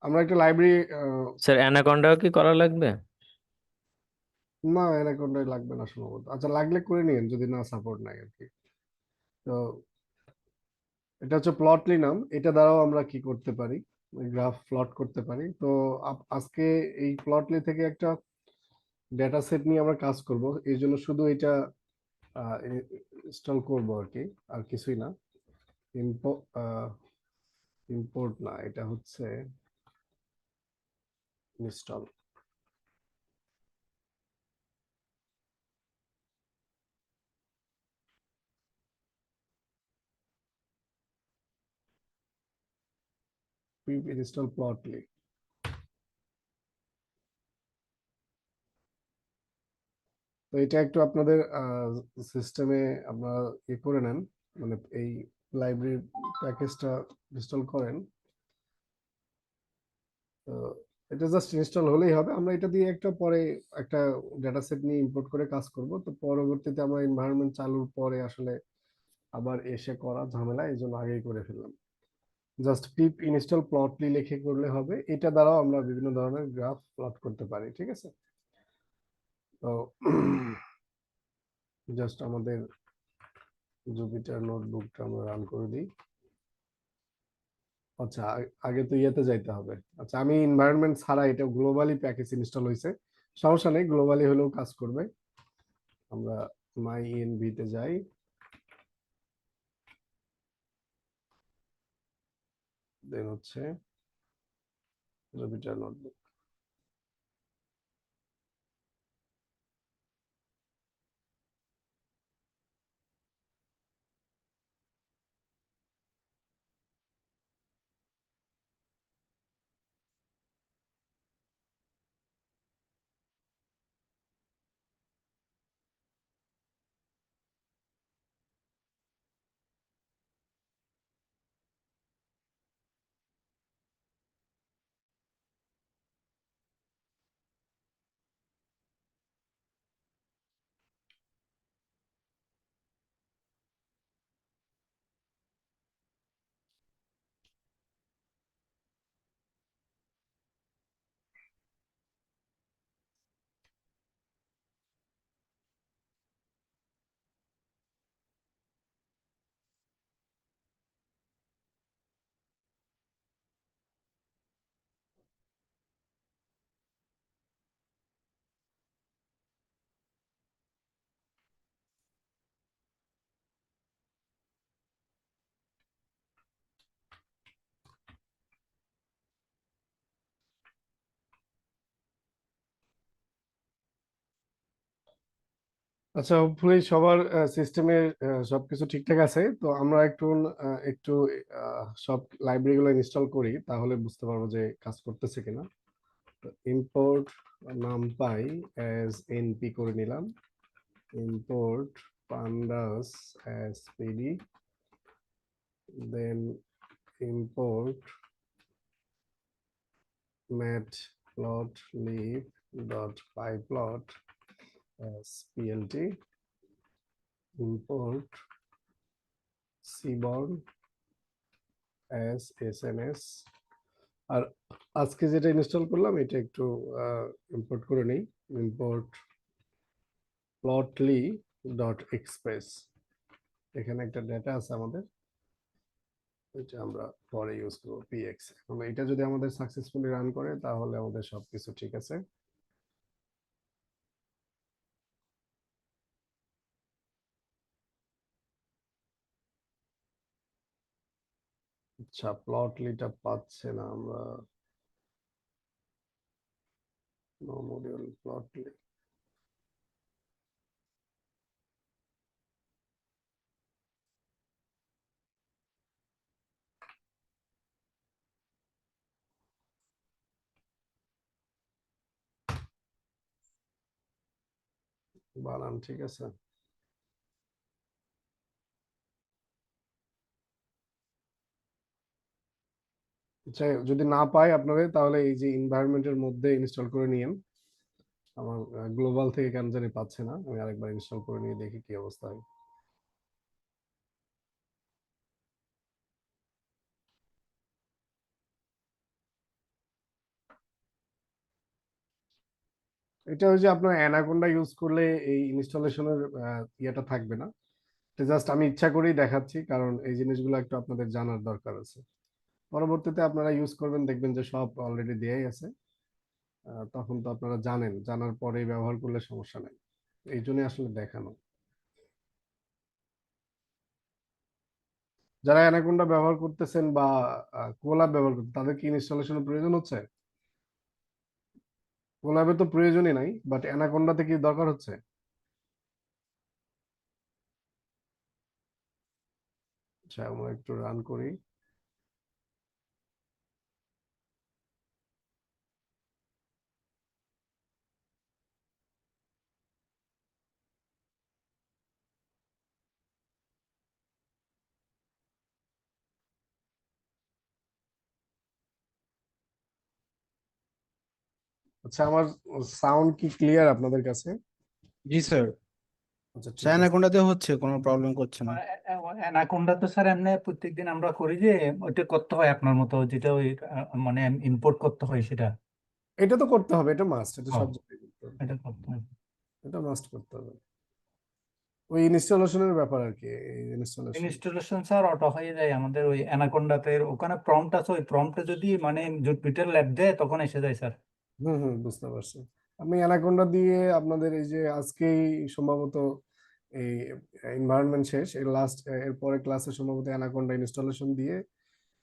আমরা একটা library. Sir অ্যানাকন্ডাও কি করা লাগবে? না, অ্যানাকোন্ডাই লাগবে না সম্ভবত। আচ্ছা, লাগলে করে নিন যদি না সাপোর্ট নাই আর কি। তো এটা হচ্ছে প্লটলি নাম, এটা দ্বারাও আমরা কি করতে পারি, গ্রাফ প্লট করতে পারি। তো আজকে এই প্লটলি থেকে একটা ডেটা সেট নিয়ে আমরা কাজ করব। এই জন্য শুধু এটা ইনস্টল করব আর কি, আর কিছুই না। ইম্পোর্ট না, এটা হচ্ছে ইনস্টল। ইনস্টল প্লটলি। তো এটা একটু আপনাদের সিস্টেমে আপনারা করে নেন, মানে এই লাইব্রেরি প্যাকেজটা ইনস্টল করেন। তো এটা জাস্ট ইনস্টল হলেই হবে। আমরা এটা দিয়ে একটা পরে একটা ডেটা সেট নিয়ে ইম্পোর্ট করে কাজ করব। তো পরবর্তীতে আমরা এনভায়রনমেন্ট চালুর পরে আসলে আবার এসে করা ঝামেলা, এই জন্য আগেই করে ফেললাম। জাস্ট পিপ ইনস্টল প্লটলি লিখে করলে হবে। এটা দ্বারাও আমরা বিভিন্ন ধরনের গ্রাফ প্লট করতে পারি, ঠিক আছে? তো জাস্ট আমাদের জুপিটার নোটবুকটা আমরা রান করে দিই। আচ্ছা, আগে তো ইয়েতে যাইতে হবে। আচ্ছা, আমি এনভায়রনমেন্ট ছাড়া এটা গ্লোবালি প্যাকেজ ইনস্টল হয়েছে, সমস্যা নেই, গ্লোবালি হলেও কাজ করবে। আমরা মাই ইএনভি তে যাই। দেন হচ্ছে জুপিটার নোটবুক। আচ্ছা, হোপফুলি সবার সিস্টেমে সবকিছু ঠিকঠাক আছে। তো আমরা একটু সব লাইব্রেরি গুলো ইনস্টল করি, তাহলে বুঝতে পারবো যে কাজ করতেছে কিনা। ইম্পোর্ট নামপাই অ্যাজ এনপি করে নিলাম। Import pandas as pd, then import matplotlib.pyplot as plt, import seaborn as sns। আর আজকে যেটা ইনস্টল করলাম এটা একটু ইম্পোর্ট করে নেই। ইম্পোর্ট plotly.express, এখানে একটা ডেটা আছে আমাদের, এটা আমরা পরে ইউজ করবো পিএক্স। এখন এটা যদি আমাদের সাকসেসফুলি রান করে তাহলে আমাদের সবকিছু ঠিক আছে। আচ্ছা, প্লটলিটা পাচ্ছে না আমরা। No module Plotly. বানান ঠিক আছে। আচ্ছা, যদি না পাই আপনাদের, তাহলে এই যে এনভায়রনমেন্টের মধ্যে ইনস্টল করে নিয়েন। আমার গ্লোবাল থেকে কেন জানি পাচ্ছে না, আমি আরেকবার ইনস্টল করে নিয়ে দেখি কি অবস্থা হয়। এটা ওই যে আপনার অ্যানাকোন্ডা ইউজ করলে এই ইনস্টলেশনের ইয়েটা থাকবে না। জাস্ট আমি ইচ্ছা করেই দেখাচ্ছি, কারণ এই জিনিসগুলো একটু আপনাদের জানার দরকার আছে। পরবর্তীতে আপনারা ইউজ করবেন, দেখবেন যে সব অলরেডি দেয়াই আছে। তখন তো আপনারা জানেন, জানার পরে ব্যবহার করলে সমস্যা নেই। এই জন্যই আসলে দেখানো। যারা অ্যানাকোন্ডা ব্যবহার করতেছেন বা কোলাব ব্যবহার করতেন, তাদের কি ইনস্টলেশনের প্রয়োজন হচ্ছে? কোলাবে তো প্রয়োজনই নাই, বাট অ্যানাকোন্ডাতে কি দরকার হচ্ছে? আচ্ছা, আমরা একটু রান করি। আচ্ছা, আমার সাউন্ড কি ক্লিয়ার আপনাদের কাছে? জি স্যার। আচ্ছা, ঠিক আছে। চায়নাকোন্ডাতে হচ্ছে, কোনো প্রবলেম করছে না। অ্যানাকোন্ডা তো স্যার এমনি প্রত্যেকদিন আমরা করি যে ওইটা করতে হয় আপনার মতো, যেটা ওই মানে ইম্পোর্ট করতে হয় সেটা। এটা তো করতে হবে, এটা মাস্ট, এটা ও, সব জায়গায় করতে হবে। এটা করতে হয়। এটা মাস্ট করতে হবে। ওই ইনস্টলেশনের ব্যাপার আর কি, ইনস্টলেশন। ইনস্টলেশন স্যার অটো হয়ে যায় আমাদের ওই অ্যানাকোন্ডাতে, ওখানে প্রম্পট আছে, ওই প্রম্পটে যদি মানে জুপিটার ল্যাব দেয় তখন এসে যায় স্যার। হুম হুম, বুঝতে পারছি। আমি অ্যানাকোন্ডা দিয়ে আপনাদের এই যে আজকেই সম্ভবত এই এনভায়রনমেন্ট শেষ, এর লাস্ট এর পরে ক্লাসে সম্ভবত অ্যানাকোন্ডা ইনস্টলেশন দিয়ে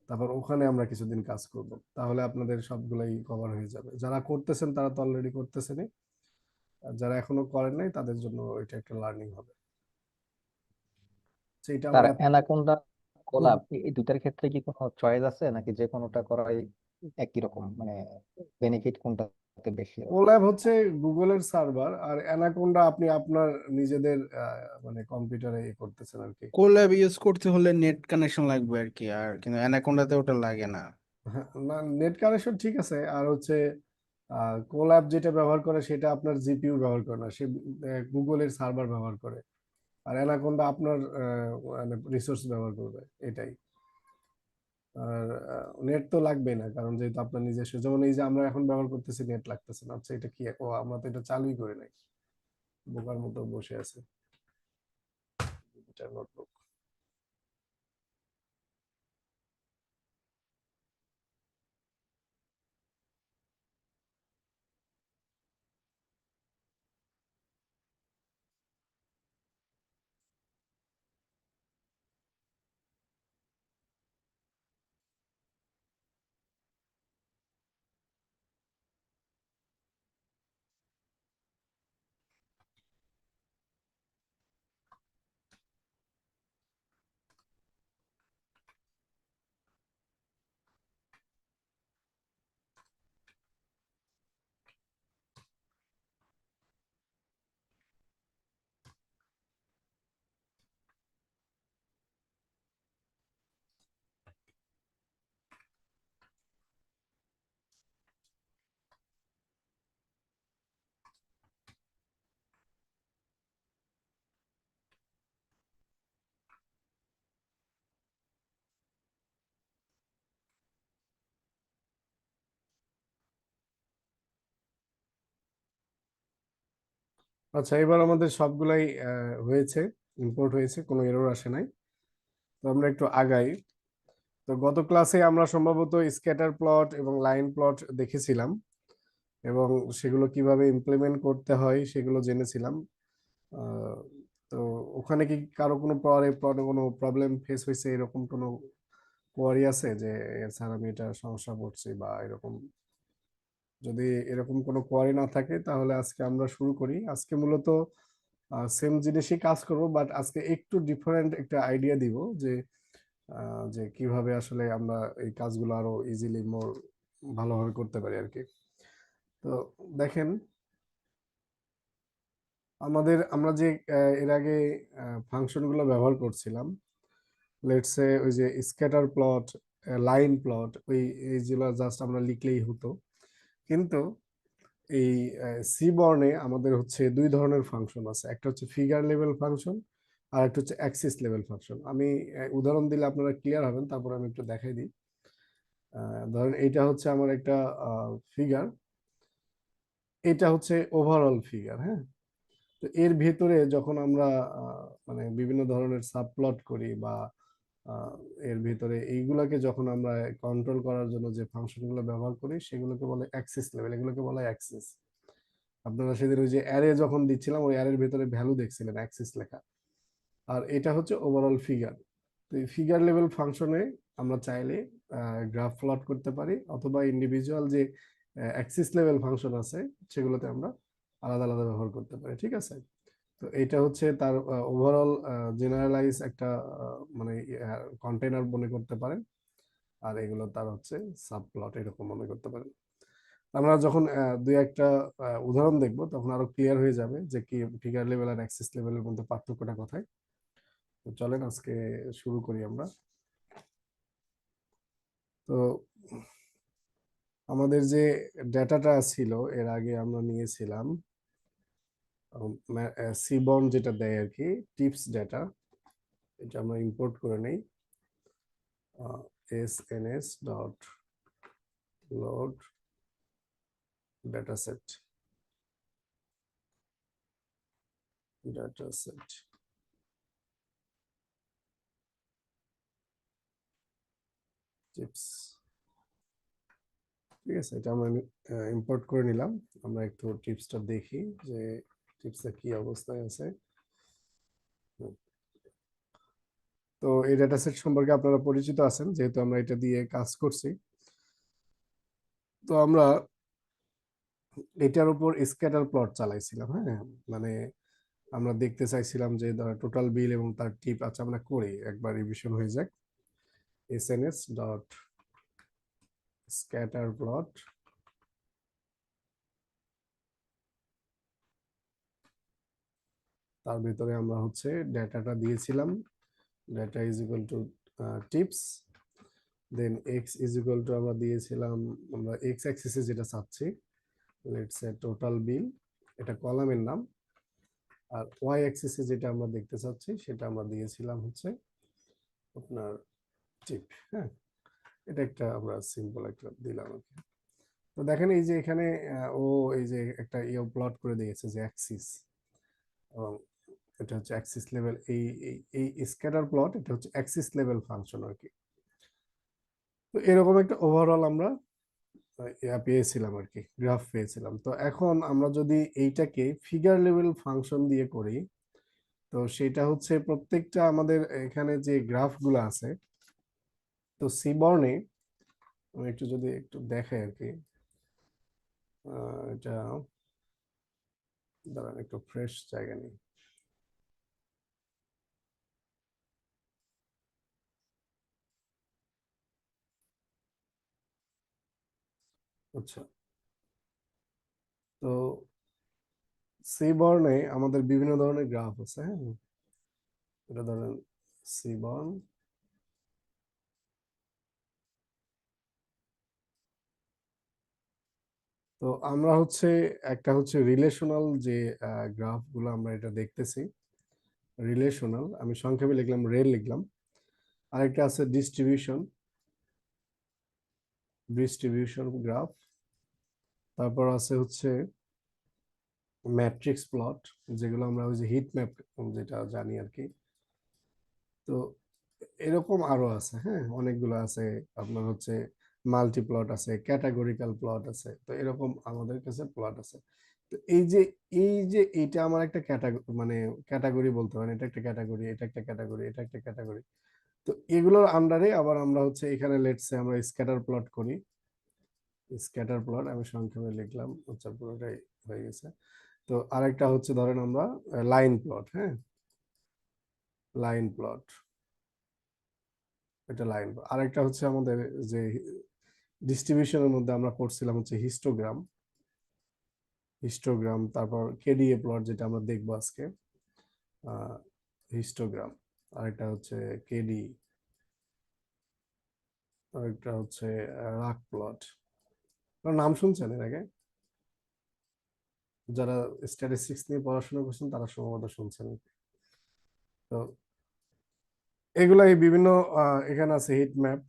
তারপর ওখানে আমরা কিছুদিন কাজ করব। তাহলে আপনাদের সবগুলাই কভার হয়ে যাবে। যারা করতেছেন তারা তো অলরেডি করতেছেনই, আর যারা এখনো করেন নাই তাদের জন্য এটা একটা লার্নিং হবে। সেইটা তার আমার অ্যানাকোন্ডা হুম, কোলাব এই দুইটার ক্ষেত্রে কি কোনো চয়েস আছে, নাকি যে কোনোটা করাই একই রকম, মানে বেনিফিট কোনটাতে বেশি? কোল্যাব হচ্ছে গুগলের সার্ভার, আর অ্যানাকোন্ডা আপনি আপনার নিজেদের মানে কম্পিউটারে করতেছেন আর কি। কোল্যাব ইউজ করতে হলে নেট কানেকশন লাগবে আর কি, আর কিন্তু অ্যানাকোন্ডাতে ওটা লাগে না। হ্যাঁ, না, নেট কানেকশন ঠিক আছে, আর হচ্ছে কোল্যাব যেটা ব্যবহার করে সেটা আপনার জিপিইউ ব্যবহার করে না, সে গুগলের সার্ভার ব্যবহার করে। আর অ্যানাকোন্ডা আপনার মানে রিসোর্স ব্যবহার করবে, এটাই। আর নেট তো লাগবে না, কারণ যেহেতু আপনার নিজস্ব, যেমন এই যে আমরা এখন ব্যবহার করতেছি নেট লাগতেছে না। আচ্ছা, এটা কি? ও, আমরা তো এটা চালুই করে নাই, বোকার মতো বসে আছে। এটা নোটবুক। আচ্ছা, এবার আমাদের সবগুলাই হয়েছে, ইম্পোর্ট হয়েছে, কোনো এরর আসে নাই। তো আমরা একটু আগাই। তো গত ক্লাসে আমরা সম্ভবত স্ক্যাটার প্লট এবং লাইন প্লট দেখেছিলাম, এবং সেগুলো কিভাবে ইমপ্লিমেন্ট করতে হয় সেগুলো জেনেছিলাম। আহ, তো ওখানে কি কারো কোনো পরে পরে কোনো প্রবলেম ফেস হয়েছে, এরকম কোনো কোয়ারি আছে যে স্যার আমি এটা সমস্যা পড়ছি বা এরকম? যদি এরকম কোনো কোয়ারি না থাকে তাহলে আজকে আমরা শুরু করি। আজকে মূলত সেম জিনিসই কাজ করব, বাট আজকে একটু ডিফারেন্ট একটা আইডিয়া দিব যে যে কিভাবে আসলে আমরা এই কাজগুলো আরো ইজিলি মোর ভালোভাবে করতে পারি আর কি। তো দেখেন, আমরা যে এর আগে ফাংশনগুলো ব্যবহার করছিলাম, লেটস সে ওই যে স্ক্যাটার প্লট, লাইন প্লট, ওই এইগুলো জাস্ট আমরা লিখলেই হতো। কিন্তু এই সি বর্নে আমাদের হচ্ছে দুই ধরনের ফাংশন আছে, একটা হচ্ছে ফিগার লেভেল ফাংশন, আর একটা হচ্ছে অ্যাক্সিস লেভেল ফাংশন। আমি উদাহরণ দিলে আপনারা ক্লিয়ার হবেন, তারপর আমি একটু দেখাই দিই। ধরেন এইটা হচ্ছে আমার একটা ফিগার, এটা হচ্ছে ওভারঅল ফিগার। হ্যাঁ, তো এর ভেতরে যখন আমরা মানে বিভিন্ন ধরনের সাবপ্লট করি বা আহ, এর ভিতরে এইগুলাকে যখন আমরা কন্ট্রোল করার জন্য যে ফাংশনগুলো ব্যবহার করি সেগুলোকে বলে অ্যাক্সিস লেভেল, এগুলোকে বলা হয় অ্যাক্সিস। আপনারা সেদিন ওই যে অ্যারে যখন দিচ্ছিলাম ওই অ্যারের ভিতরে ভ্যালু দেখছিলেন অ্যাক্সিস লেখা, আর এটা হচ্ছে ওভারঅল ফিগার। তো এই ফিগার লেভেল ফাংশনে আমরা চাইলে গ্রাফ প্লট করতে পারি, অথবা ইন্ডিভিজুয়াল যে অ্যাক্সিস লেভেল ফাংশন আছে সেগুলোতে আমরা আলাদা আলাদা ব্যবহার করতে পারি। ঠিক আছে, তো এটা হচ্ছে তার ওভারঅল জেনারেলাইজ একটা মানে কন্টেইনার মনে করতে পারেন, আর এগুলো তার হচ্ছে সাবপ্লট এরকম মনে করতে পারেন। আমরা যখন দুই একটা উদাহরণ দেখব তখন আরো ক্লিয়ার হয়ে যাবে যে কি ফিগার লেভেল আর অ্যাক্সিস লেভেলের মধ্যে পার্থক্যটা কোথায়। তো চলেন আজকে শুরু করি আমরা। তো আমাদের যে ডেটাটা ছিল এর আগে আমরা নিয়েছিলাম সিবর্ন যেটা দেয় আর কি, টিপস ডেটা, এটা আমরা ইম্পোর্ট করে নেই। SNS dot load dataset, dataset tips. ঠিক আছে, এটা আমরা ইম্পোর্ট করে নিলাম। আমরা একটু টিপসটা দেখি যে টিপসটা কি অবস্থায় আছে। তো এই ডেটাসেট সম্পর্কে আপনারা পরিচিত আছেন যেহেতু আমরা এটা দিয়ে কাজ করছি। তো আমরা এটার উপর স্ক্যাটার প্লট চালাইছিলাম। হ্যাঁ, মানে আমরা দেখতে চাইছিলাম যে টোটাল বিল এবং তার টিপ। আচ্ছা, আমরা করি একবার রিভিশন হয়ে যাক। এসএনএস ডট স্ক্যাটার প্লট, তার ভিতরে আমরা হচ্ছে ডেটাটা দিয়েছিলাম, data is equal to tips, then X is equal to আমরা দিয়েছিলাম, আমরা এক্স অ্যাক্সিসে যেটা চাচ্ছি লেটস সে টোটাল বিল, এটা কলামের নাম। আর ওয়াই অ্যাক্সিসে যেটা আমরা দেখতে চাচ্ছি সেটা আমরা দিয়েছিলাম হচ্ছে আপনার টিপ। হ্যাঁ, এটা একটা আমরা সিম্পল একটা দিলাম আর কি। তো দেখেন এই যে এখানে ও এই যে একটা প্লট করে দিয়েছে যে অ্যাক্সিস, এবং এটা হচ্ছে অ্যাক্সিস লেভেল। এই স্ক্যাটার প্লট এটা হচ্ছে অ্যাক্সিস লেভেল ফাংশন আর কি। তো এরকম একটা ওভারঅল আমরা পেয়েছিলাম আর কি, গ্রাফ পেয়েছিলাম। তো এখন আমরা যদি এইটাকে ফিগার লেভেল ফাংশন দিয়ে করি, তো সেটা হচ্ছে প্রত্যেকটা আমাদের এখানে যে গ্রাফগুলো আছে, তো সিবর্নে আমি একটু যদি একটু দেখাই আর কি, এটা দাঁড়ান একটু ফ্রেশ জায়গা নেই। আচ্ছা, তো সিবর্নে আমাদের বিভিন্ন ধরনের গ্রাফ আছে। হ্যাঁ, এটা ধরেন সিবর্ন, তো আমরা হচ্ছে একটা হচ্ছে রিলেশনাল যে গ্রাফগুলো আমরা এটা দেখতেছি, রিলেশনাল আমি সংক্ষেপে লিখলাম রেল লিখলাম। আরেকটা আছে ডিস্ট্রিবিউশন, ডিস্ট্রিবিউশন গ্রাফ। তারপর আছে হচ্ছে ম্যাট্রিক্স প্লট, যেগুলো আমরা ওই যে হিট ম্যাপ যেটা জানি আর কি। তো এরকম আরো আছে, হ্যাঁ অনেকগুলো আছে। আপনার হচ্ছে মাল্টি প্লট আছে, ক্যাটাগরিক্যাল প্লট আছে, তো এরকম আমাদের কাছে প্লট আছে। তো এই যে এইটা আমার একটা ক্যাটাগরি, মানে ক্যাটাগরি বলতে পারেন, এটা একটা ক্যাটাগরি, এটা একটা ক্যাটাগরি, এটা একটা ক্যাটাগরি। তো এগুলোর আন্ডারে আবার আমরা হচ্ছে এখানে লেটসে আমরা স্ক্যাটার প্লট করি। স্ক্যাটার প্লট আমি সংক্ষেপে লিখলাম, আচ্ছা পুরোটাই হয়ে গেছে। তো আরেকটা হচ্ছে ধরেন আমরা লাইন প্লট। হ্যাঁ, লাইন প্লট, এটা লাইন। আরেকটা হচ্ছে আমাদের যে ডিস্ট্রিবিউশনের মধ্যে আমরা করছিলাম হচ্ছে হিস্টোগ্রাম, হিস্টোগ্রাম। তারপর কেডিএ প্লট যেটা আমরা দেখবো আজকে, হিস্টোগ্রাম। আরেকটা হচ্ছে কেডি, আরেকটা হচ্ছে রাক প্লট। নাম শুনছেন এর আগে? যারা স্ট্যাটিস্টিক্স নিয়ে পড়াশোনা করছেন তারা সম্ভবত শুনছেন। তো এগুলা এই বিভিন্ন এখানে আছে হিট ম্যাপ।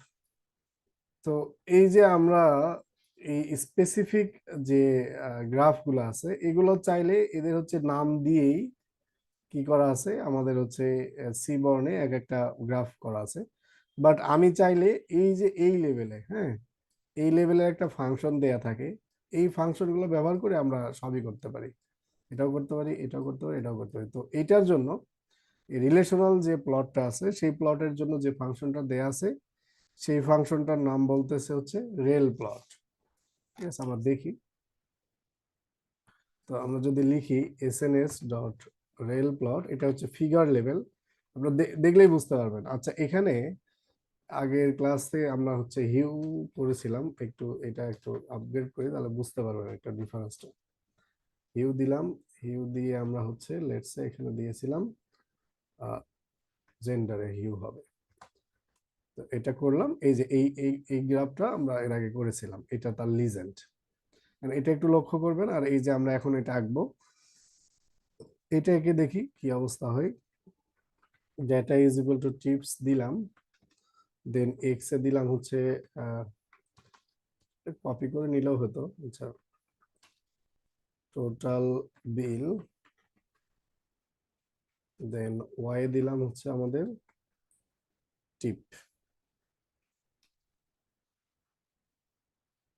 তো এই যে আমরা এই স্পেসিফিক যে গ্রাফগুলো আছে এগুলো চাইলে এদের হচ্ছে নাম দিয়েই কি করা আছে, আমাদের হচ্ছে সি বর্ণে এক একটা গ্রাফ করা আছে। বাট আমি চাইলে এই যে এই লেভেলে, হ্যাঁ, এই লেভেলের একটা ফাংশন দেয়া থাকে, এই ফাংশনগুলো ব্যবহার করে আমরা সবই করতে পারি, এটাও করতে পারি, এটাও করতে পারি, এটাও করতে পারি। তো এটার জন্য রিলেশনাল যে প্লটটা আছে সেই প্লটের জন্য যে ফাংশনটা দেয়া আছে সেই ফাংশনটার নাম বলতেছে হচ্ছে রেল প্লট। ঠিক আছে, আমরা দেখি। তো আমরা যদি লিখি এসএনএস ডট রেল প্লট, এটা হচ্ছে ফিগার লেভেল, আপনারা দেখলেই বুঝতে পারবেন। আচ্ছা, এখানে আগের ক্লাসে আমরা হচ্ছে হিউ করেছিলাম, একটু এটা একটু আপগ্রেড করি তাহলে বুঝতে পারবেন একটা ডিফারেন্সটা। হিউ দিলাম, হিউ দিয়ে আমরা হচ্ছে লেটস সে এখানে দিয়েছিলাম জেন্ডারে হিউ হবে। তো এটা করলাম, এই যে এই গ্রাফটা আমরা এর আগে করেছিলাম, এটা তার লিজেন্ড। এটা একটু লক্ষ্য করবেন। আর এই যে আমরা এখন এটা আঁকবো, এটা এঁকে দেখি কি অবস্থা হয়। Data is equal to tips দিলাম, দেন এক্স এ দিলাম হচ্ছে কপি করে নিলেও হতো। আচ্ছা, টোটাল বিল, দেন ওয়াই দিলাম হচ্ছে আমাদের টিপ।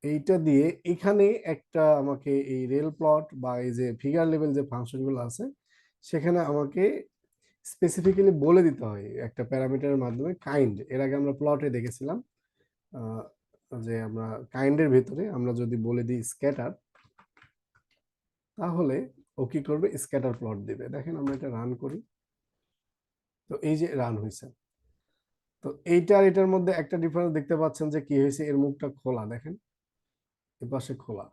এইটা দিয়ে এখানে একটা আমাকে এই রেল প্লট বা এই যে ফিগার লেভেল যে ফাংশনগুলো আছে সেখানে আমাকে স্পেসিফিক্যালি বলে দিতে হয় একটা প্যারামিটারের মাধ্যমে কাইন্ড। এর আগে আমরা প্লটে দেখেছিলাম যে আমরা কাইন্ডের ভিতরে আমরা যদি বলে দিই স্ক্যাটার, তাহলে ও কি করবে, স্ক্যাটার প্লট দিবে। দেখেন আমরা এটা রান করি, তো এই যে রান হয়েছে। তো এইটার এটার মধ্যে একটা ডিফারেন্স দেখতে পাচ্ছেন যে কি হয়েছে, এর মুখটা খোলা, দেখেন এপাশে খোলা।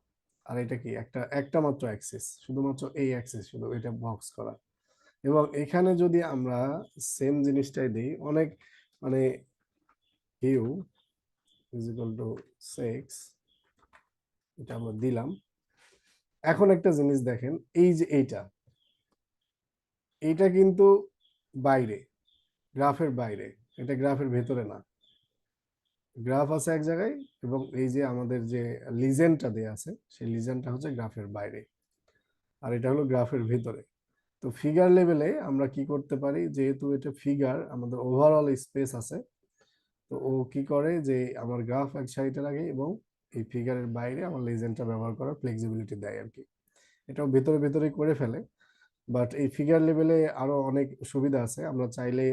আর এটা কি একটা একটা মাত্র অ্যাক্সিস, শুধুমাত্র এই অ্যাক্সিস, শুধু এটা বক্স করা। এবং এখানে যদি আমরা সেম জিনিসটাই দিই, অনেক মানে হিউ ইজ ইকুয়াল টু 6, এটা আমরা দিলাম। এখন একটা জিনিস দেখেন, এই যে এইটা কিন্তু বাইরে, গ্রাফের বাইরে, এটা গ্রাফের ভেতরে না। গ্রাফ আছে এক জায়গায় এবং এই যে আমাদের যে লিজেন্ডটা দেয়া আছে সেই লিজেন্ডটা হচ্ছে গ্রাফের বাইরে, আর এটা হলো গ্রাফের ভেতরে। তো ফিগার লেভেলে আমরা কি করতে পারি, যেহেতু এটা ফিগার, আমাদের ওভারঅল স্পেস আছে, তো ও কি করে যে আমার গ্রাফ এক সাইডে লাগে এবং এই ফিগারের বাইরে আমার লিজেন্ডটা ব্যবহার করার ফ্লেক্সিবিলিটি দেয় আর কি। এটাও ভেতরে ভেতরে করে ফেলে। বাট এই ফিগার লেভেলে আরো অনেক সুবিধা আছে। আমরা চাইলে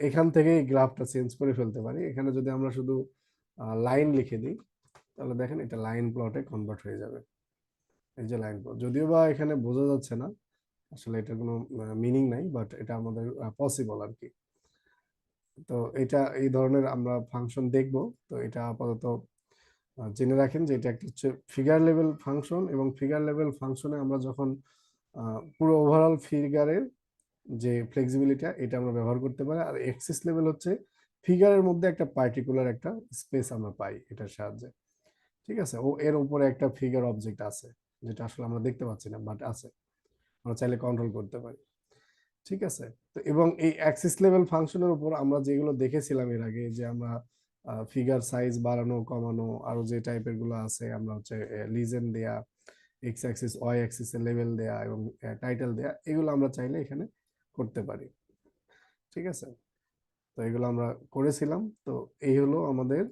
এখান থেকেই গ্রাফটা চেঞ্জ করে ফেলতে পারি। এখানে যদি আমরা শুধু লাইন লিখে দিই তাহলে দেখেন এটা লাইন প্লটে কনভার্ট হয়ে যাবে। এই যে লাইন প্লট, যদিও বা এখানে বোঝা যাচ্ছে না, আসলে এটা কোনো মিনিং নাই, বাট এটা আমাদের পসিবল আর কি। তো এটা এই ধরনের আমরা ফাংশন দেখব। তো এটা আপাতত জেনে রাখেন যে এটা একটা হচ্ছে ফিগার লেভেল ফাংশন, এবং ফিগার লেভেল ফাংশনে আমরা যখন পুরো ওভারঅল ফিগারের যে ফ্লেক্সিবিলিটি এটা আমরা ব্যবহার করতে পারি। আর এক্সিস লেভেল হচ্ছে ফিগারের মধ্যে একটা পার্টিকুলার একটা স্পেস আমরা পাই এটার সাহায্যে। ঠিক আছে, ও এর উপরে একটা ফিগার অবজেক্ট আছে যেটা আসলে আমরা দেখতে পাচ্ছি না, বাট আছে, আমরা চাইলে কন্ট্রোল করতে পারি। ঠিক আছে, তো এবং এই অ্যাক্সিস লেভেল ফাংশনের উপর আমরা যেগুলো দেখেছিলাম এর আগে, যে আমরা ফিগার সাইজ বাড়ানো কমানো আরো যে টাইপের গুলো আছে, আমরা হচ্ছে লিজেন্ড দেয়া, এক্স অ্যাক্সিস ওয়াই অ্যাক্সিস এর লেভেল দেয়া এবং টাইটেল দেয়া, এগুলো আমরা চাইলে এখানে করতে পারি। ঠিক আছে, তো এগুলো আমরা করেছিলাম। তো এই হলো আমাদের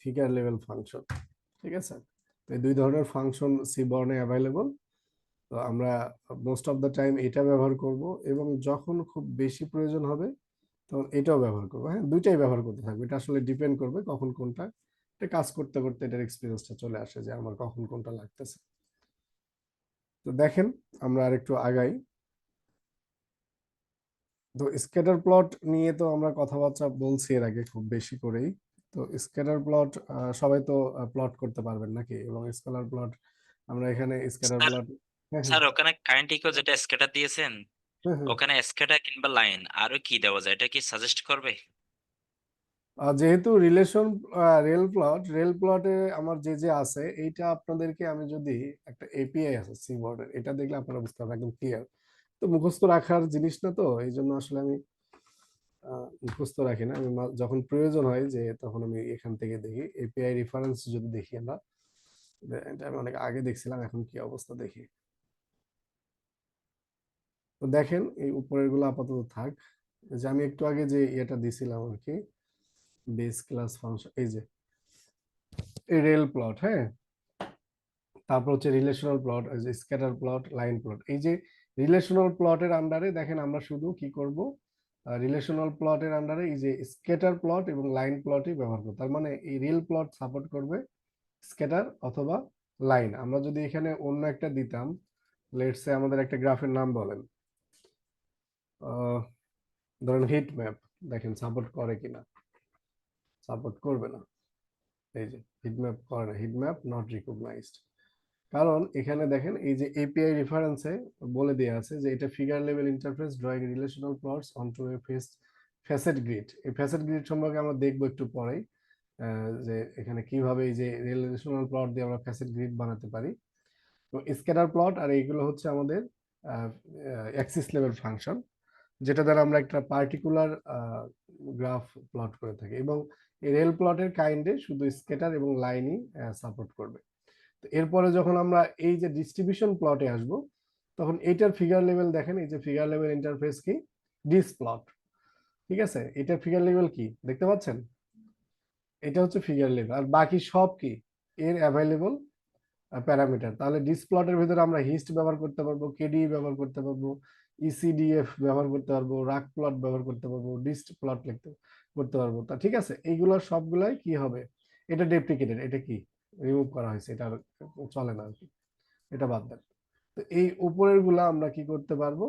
ফিগার লেভেল ফাংশন। ঠিক আছে, তো এই দুই ধরনের ফাংশন সি বর্নে অ্যাভেলেবল। তো আমরা মোস্ট অফ দ্য টাইম এটা ব্যবহার করব, এবং যখন খুব বেশি প্রয়োজন হবে তখন এটাও ব্যবহার করবো। হ্যাঁ, দুইটাই ব্যবহার করতে থাকবে, এটা আসলে ডিপেন্ড করবে কখন কোনটা, এটা কাজ করতে করতে এটার এক্সপিরিয়েন্সটা চলে আসে যে আমার কখন কোনটা লাগতেছে। তো দেখেন আমরা আরেকটু আগাই। তো স্ক্যাটার প্লট নিয়ে তো আমরা কথাবার্তা বলছি এর আগে খুব বেশি করেই। তো স্ক্যাটার প্লট সবাই তো প্লট করতে পারবেন নাকি, এবং স্কেলার প্লট আমরা এখানে স্ক্যাটার স্যার প্লট। হ্যাঁ হ্যাঁ স্যার ওখানে কারেন্ট ইকো যেটা স্ক্যাটার দিয়েছেন, হ্যাঁ হ্যাঁ। ওখানে স্ক্যাটার কিংবা লাইন আরো কি দেওয়া যায়, এটা কি সাজেস্ট করবে? যেহেতু রিলেশন রেল প্লটে আমার যে যে আছে এইটা আপনাদেরকে আমি যদি একটা এপিআই আছে সি বোর্ডের, এটা দেখলে আপনারা বুঝতে পারবেন একদম ক্লিয়ার। তো মুখস্থ রাখার জিনিস না, তো এই জন্য আসলে আমি মুখস্থ রাখি না আমি, যখন প্রয়োজন হয় যে তখন আমি এখান থেকে দেখি এপিআই রেফারেন্স যদি দেখি আমরা, এটা আমি অনেক আগে দেখছিলাম, এখন কি অবস্থা দেখি। তো দেখেন এই উপরের গুলো আপাতত থাক, যে আমি একটু আগে যে ইয়েটা দিছিলাম আর কি, বেস ক্লাস ফাংশন, এই যে এই রেল প্লট, হ্যাঁ, তারপর হচ্ছে relational plot, scatter plot, line plot. এই যে রিলেশনাল প্লটের আন্ডারে দেখেন আমরা শুধু কি করব, রিলেশনাল প্লটের আন্ডারে এই যে স্ক্যাটার প্লট এবং লাইন প্লটই ব্যবহার করব। তার মানে এই রিল প্লট সাপোর্ট করবে স্ক্যাটার অথবা লাইন। আমরা যদি এখানে অন্য একটা দিতাম, লেটস সে আমাদের একটা গ্রাফের নাম বলেন, ধরেন হিট ম্যাপ, দেখেন সাপোর্ট করে কিনা, সাপোর্ট করবে না। এই যে হিট ম্যাপ করে না, হিট ম্যাপ নট রিকগনাইজড। কারণ এখানে দেখেন এই যে এপিআই রেফারেন্সে বলে দেওয়া আছে যে এটা figure level interface drawing relational plots onto a facet grid. এই ফ্যাসেট গ্রিড সম্পর্কে আমরা দেখবো একটু পরেই, যে এখানে কিভাবে এই যে রিলেশনাল প্লট দিয়ে আমরা ফ্যাসেট গ্রিড বানাতে পারি। তো স্ক্যাটার প্লট আর এইগুলো হচ্ছে আমাদের অ্যাক্সিস লেভেল ফাংশন, যেটা দ্বারা আমরা একটা পার্টিকুলার গ্রাফ প্লট করে থাকি, এবং এই রেল প্লটের কাইন্ডে শুধু স্ক্যাটার এবং লাইনই সাপোর্ট করবে। তো এরপরে যখন আমরা এই যে ডিস্ট্রিবিউশন প্লটে আসব, তখন এইটার ফিগার লেভেল দেখেন, এই যে ফিগার লেভেল ইন্টারফেস কি, ডিস প্লট, ঠিক আছে, এটার ফিগার লেভেল কি দেখতে পাচ্ছেন, এটা হচ্ছে ফিগার লেভেল, আর বাকি সব কি এর অ্যাভেলেবল প্যারামিটার। তাহলে ডিস প্লটের ভিতরে আমরা হিস্ট ব্যবহার করতে পারবো, কেডি ব্যবহার করতে পারবো, ইসিডিএফ ব্যবহার করতে পারবো, রাক প্লট ব্যবহার করতে পারবো, ডিস্ট প্লট করতে পারবো। তা ঠিক আছে, এইগুলোর সবগুলাই কি হবে, এটা ডেপ্রিকেটেড, এটা কি রিমুভ করা হয়েছে, এটা আর চলে না আর কি, এটা বাদ দেন। তো এই উপরের গুলা আমরা কি করতে পারবো,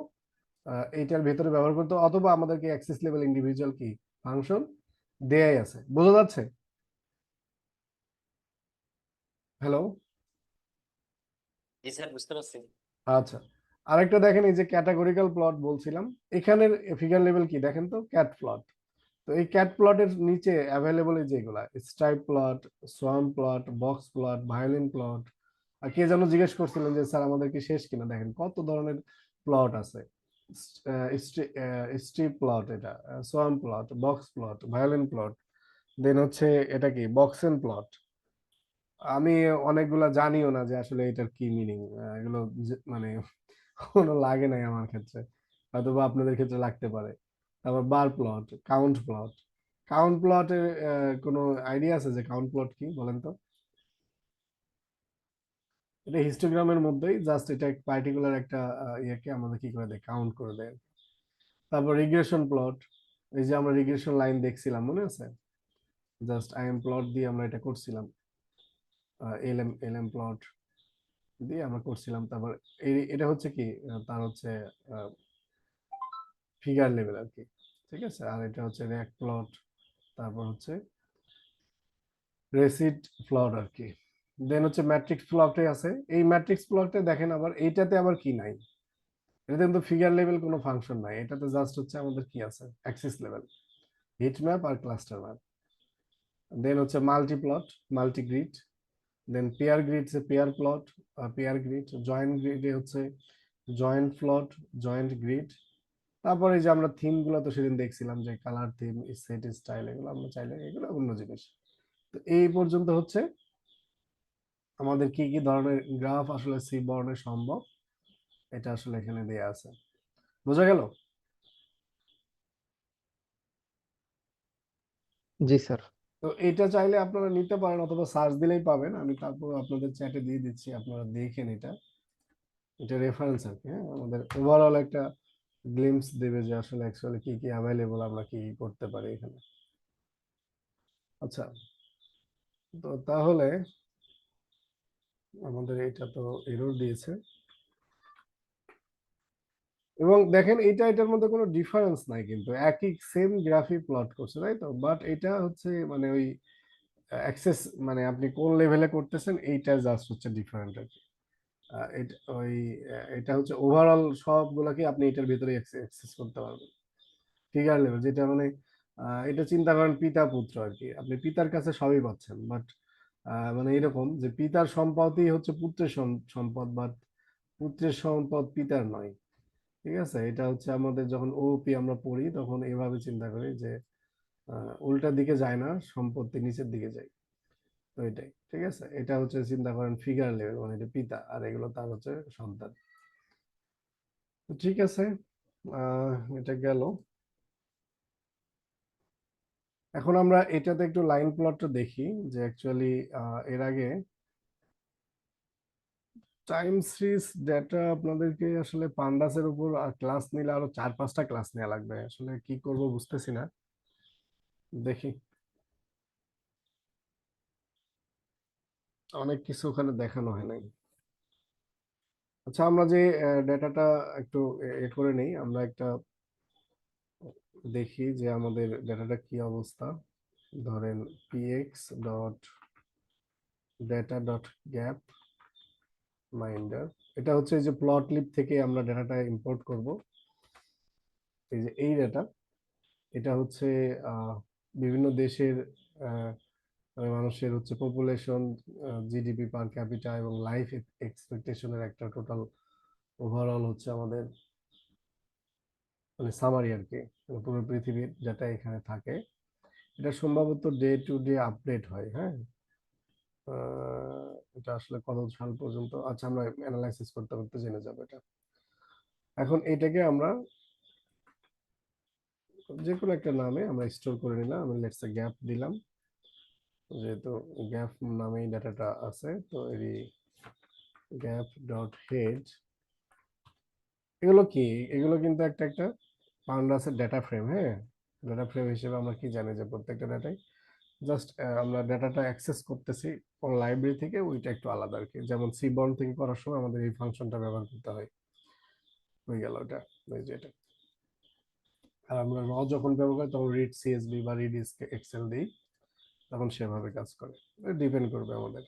এইটার ভেতরে ব্যবহার করতে, অথবা আমাদেরকে অ্যাক্সেস লেভেল ইন্ডিভিজুয়াল কি ফাংশন দেয়াই আছে, বোঝা যাচ্ছে? হ্যালো, জি স্যার, বুঝতে পারছি। আচ্ছা। আরেকটা দেখেন, এই যে ক্যাটাগরিক্যাল প্লট বলছিলাম, এখানের ফিগার লেভেল কি দেখেন তো, ক্যাট প্লট। তো এই ক্যাট প্লটের নিচে অ্যাভেলেবল যেগুলা strip plot, swarm plot, box plot, violin plot, আর কে যেন জিজ্ঞেস করছিলেন যে স্যার আমাদের কি শেষ কিনা, দেখেন কত ধরনের প্লট আছে, স্ট্রিপ প্লট, এটা swarm plot, box plot, violin plot, then হচ্ছে এটা কি বক্সেন প্লট। আমি অনেকগুলা জানিও না যে আসলে এটার কি মিনিং, এগুলো মানে কোনো লাগে নাই আমার ক্ষেত্রে, হয়তো বা আপনাদের ক্ষেত্রে লাগতে পারে। তারপর বার প্লট, কাউন্ট প্লট। কাউন্ট প্লটের কোনো আইডিয়া আছে যে কাউন্ট প্লট কি বলেন তো? এটা হিস্টোগ্রামের মধ্যেই, জাস্ট এটা পার্টিকুলার একটা ইয়েকে আমাদের কি করে দেয়, কাউন্ট করে দেয়। তারপর রিগ্রেশন প্লট, এই যে আমরা রিগ্রেশন লাইন দেখছিলাম মনে আছে, জাস্ট আইএম প্লট দিয়ে আমরা এটা করছিলাম, এলএম প্লট দিয়ে আমরা করছিলাম। তারপর এটা হচ্ছে কি, তার হচ্ছে ফিগার লেভেল আর কি, ঠিক আছে। আর এটা হচ্ছে র্যাক প্লট, তারপর হচ্ছে রেসিড প্লট আর কি। দেন হচ্ছে ম্যাট্রিক্স প্লটে আছে, এই ম্যাট্রিক্স প্লটে দেখেন আবার এইটাতে আবার কি নাই, এটাতে কিন্তু ফিগার লেভেল কোনো ফাংশন নাই, এটাতে জাস্ট হচ্ছে আমাদের কি আছে, অ্যাক্সিস লেভেল, হিট ম্যাপ আর ক্লাস্টার ম্যাপ। দেন হচ্ছে multi plot, multi grid, then pair grid pair plot, pair grid, joint গ্রিডে হচ্ছে জয়েন্ট প্লট, জয়েন্ট গ্রিড। তারপরে যে আমরা থিম গুলো তো সেদিন দেখছিলাম, যে কালার থিম, সেট স্টাইল, এগুলো আমরা চাইলে এগুলো অন্য জিনিস। তো এই পর্যন্ত হচ্ছে আমাদের কি কি ধরনের গ্রাফ আসলে সি বর্ণে সম্ভব, এটা আসলে এখানে দেয়া আছে, বোঝা গেল? জি স্যার। তো এটা চাইলে আপনারা নিতে পারেন, অথবা সার্চ দিলেই পাবেন, আমি তারপর আপনাদের চ্যাটে দিয়ে দিচ্ছি, আপনারা দেখেন এটা, এটা রেফারেন্স আর কি, হ্যাঁ, আমাদের ওভারঅল একটা গ্লিমস দেবে যে আসলে অ্যাকচুয়ালি কি কি অ্যাভেলেবল, আমরা কি কি করতে পারি এখানে। আচ্ছা, তো তাহলে আমাদের এটা তো এরর দিয়েছে, এবং দেখেন এটার মধ্যে কোনো ডিফারেন্স নাই, কিন্তু একই সেম গ্রাফি প্লট করছে, তাই তো, বাট এটা হচ্ছে মানে ওই অ্যাক্সেস, মানে আপনি কোন লেভেলে করতেছেন এইটা জাস্ট হচ্ছে ডিফারেন্ট আর কি। এটা হচ্ছে ওভারঅল সবগুলাকে আপনি এটার ভিতরে অ্যাক্সেস করতে পারবেন, ফিগার লেভেল যেটা মানে এটা চিন্তা করেন পিতা পুত্র আর কি, আপনি পিতার কাছে সবই পাচ্ছেন, বাট মানে এরকম যে পিতার সম্পদই হচ্ছে পুত্রের সম্পদ, বাট পুত্রের সম্পদ পিতার নয়, ঠিক আছে, এটা হচ্ছে আমাদের যখন ওপি আমরা পড়ি তখন এভাবে চিন্তা করি যে উল্টা দিকে যায় না, সম্পত্তি নিচের দিকে যায়। তো এটাই ঠিক আছে, এটা হচ্ছে চিন্তা করেন ফিগার লেভেল, মানে এটা পিতা আর এগুলো তার হচ্ছে সন্তান। তো ঠিক আছে, এটা গেল। এখন আমরা এটাতে একটু লাইন প্লটটা দেখি যে অ্যাকচুয়ালি এর আগে টাইম সিরিজ ডেটা আপনাদেরকে আসলে পান্ডাসের উপর ক্লাস নিলে আরো 4-5টা ক্লাস নেওয়া লাগবে, আসলে কি করব বুঝতেছি না। দেখি, অনেক কিছু ওখানে দেখানো হয় নাই। আচ্ছা, আমরা যে ডেটাটা একটু করে নেই, আমরা একটা দেখি যে আমাদের ডেটাটা কি অবস্থা। ধরেন px dot data dot gapminder, এটা হচ্ছে এই যে প্লটলিব থেকে আমরা ডেটাটা ইম্পোর্ট করব। এই যে এই ডেটা, এটা হচ্ছে বিভিন্ন দেশের মানুষের হচ্ছে পপুলেশন, জিডিপি পার ক্যাপিটা এবং লাইফ এক্সপেকটেশনের একটা টোটাল ওভারঅল হচ্ছে আমাদের মানে সামারি আর কি, মানে পুরো পৃথিবীর যেটা এখানে থাকে। এটা সম্ভবত ডে টু ডে আপডেট হয়। হ্যাঁ, এটা আসলে কত সাল পর্যন্ত, আচ্ছা আমরা অ্যানালাইসিস করতে করতে জেনে যাবো এটা। এখন এটাকে আমরা যে কোনো একটা নামে আমরা স্টোর করে নিলাম, আমি লেটস এ গ্যাপ দিলাম, যেহেতু গ্যাপ নামেই ডাটাটা আছে। তো এই গ্যাপ ডট হেড, এগুলো কি, এগুলো কিন্তু একটা একটা পান্ডাসের ডেটা ফ্রেম। হ্যাঁ, ডেটা ফ্রেম হিসেবে আমরা কি জানি যে প্রত্যেকটা ডাটাই জাস্ট আমরা ডাটাটা অ্যাক্সেস করতেছি কোন লাইব্রেরি থেকে, ওইটা একটু আলাদা আর কি। যেমন সিবর্ন থেকে করার সময় আমাদের এই ফাংশনটা ব্যবহার করতে হয়, হয়ে গেল ওটা, এই যে এটা। আর আমরা র যখন ব্যবহার করি তখন রিড সিএসভি বা রিড এক্সেল দিই, তখন সেভাবে কাজ করে, ডিপেন্ড করবে আমাদের।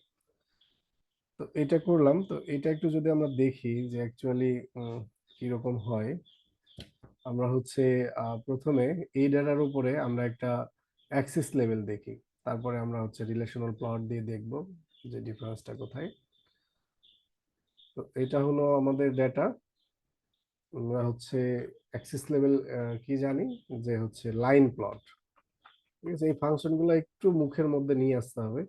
তো এটা করলাম, তো এটা একটু যদি আমরা দেখি যে অ্যাকচুয়ালি কিরকম হয়। আমরা হচ্ছে প্রথমে এই ডাটার উপরে আমরা একটা অ্যাক্সিস লেভেল দেখি, তারপরে আমরা হচ্ছে রিলেশনাল প্লট দিয়ে দেখব যে ডিফারেন্সটা কোথায়। তো এটা হলো আমাদের ডেটা। আমরা হচ্ছে অ্যাক্সিস লেভেল কি জানি যে হচ্ছে লাইন প্লট। ঠিক আছে, এই ফাংশনগুলো একটু মুখের মধ্যে নিয়ে আসতে হবে।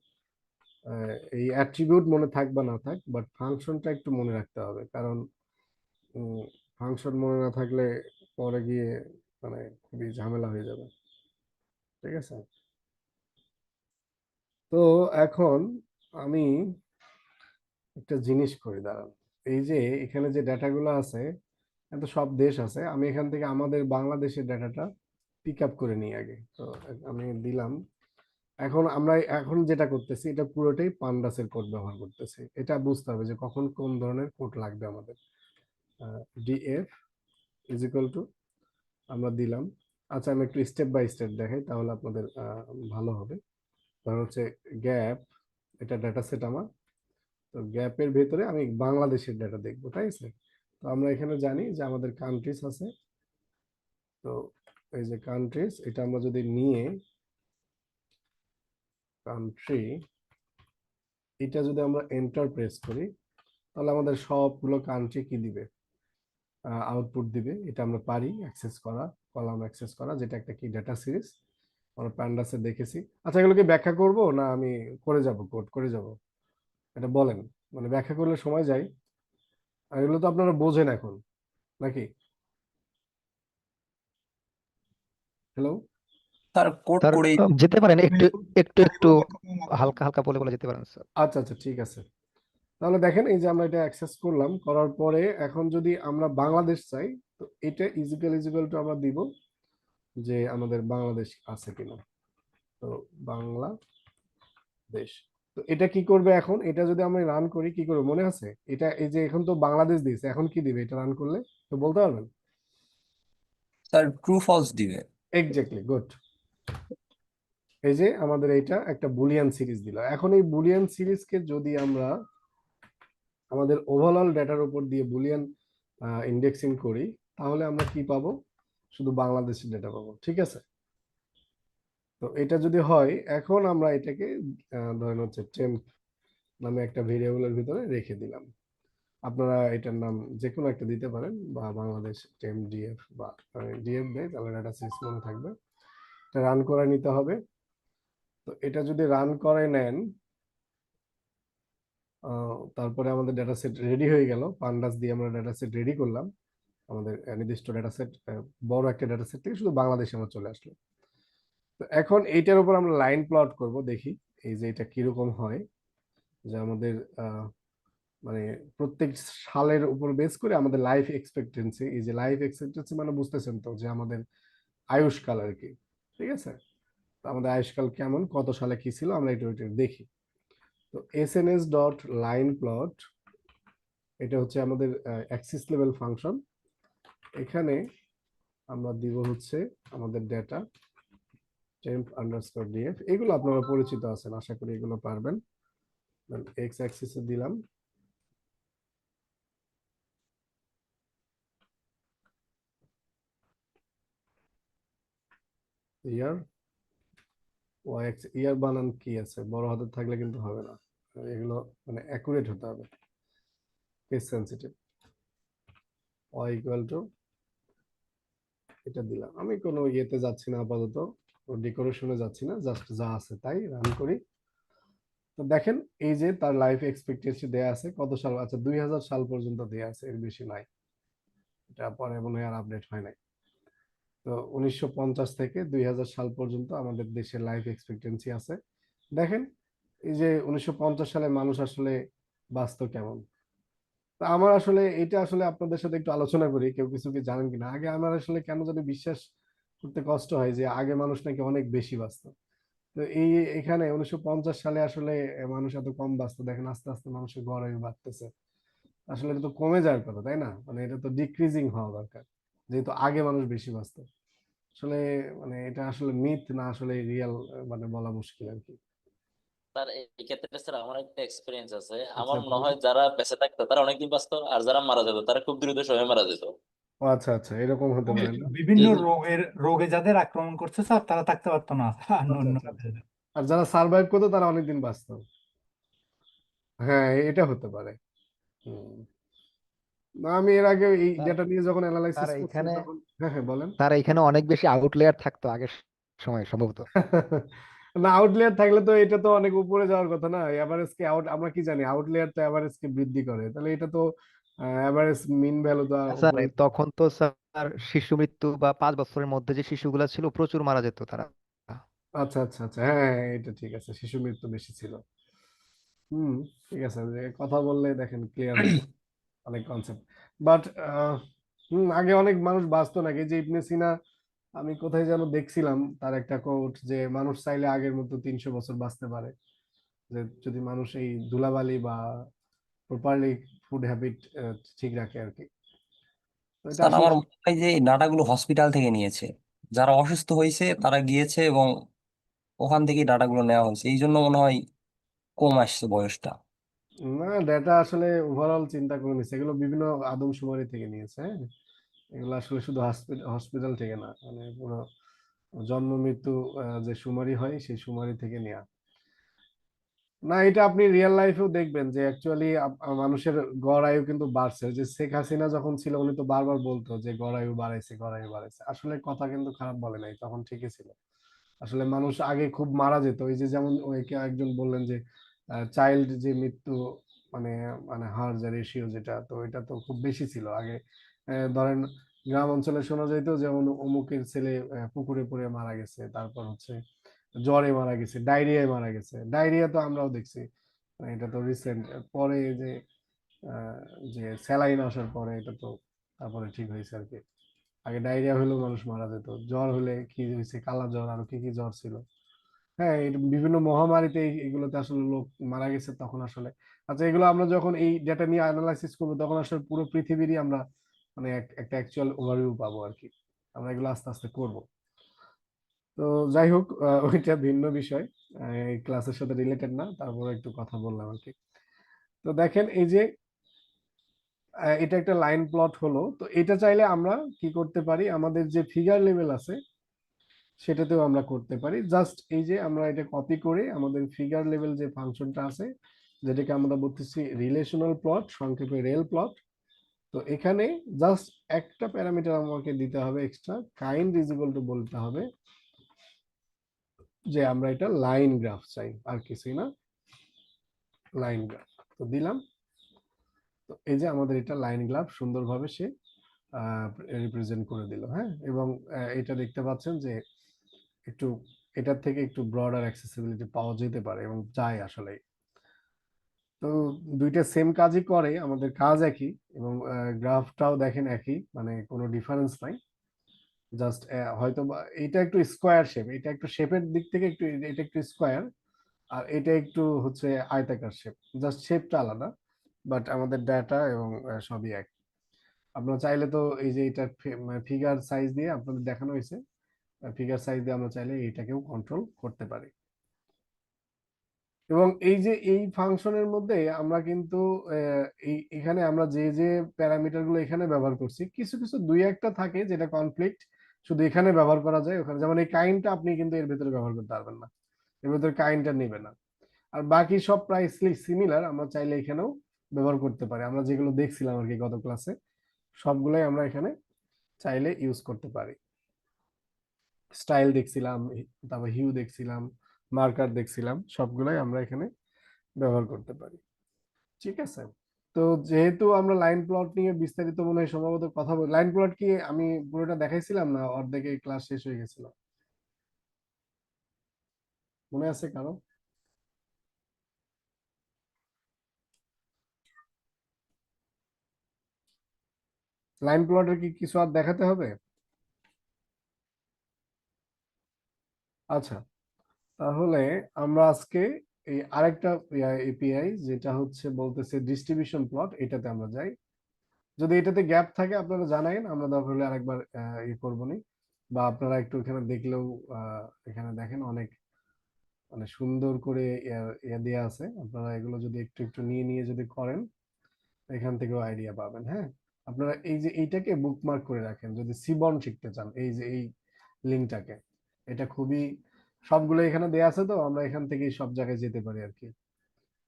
এই অ্যাট্রিবিউট মনে থাক বা না থাক, বাট ফাংশনটা একটু মনে রাখতে হবে, কারণ ফাংশন মনে না থাকলে পরে গিয়ে মানে খুবই ঝামেলা হয়ে যাবে। ঠিক আছে, তো এখন আমি একটা জিনিস করি, দাঁড়ান। এই যে এখানে যে ডাটাগুলো আছে, এত সব দেশ আছে, আমি এখান থেকে আমাদের বাংলাদেশের ডাটাটা পিক আপ করে নিই আগে। তো আমি দিলাম। এখন আমরা এখন যেটা করতেছি এটা পুরোটাই পান্ডাসের কোড ব্যবহার করতেছি। এটা বুঝতে হবে যে কখন কোন ধরনের কোড লাগবে আমাদের। ডিএফ ইজ ইকুয়াল টু আমরা দিলাম। আচ্ছা, আমি একটু স্টেপ বাই স্টেপ দেখাই, তাহলে আপনাদের ভালো হবে। ধর হচ্ছে গ্যাপ, এটা ডাটা সেট আমার। তো গ্যাপের ভেতরে আমি বাংলাদেশের ডাটা দেখবো, তাই আছে। তো আমরা এখানে জানি যে আমাদের কান্ট্রিজ আছে। তো এই যে কান্ট্রিজ, এটা আমরা যদি নিয়ে কান্ট্রি, এটা যদি আমরা এন্টার প্রেস করি, তাহলে আমাদের সবগুলো কান্ট্রি কি দিবে, আউটপুট দিবে। এটা আমরা পারি অ্যাক্সেস করা, কলাম অ্যাক্সেস করা, যেটা একটা কি ডেটা সিরিজ আমরা প্যান্ডাসে দেখেছি। আচ্ছা, এগুলোকে ব্যাখ্যা করব না আমি করে যাব, কোড করে যাব, এটা বলেন। মানে ব্যাখ্যা করলে সময় যায়, আর এগুলো তো আপনারা বোঝেন এখন নাকি? হ্যালো? স্যার কোড স্যার করেই যেতে পারেন একটু একটু একটু হালকা হালকা বলে বলে যেতে পারেন স্যার। আচ্ছা আচ্ছা, ঠিক আছে। তাহলে দেখেন, এই যে আমরা এটা অ্যাক্সেস করলাম, করার পরে এখন যদি আমরা বাংলাদেশ চাই, তো এটা ইজিক্যাল টু আমরা দিব যে আমাদের বাংলাদেশ আছে কিনা। তো বাংলাদেশ, তো এটা কি করবে এখন, এটা যদি আমরা রান করি কি করবে মনে আছে? এটা এই যে এখন তো বাংলাদেশ দিয়েছে, এখন কি দিবে এটা রান করলে, তো বলতে পারবেন? স্যার ট্রু ফলস দিবে। Exactly, good. এই যে আমাদের এইটা একটা বুলিয়ান সিরিজ দিল। এখন এই বুলিয়ান সিরিজকে যদি আমরা আমাদের ওভারঅল ডেটার উপর দিয়ে বুলিয়ান ইন্ডেক্সিং করি, তাহলে আমরা কি পাবো? শুধু বাংলাদেশের ডেটা পাবো। ঠিক আছে, তো এটা যদি হয়, এখন আমরা এটাকে ধরেন হচ্ছে টেম্প নামে একটা ভেরিয়েবলের ভিতরে রেখে দিলাম। আপনারা এটার নাম যে কোনো একটা দিতে পারেন, বা বাংলাদেশ টেমডিএফ, বা ডিএফ দেয় তাহলে ডাটা সিক্স মনে থাকবে। এটা রান করে নিতে হবে। তো এটা যদি রান করে নেন, তারপরে আমাদের ডাটা সেট রেডি হয়ে গেল। পান্ডাস দিয়ে আমরা ডাটা সেট রেডি করলাম। আমাদের নির্দিষ্ট ডাটা সেট, বড় একটা ডাটা সেট থেকে শুধু বাংলাদেশে আমরা চলে আসলো। তো এখন এইটার উপর আমরা লাইন প্লট করব, দেখি এই যে এটা কিরকম হয়। যে আমাদের মানে প্রত্যেক সালের উপর বেস করে আমাদের লাইফ এক্সপেক্টেন্সি, এই যে লাইফ এক্সপেক্টেন্সি মানে বুঝতেছেন তো যে আমাদের আয়ুষ্কাল আর কি, ঠিক আছে? তো আমাদের আয়ুষ্কাল কেমন, কত সালে কি ছিল, আমরা এটা দেখি। তো এসএনএস ডট লাইন প্লট, এটা হচ্ছে আমাদের অ্যাক্সিস লেভেল ফাংশন। এখানে আমরা দিব হচ্ছে আমাদের ডেটা টেম্প আন্ডারস্কোর ডিএফ, এগুলো আপনারা পরিচিত আছেন, আশা করি এগুলো পারবেন। এক্স অ্যাক্সিসে দিলাম ইয়ার, ওয়াই এক্স, ইয়ার বানান কি আছে, বড় হাতের থাকলে কিন্তু হবে না, এগুলো মানে অ্যাকুরেট হতে হবে, case sensitive. Y equal to, এটা দিলাম। আমি কোনো ইয়েতে যাচ্ছি না আপাতত, ডেকোরেশনে যাচ্ছি না, জাস্ট যা আছে তাই রান করি। তো দেখেন এই যে তার লাইফ এক্সপেক্টেন্সি দেয়া আছে কত সাল, আচ্ছা 2000 সাল পর্যন্ত দেয়া আছে, এর বেশি নাই। এটা পরে মনে হয় আর আপডেট হয় নাই। তো 1950 থেকে 2000 সাল পর্যন্ত আমাদের দেশের লাইফ এক্সপেক্টেন্সি আছে। দেখেন এই যে 1950 সালে মানুষ আসলে বাঁচতো কেমন। তা আমার আসলে এটা আসলে আপনাদের সাথে একটু আলোচনা করি, কেউ কিছু কি জানেন কিনা। আগে আমার আসলে কেন জানি বিশ্বাস করতে কষ্ট হয় যে আগে মানুষ নাকি অনেক বেশি বাঁচতো। তো এই এখানে 1950 সালে আসলে মানুষ এত কম বাঁচতো, দেখেন আস্তে আস্তে মানুষের গড় বাড়তেছে। আসলে এটা তো কমে যাওয়ার কথা, তাই না? মানে এটা তো ডিক্রিজিং হওয়া দরকার, যেহেতু আগে মানুষ বেশি বাঁচতো। আসলে মানে এটা আসলে মিথ না আসলে রিয়েল, মানে বলা মুশকিল আর কি। স্যার এই ক্ষেত্রে স্যার আমার একটা এক্সপিরিয়েন্স আছে। আচ্ছা আমার মনে বলুন। হয় যারা বেঁচে থাকতো তারা অনেকদিন বাঁচতো, আর যারা মারা যেত তারা খুব দ্রুত সময় মারা যেত। ও আচ্ছা আচ্ছা, এরকম হতে পারে না? বিভিন্ন এই যে- রোগে যাদের আক্রমণ করছে স্যার তারা থাকতে পারতো না, আচ্ছা অন্য আচ্ছা আচ্ছা। আর যারা সার্ভাইভ করতো তারা অনেকদিন বাঁচতো। হ্যাঁ, এটা হতে পারে। হুম। না, আমি এর আগে এই স্যার ডেটা নিয়ে যখন স্যার অ্যানালাইসিস করছি এইখানে তখন, হ্যাঁ হ্যাঁ বলেন। স্যার এইখানে অনেক বেশি আউটলেয়ার থাকতো আগের সময় সম্ভবত। না, আউটলেয়ার থাকলে তো এটা তো অনেক উপরে যাওয়ার কথা না, এভারেজ কে আউট, আমরা কি জানি আউটলেয়ার তো এভারেজ কে বৃদ্ধি করে, তাহলে এটা তো এভারেজ মিন ভ্যালু তো স্যার উপরে। তখন তো স্যার শিশু মৃত্যু বা 5 বছরের মধ্যে যে শিশুগুলা ছিল প্রচুর মারা যেত তারা। আচ্ছা আচ্ছা আচ্ছা, হ্যাঁ হ্যাঁ, এটা ঠিক আছে, শিশু মৃত্যু বেশি ছিল। হুম, ঠিক আছে, যে কথা বললে দেখেন ক্লিয়ার হচ্ছে অনেক কনসেপ্ট। বাট আগে অনেক মানুষ বাঁচতো নাকি, যে ইবনে সিনা, আমি কোথায় যেন দেখছিলাম তার একটা কোট যে মানুষ চাইলে আগের মতো 300 বছর বাঁচতে পারে, যে যদি মানুষ এই ধুলাবালি বা প্রপারলি ফুড হ্যাবিট ঠিক রাখে আর কি। তো এটা স্যার আসলে আমার মনে হয় যে এই ডাটাগুলো হসপিটাল থেকে নিয়েছে, যারা অসুস্থ হয়েছে তারা গিয়েছে এবং ওখান থেকেই ডাটাগুলো নেওয়া হয়েছে, এই জন্য মনে হয় কম আসছে বয়সটা। না, ডেটা আসলে ওভারঅল চিন্তা করে নিচ্ছে, এগুলো বিভিন্ন আদমশুমারি থেকে নিয়েছে, হ্যাঁ। এগুলো আসলে শুধু হসপিটাল থেকে না, মানে পুরো জন্ম মৃত্যু যে সুমারি হয় সেই সুমারি থেকে নেওয়া। না, এটা আপনি রিয়েল লাইফেও দেখবেন যে অ্যাকচুয়ালি মানুষের গড় আয়ু কিন্তু বাড়ছে। যে শেখ হাসিনা যখন ছিল উনি তো বারবার বলতো যে গড় আয়ু বাড়াইছে, গড় আয়ু বাড়াইছে, আসলে কথা কিন্তু খারাপ বলে নাই, তখন ঠিকই ছিল। আসলে মানুষ আগে খুব মারা যেত, এই যে যেমন ওই কে একজন বললেন যে চাইল্ড যে মৃত্যু, মানে মানে হার যে রেশিও যেটা, তো এটা তো খুব বেশি ছিল আগে। ধরেন গ্রাম অঞ্চলে শোনা যেত যেমন অমুকের ছেলে পুকুরে পড়ে মারা গেছে, তারপর হচ্ছে জ্বরে মারা গেছে, ডায়রিয়ায় মারা গেছে। ডায়রিয়া তো আমরাও দেখছি, এটা তো রিসেন্ট, পরে এই যে আহ, যে স্যালাইন আসার পরে এটা তো তারপরে ঠিক হয়েছে আর কি। আগে ডায়রিয়া হলেও মানুষ মারা যেত, জ্বর হলে কি হয়েছে, কালা জ্বর, আরো কি কি জ্বর ছিল। হ্যাঁ, এটা বিভিন্ন মহামারীতে এগুলোতে আসলে লোক মারা গেছে তখন আসলে। আচ্ছা, এগুলো আমরা যখন এই ডেটা নিয়ে অ্যানালাইসিস করবো তখন আসলে পুরো পৃথিবীরই আমরা মানে একটা অ্যাকচুয়াল ওভারভিউ পাবো আর কি। আমরা এগুলো আস্তে আস্তে করব। তো যাই হোক, ওইটা ভিন্ন বিষয়, এই ক্লাসের সাথে রিলেটেড না, তারপরে একটু কথা বললাম আর কি। তো দেখেন এই যে এটা একটা লাইন প্লট হলো, তো এটা চাইলে আমরা কি করতে পারি, আমাদের যে ফিগার লেভেল আছে সেটাতেও আমরা করতে পারি। জাস্ট এই যে আমরা এটা কপি করে আমাদের ফিগার লেভেল যে ফাংশনটা আছে যেটাকে আমরা বলতেছি রিলেশনাল প্লট, সংক্ষেপে রেল প্লট। তো এখানে জাস্ট একটা প্যারামিটার আমাকে দিতে হবে extra, kind is equal two বলতে হবে যে আমরা এটা লাইন গ্রাফ চাই, আর কিছুই না, লাইন গ্রাফ। তো দিলাম। তো এই যে আমাদের এটা লাইন গ্রাফ সুন্দরভাবে সে রিপ্রেজেন্ট করে দিল। হ্যাঁ, এবং এটা দেখতে পাচ্ছেন যে একটু এটার থেকে একটু ব্রডার অ্যাক্সেসিবিলিটি পাওয়া যেতে পারে এবং যায় আসলে। তো দুইটা সেম কাজই করে, আমাদের কাজ একই, এবং গ্রাফটাও দেখেন একই, মানে কোনো ডিফারেন্স নাই। জাস্ট হয়তো এটা একটু স্কোয়ার শেপ, এটা একটু শেপের দিক থেকে একটু, এটা একটু স্কোয়ার, আর এটা একটু হচ্ছে আয়তাকার শেপ, জাস্ট শেপটা আলাদা, বাট আমাদের ডাটা এবং সবই এক। আপনারা চাইলে তো এই যে এটা ফিগার সাইজ দিয়ে আপনাদের দেখানো হয়েছে, ফিগার সাইজ দিয়ে আমরা চাইলে এইটাকেও কন্ট্রোল করতে পারি। এবং এই যে এই ফাংশনের মধ্যে আমরা কিন্তু এখানে আমরা যে যে প্যারামিটার গুলো এখানে ব্যবহার করছি, কিছু কিছু দুই একটা থাকে যেটা কনফ্লিক্ট শুধু এখানে ব্যবহার করা যায়, ওখানে যেমন এই কাইন্ডটা আপনি কিন্তু এর ভেতরে ব্যবহার করতে পারবেন না, এর ভেতরে কাইন্ডটা নেবে না। আর বাকি সব প্রায় সিমিলার, আমরা চাইলে এখানেও ব্যবহার করতে পারি। আমরা যেগুলো দেখছিলাম আর কি গত ক্লাসে, সবগুলোই আমরা এখানে চাইলে ইউজ করতে পারি। স্টাইল দেখছিলাম, তারপর হিউ দেখছিলাম, মার্কার দেখছিলাম, সবগুলোই আমরা এখানে ব্যবহার করতে পারি। ঠিক আছে। তো যেহেতু আমরা লাইন প্লট নিয়ে বিস্তারিত মনে হয় সম্ভবত কথা বলি, লাইন প্লট কি আমি পুরোটা দেখাইছিলাম না অর্ধেকে ক্লাস শেষ হয়ে গেছিল? মনে আছে কারো? লাইন প্লটের কি কিছু আর দেখাতে হবে? আচ্ছা, তাহলে আমরা আজকে এই আরেকটা এপিআই যেটা হচ্ছে বলতেছে ডিস্ট্রিবিউশন প্লট, এটাতে আমরা যাই। যদি এটাতে গ্যাপ থাকে আপনারা জানাইন, আমরা দরকার হলে আরেকবার করবো নি, বা আপনারা একটু এখানে দেখলেও এখানে দেখেন অনেক মানে সুন্দর করে ইয়া দেয়া আছে, আপনারা এগুলো যদি একটু একটু নিয়ে নিয়ে যদি করেন এখান থেকেও আইডিয়া পাবেন। হ্যাঁ, আপনারা এই যে এইটাকে বুকমার্ক করে রাখেন যদি সিবন শিখতে চান, এই যে এই লিঙ্কটাকে, এটা খুবই, সবগুলো এখানে দেয়া আছে, তো আমরা এখান থেকেই সব জায়গায় যেতে পারি আর কি,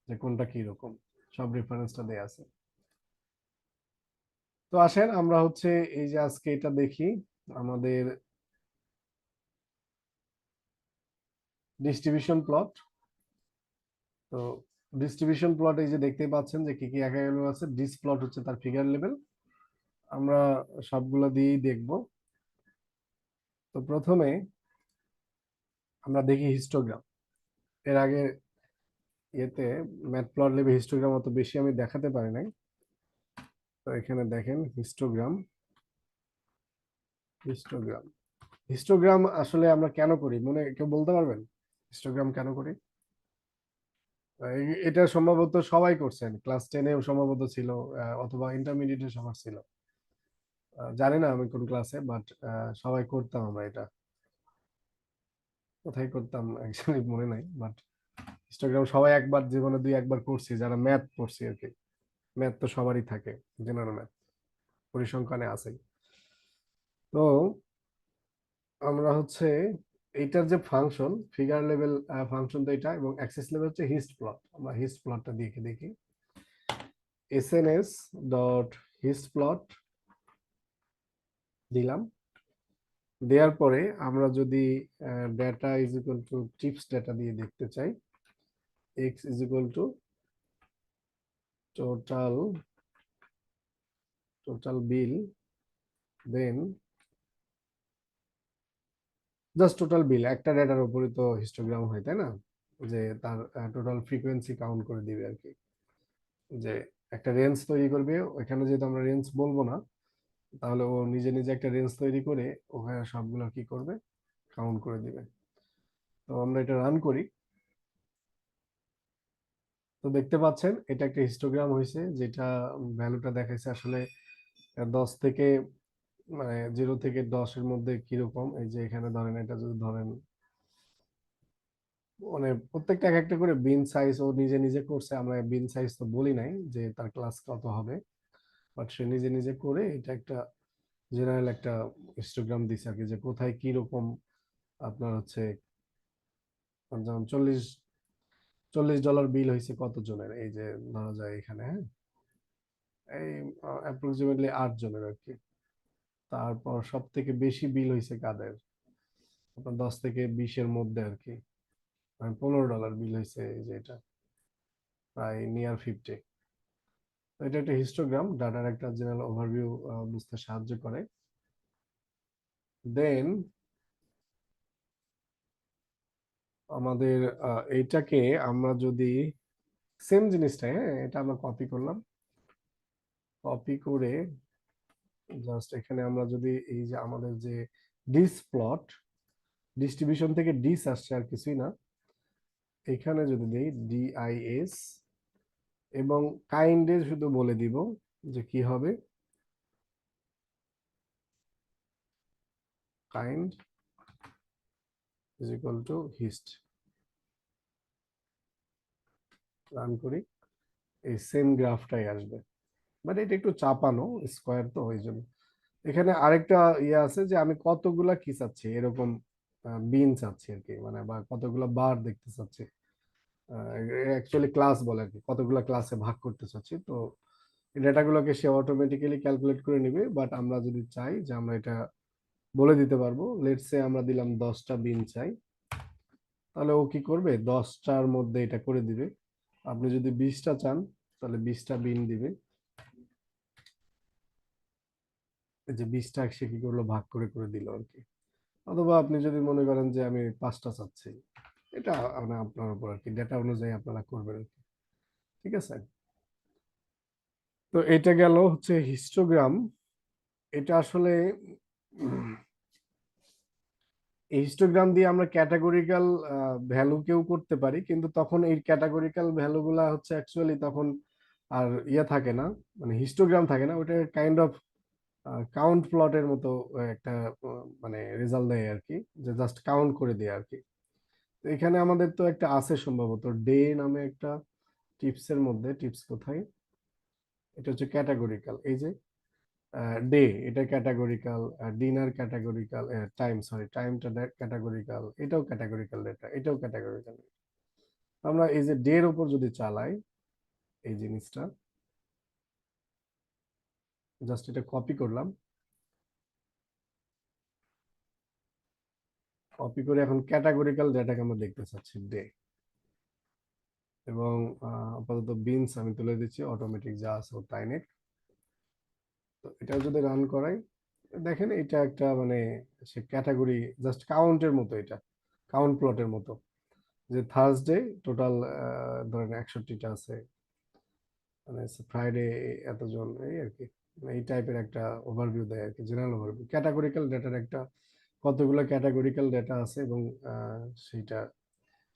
যে কোনটা কি রকম, সব রেফারেন্সটা দেয়া আছে। তো আসেন আমরা হচ্ছে এই যে আজকে এটা দেখি, আমাদের ডিস্ট্রিবিউশন প্লট। তো ডিস্ট্রিবিউশন প্লট এই যে দেখতেই পাচ্ছেন যে কি কি একা গেল আছে, ডিস প্লট হচ্ছে তার ফিগার লেভেল, আমরা সবগুলো দিয়েই দেখব। তো প্রথমে আমরা দেখি হিস্টোগ্রাম। এর আগে ইয়েতে ম্যাট প্লট লেভেল হিস্টোগ্রাম অত বেশি আমি দেখাতে পারি নাই। তো এখানে দেখেন হিস্টোগ্রাম, হিস্টোগ্রাম, হিস্টোগ্রাম আসলে আমরা কেন করি মনে কেউ বলতে পারবেন? হিস্টোগ্রাম কেন করি? এটা সম্ভবত সবাই করছেন, ক্লাস 10-এ সম্ভবত ছিল, অথবা ইন্টারমিডিয়েটে সবার ছিল, জানি না আমি কোন ক্লাসে, বাট সবাই করতাম আমরা এটা। কোথায় করতাম অ্যাকচুয়ালি মনে নাই, বাট হিস্টোগ্রাম সবাই একবার জীবনে দুই একবার করছি যারা ম্যাথ পড়ছি আর কি। ম্যাথ তো সবারই থাকে, জেনারেল ম্যাথ, পরিসংখ্যানে আছে। তো আমরা হচ্ছে এইটার যে ফাংশন ফিগার লেভেল ফাংশন তো এটা, এবং অ্যাক্সিস লেভেল হচ্ছে হিস্ট প্লট। আমরা হিস্ট প্লটটা দেখে দেখি, এসএনএস ডট হিস্ট প্লট দিলাম। দেওয়ার পরে আমরা যদি data is equal to tips data দিয়ে দেখতে চাই, X is equal to total total bill, then just total bill, একটা ডেটার উপরই তো হিস্টোগ্রাম হয় তাই না, যে তার টোটাল ফ্রিকোয়েন্সি কাউন্ট করে দিবে আর কি, যে একটা রেঞ্জ তৈরি করবে ওখানে, যেহেতু আমরা রেঞ্জ বলবো না তাহলে ও নিজে নিজে একটা রেঞ্জ তৈরি করে ওখানে সবগুলো কি করবে, কাউন্ট করে দিবে। তো আমরা এটা রান করি। তো দেখতে পাচ্ছেন এটা একটা হিস্টোগ্রাম হয়েছে, যেটা ভ্যালুটা দেখাইছে আসলে 10 থেকে, মানে 0 থেকে 10-এর মধ্যে কিরকম। এই যে এখানে ধরেন এটা যদি ধরেন, মানে প্রত্যেকটা এক একটা করে বিন সাইজ ও নিজে নিজে করছে, আমরা বিন সাইজ তো বলি নাই যে তার ক্লাস কত হবে, বাট সে নিজে নিজে করে এটা একটা জেনারেল একটা হিস্টোগ্রাম দিছে আর কি, যে কোথায় কি রকম আপনার হচ্ছে, যেমন 40 $40 বিল হয়েছে কতজনের, এই যে ধরা যায় এখানে, হ্যাঁ, এই অ্যাপ্রক্সিমেটলি 8 জনের আর কি। তারপর সব থেকে বেশি বিল হয়েছে কাদের, আপনার 10 থেকে 20-এর মধ্যে আর কি, মানে $15 বিল হয়েছে, এই যে এটা প্রায় নিয়ার 50। তো এটা একটা হিস্টোগ্রাম, ডাটার একটা জেনারেল ওভারভিউ বুঝতে সাহায্য করে। দেন আমাদের এইটাকে আমরা যদি সেম জিনিসটাই, হ্যাঁ, এটা আমরা কপি করলাম, কপি করে জাস্ট এখানে আমরা যদি এই যে আমাদের যে ডিস প্লট, ডিস্ট্রিবিউশন থেকে ডিস আসছে আর কিছুই না, এখানে যদি দেই DIS এবং কাইন্ডে শুধু বলে দিব যে কি হবে, kind is equal to hist, run করি, এই সেম গ্রাফটাই আসবে, বাট এটা একটু চাপানো স্কোয়ার, তো ওই জন্য এখানে আরেকটা ইয়ে আছে যে আমি কতগুলা কি চাচ্ছি, এরকম বিন চাচ্ছি আর কি, মানে বা কতগুলা বার দেখতে চাচ্ছি, অ্যাকচুয়ালি ক্লাস বলে আর কি, কতগুলা ক্লাসে ভাগ করতে চাচ্ছি। তো এই ডেটাগুলোকে সে অটোমেটিক্যালি ক্যালকুলেট করে নিবে, বাট আমরা যদি চাই যে আমরা এটা বলে দিতে পারবো, লেটস সে আমরা দিলাম 10টা বিন চাই, তাহলে ও কি করবে, 10টার মধ্যে এটা করে দিবে। আপনি যদি 20টা চান তাহলে 20টা বিন দিবে, এই যে 20টা সে কি করলো, ভাগ করে করে দিল আর কি। অথবা আপনি যদি মনে করেন যে আমি 5টা চাচ্ছি, এটা মানে আপনার উপর আর কি, ডেটা অনুযায়ী আপনারা করবেন আর কি, ঠিক আছে। তো এটা গেল হচ্ছে হিস্টোগ্রাম। এটা আসলে এই হিস্টোগ্রাম দিয়ে আমরা ক্যাটাগরিক্যাল ভ্যালু কেউ করতে পারি, কিন্তু তখন এই ক্যাটাগরিক্যাল ভ্যালুগুলা হচ্ছে অ্যাকচুয়ালি তখন আর ইয়ে থাকে না, মানে হিস্টোগ্রাম থাকে না, ওটা কাইন্ড অফ কাউন্ট প্লটের মতো একটা মানে রেজাল্ট দেয় আর কি, যে জাস্ট কাউন্ট করে দেয় আর কি। তো এখানে আমাদের তো একটা আছে সম্ভবত ডে নামে একটা, টিপসের মধ্যে, টিপস কোথায়, এটা হচ্ছে ক্যাটাগরিক্যাল, এই যে ডে, এটা categorical, dinner categorical, time, sorry টাইমটা ক্যাটাগরিক্যাল, এটাও ক্যাটাগরিক্যাল ডেটা, এটাও ক্যাটাগরিক্যাল। আমরা এই যে ডে এর উপর যদি চালাই এই জিনিসটা, জাস্ট এটা কপি করলাম, কপি করে এখন ক্যাটাগরিক্যাল ডেটাকে আমরা দেখতে চাচ্ছি ডে, এবং আপাতত বিনস আমি তুলে দিচ্ছি, অটোমেটিক যা আছে ও তাই নেক। তো এটা যদি রান করাই, দেখেন এটা একটা মানে সে ক্যাটাগরি জাস্ট কাউন্টের মতো, এটা কাউন্ট প্লটের মতো, যে থার্সডে টোটাল ধরেন 61টা আছে, মানে ফ্রাইডে এতজন, এই আর কি, মানে এই টাইপের একটা ওভারভিউ দেয় আর কি, জেনারেল ওভারভিউ, ক্যাটাগরিক্যাল ডেটার একটা কতগুলো ক্যাটাগরিক্যাল ডেটা আছে, এবং সেইটা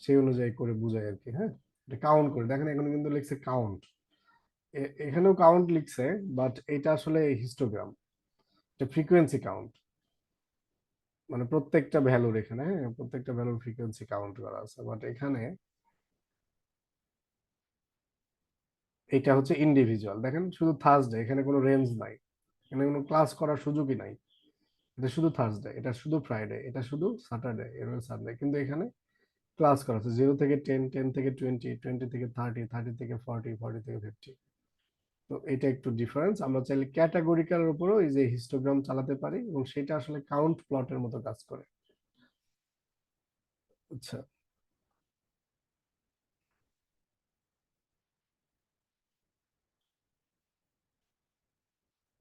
সেই অনুযায়ী করে বোঝায় আর কি। হ্যাঁ, এটা কাউন্ট করে দেখেন, এখানে কিন্তু লিখছে কাউন্ট, এখানেও কাউন্ট লিখছে, বাট এটা আসলে হিস্টোগ্রাম, এটা ফ্রিকোয়েন্সি কাউন্ট, মানে প্রত্যেকটা ভ্যালুর এখানে, হ্যাঁ, প্রত্যেকটা ভ্যালুর ফ্রিকোয়েন্সি কাউন্ট করা আছে, বাট এখানে এটা হচ্ছে ইন্ডিভিজুয়াল। দেখেন শুধু থার্সডে, এখানে কোনো রেঞ্জ নাই, এখানে কোনো ক্লাস করার সুযোগই নাই, এটা শুধু থার্সডে, এটা শুধু ফ্রাইডে, এটা শুধু স্যাটারডে, এরকম সানডে, কিন্তু এখানে ক্লাস করা আছে 0 থেকে 10, 10 থেকে 20, 20 থেকে 30, 30 থেকে 40, 40 থেকে 50। তো এটা একটু ডিফারেন্স। আমরা চাইলে ক্যাটাগরিক্যালের উপরও এই যে হিস্টোগ্রাম চালাতে পারি, এবং সেটা আসলে কাউন্ট প্লটের মতো কাজ করে। আচ্ছা,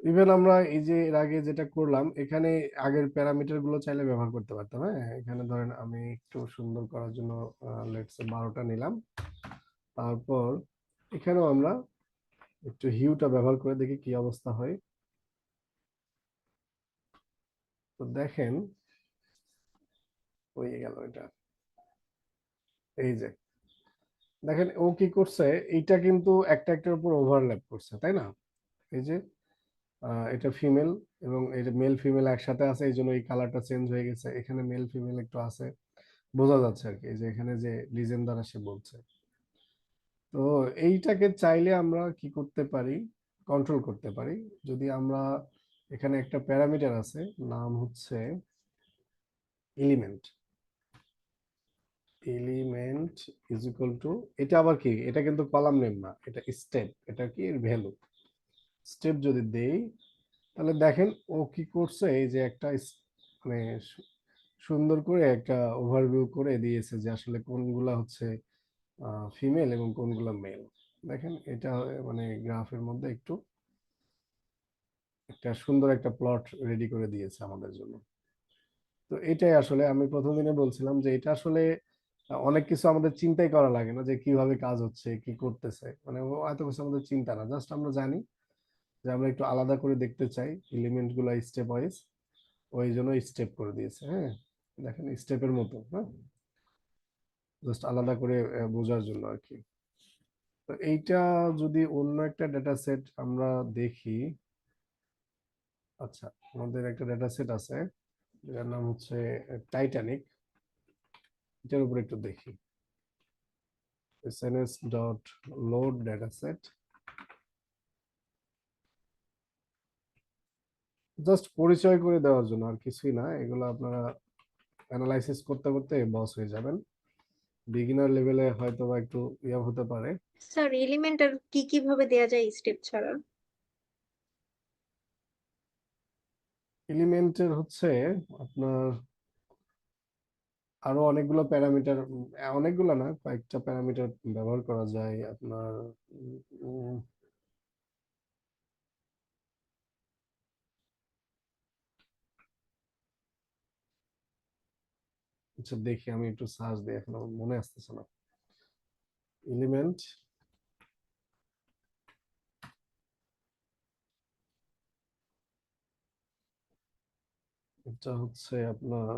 ইভেন আমরা এই যে এর আগে যেটা করলাম, এখানে আগের প্যারামিটার গুলো চাইলে ব্যবহার করতে পারতাম। হ্যাঁ, এখানে ধরেন আমি একটু সুন্দর করার জন্য লেটস 12টা নিলাম, তারপর এখানেও আমরা একটু হিউটা ব্যবহার করে দেখি কি অবস্থা হয়। তো দেখেন হয়ে গেল এটা, এই যে দেখেন ও কি করছে, এইটা কিন্তু একটা একটার উপর ওভারল্যাপ করছে, তাই না? এই যে এটা ফিমেল, এবং এই যে মেল ফিমেল একসাথে আছে, এই জন্য এই কালারটা চেঞ্জ হয়ে গেছে, এখানে মেল ফিমেল একটু আছে, বোঝা যাচ্ছে আর কি, এই যে এখানে যে লিজেন দ্বারা সে বলছে। তো এইটাকে চাইলে আমরা কি করতে পারি, কন্ট্রোল করতে পারি, যদি আমরা এখানে একটা প্যারামিটার আছে, নাম হচ্ছে element. Element is equal to, এটা আবার কি, এটা কিন্তু কলাম নেম না, এটা স্টেপ, এটা কি ভ্যালু। স্টেপ যদি দেই তাহলে দেখেন ও কি করছে, এই যে একটা মানে সুন্দর করে একটা ওভারভিউ করে দিয়েছে যে আসলে কোনগুলা হচ্ছে ফিমেল এবং কোনগুলা মেল। দেখেন এটা মানে গ্রাফের মধ্যে একটু একটা সুন্দর একটা প্লট রেডি করে দিয়েছে আমাদের জন্য। তো এটাই আসলে আমি প্রথম দিনে বলছিলাম যে এটা আসলে অনেক কিছু আমাদের চিন্তাই করা লাগে না, যে কিভাবে কাজ হচ্ছে, কি করতেছে, মানে ও এত কিছু আমাদের চিন্তা না, জাস্ট আমরা জানি যে আমরা একটু আলাদা করে দেখতে চাই এলিমেন্ট গুলা স্টেপ ওয়াইজ, ওই জন্য স্টেপ করে দিয়েছে। হ্যাঁ, দেখেন স্টেপের মতো, হ্যাঁ, জাস্ট আলাদা করে বোঝার জন্য আর কি। তো এইটা যদি অন্য একটা ডেটা সেট আমরা দেখি, আচ্ছা আমাদের একটা ডেটা সেট আছে যার নাম হচ্ছে টাইটানিক, এটার উপর একটু দেখি। sns.load dataset, জাস্ট পরিচয় করে দেওয়ার জন্য, আর কিছুই না। এগুলো আপনারা অ্যানালাইসিস করতে করতে বস হয়ে যাবেন, বিগিনার লেভেলে হয়তো বা একটু ইয়া হতে পারে। স্যার এলিমেন্ট আর কি কিভাবে দেয়া যায় স্টেপ ছাড়া? এলিমেন্টের হচ্ছে আপনার আরো অনেকগুলো প্যারামিটার, অনেকগুলো না, কয়েকটা প্যারামিটার ব্যবহার করা যায় আপনার। উম, আচ্ছা দেখি, আমি একটু সার্চ দিই, এখন আমার মনে আসতেছে না। এলিমেন্ট, এটা হচ্ছে আপনার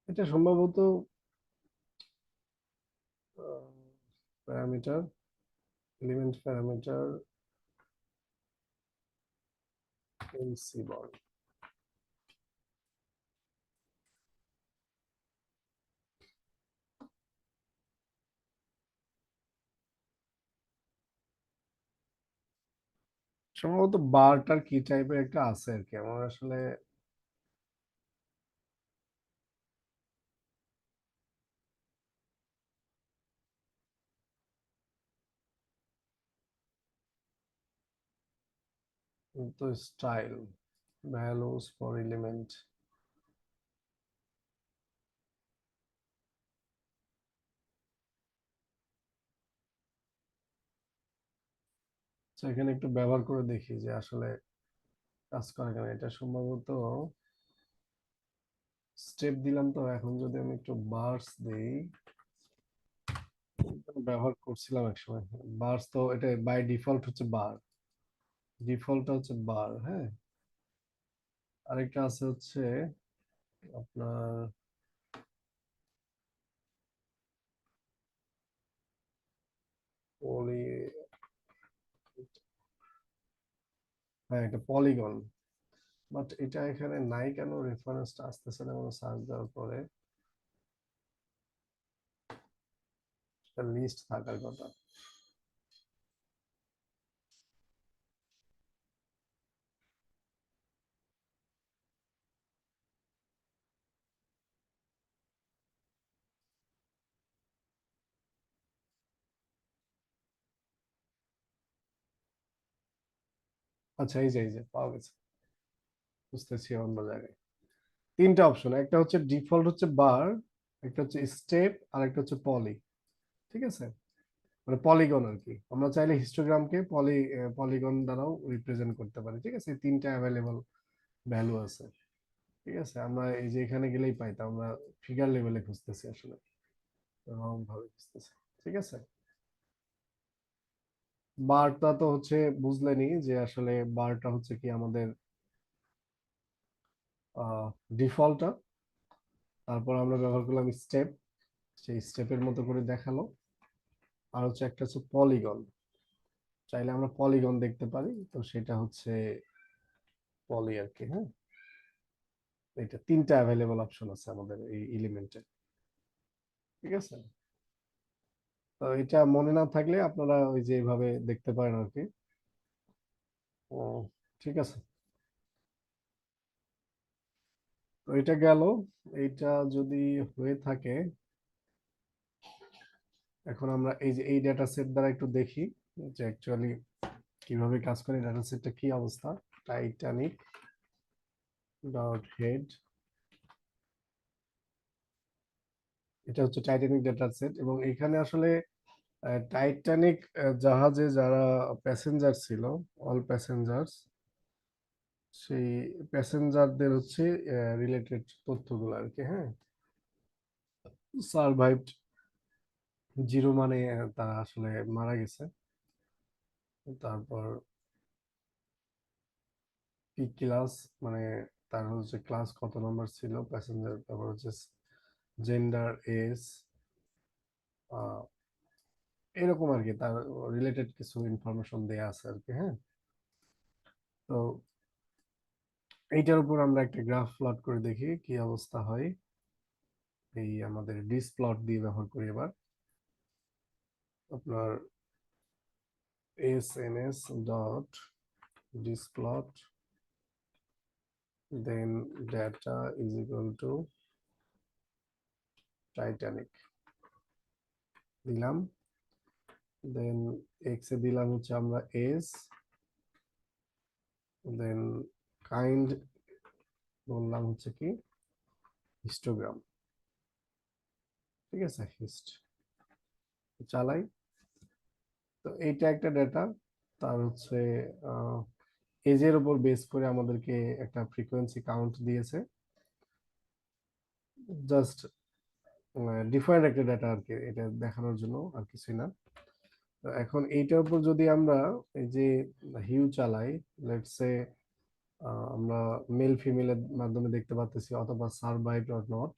এটা সম্ভবত প্যারামিটার, এলিমেন্ট প্যারামিটার এলসি বল। সম্ভবত বারটার কি টাইপের একটা আছে আর কি, আমার আসলে তো স্টাইল ভ্যালুস ফর এলিমেন্ট, এখানে একটু ব্যবহার করে দেখি যে আসলে কাজ করে কিনা। এটা সম্ভবত স্টেপ দিলাম, তো এখন যদি আমি একটু বার্স দেই, ব্যবহার করছিলাম একসময়। বার্স তো এটা বাই ডিফল্ট হচ্ছে বার, ডিফল্টটা হচ্ছে বার, হ্যাঁ। আরেকটা আছে হচ্ছে আপনার পলি, হ্যাঁ এটা পলিগন, বাট এটা এখানে নাই কেন, রেফারেন্সটা আসতেছে না কোনো সার্চ দেওয়ার পরে, লিস্ট থাকার কথা। আচ্ছা এই যে পাওয়া গেছে, বুঝতেছি অন্য জায়গায়। তিনটা অপশন, একটা হচ্ছে ডিফল্ট হচ্ছে বার, একটা হচ্ছে স্টেপ, আর একটা হচ্ছে পলি, ঠিক আছে, মানে পলিগন আর কি। আমরা চাইলে হিস্টোগ্রামকে পলিগন দ্বারাও রিপ্রেজেন্ট করতে পারি, ঠিক আছে। এই তিনটা অ্যাভেলেবল ভ্যালু আছে, ঠিক আছে। আমরা এই যে এখানে গেলেই পাইতাম, আমরা ফিগার লেভেলে খুঁজতেছি আসলে, রং ভাবে খুঁজতেছি, ঠিক আছে। বারটা তো হচ্ছে বুঝলেনই যে আসলে বারটা হচ্ছে কি আমাদের ডিফল্টটা, তারপর আমরা ব্যবহার করলাম স্টেপ, সেই স্টেপের মতো করে দেখালো। আর হচ্ছে একটা হচ্ছে পলিগন, চাইলে আমরা পলিগন দেখতে পারি, তো সেটা হচ্ছে পলি আর কি, হ্যাঁ। এটা তিনটা অ্যাভেলেবল অপশন আছে আমাদের এই এলিমেন্টে, ঠিক আছে। তো এটা মনে না থাকলে আপনারা ওই যে এইভাবে দেখতে পারেন আর কি। ও ঠিক আছে, তো এটা গেল। এইটা যদি হয়ে থাকে, এখন আমরা এই যে এই ডেটা সেট দ্বারা একটু দেখি যে অ্যাকচুয়ালি কিভাবে কাজ করে, ডেটা সেটটা কি অবস্থা। টাইটানিক ডট হেড, এটা হচ্ছে টাইটানিক ডেটা সেট, এবং এখানে আসলে টাইটানিক জাহাজে যারা প্যাসেঞ্জার ছিল, অল প্যাসেঞ্জার্স, সেই প্যাসেঞ্জারদের হচ্ছে রিলেটেড তথ্যগুলো আর কি, হ্যাঁ। সারভাইভড, জিরো মানে তারা আসলে মারা গেছে। তারপর কি ক্লাস, মানে তার হচ্ছে ক্লাস কত নম্বর ছিল প্যাসেঞ্জার, তারপর হচ্ছে জেন্ডার, এজ, এরকম আর কি, তার রিলেটেড কিছু ইনফরমেশন দেয়া আছে আর কি, হ্যাঁ। তো এইটার উপর আমরা একটা গ্রাফ প্লট করে দেখি কি অবস্থা হয়। এই আমাদের ডিস প্লট দিয়ে ব্যবহার করি এবার। আপনার SNS dot displot, then data is equal to Titanic দিলাম, দেন এক্স এ দিলাম হচ্ছে আমরা এস, দেন কাইন্ড বললাম হচ্ছে কি হিস্টোগ্রাম, ঠিক আছে। হিস্ট চালাই, তো এইটা একটা ডেটা। তার হচ্ছে এজের উপর বেস করে আমাদেরকে একটা ফ্রিকোয়েন্সি কাউন্ট দিয়েছে, জাস্ট ডিফারেন্ট একটা ডেটা আর কি, এটা দেখানোর জন্য আর কিছুই না। তো এখন এইটার উপর যদি আমরা এই যে হিউ চালাই, লেটস সে আমরা মেল ফিমেলের মাধ্যমে দেখতে পাচ্ছি, অথবা সারভাইভ অর নট,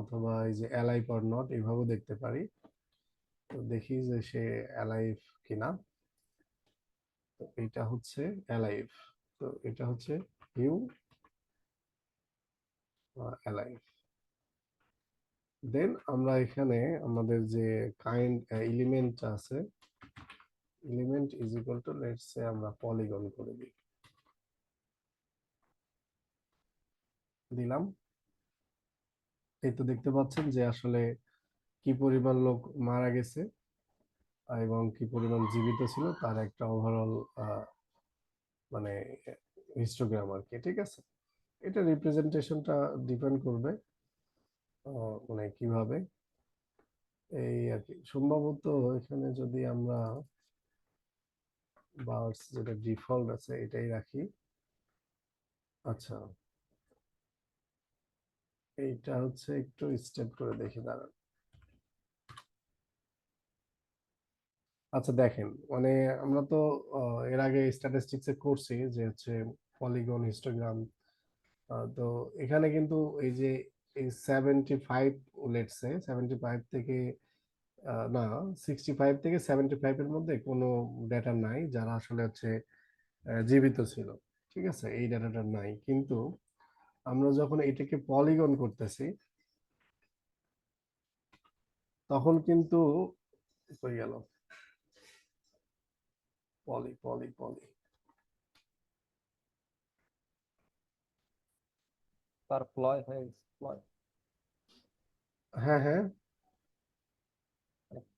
অথবা এই যে অ্যালাইভ অর নট, এইভাবেও দেখতে পারি। তো দেখি যে সে অ্যালাইভ কিনা, তো এটা হচ্ছে অ্যালাইভ, তো এটা হচ্ছে হিউ অ্যালাইভ। দেন আমরা এখানে আমাদের যে কাইন্ড এলিমেন্ট আছে, element is equal two let's say আমরা পলিগন করে দিই, দিলাম। এই তো দেখতে পাচ্ছেন যে আসলে কি পরিমাণ লোক মারা গেছে এবং কি পরিমাণ জীবিত ছিল তার একটা ওভারঅল মানে হিস্টোগ্রাম আর কি, ঠিক আছে। এটা রিপ্রেজেন্টেশনটা ডিপেন্ড করবে মানে কিভাবে, এই আর কি। সম্ভবত এখানে যদি আমরা বার্স যেটা ডিফল্ট আছে এটাই রাখি। আচ্ছা, এইটা হচ্ছে একটু স্টেপ করে দেখি, দাঁড়ান। আচ্ছা দেখেন, মানে আমরা তো এর আগে স্ট্যাটিস্টিক্সে করছি যে হচ্ছে পলিগন হিস্টোগ্রাম। তো এখানে কিন্তু এই যে এই 75, লেটস সে 75 থেকে না 65 থেকে 75 এর মধ্যে কোনো ডেটা নাই যারা আসলে হচ্ছে জীবিত ছিল। ঠিক আছে, এই ডাটাটা নাই, কিন্তু আমরা যখন এটাকে পলিগন করতেছি তখন কিন্তু হয়ে গেল পলি পলি পলি। তার প্লয় হয়ে গেছে, প্লয় হ্যাঁ হ্যাঁ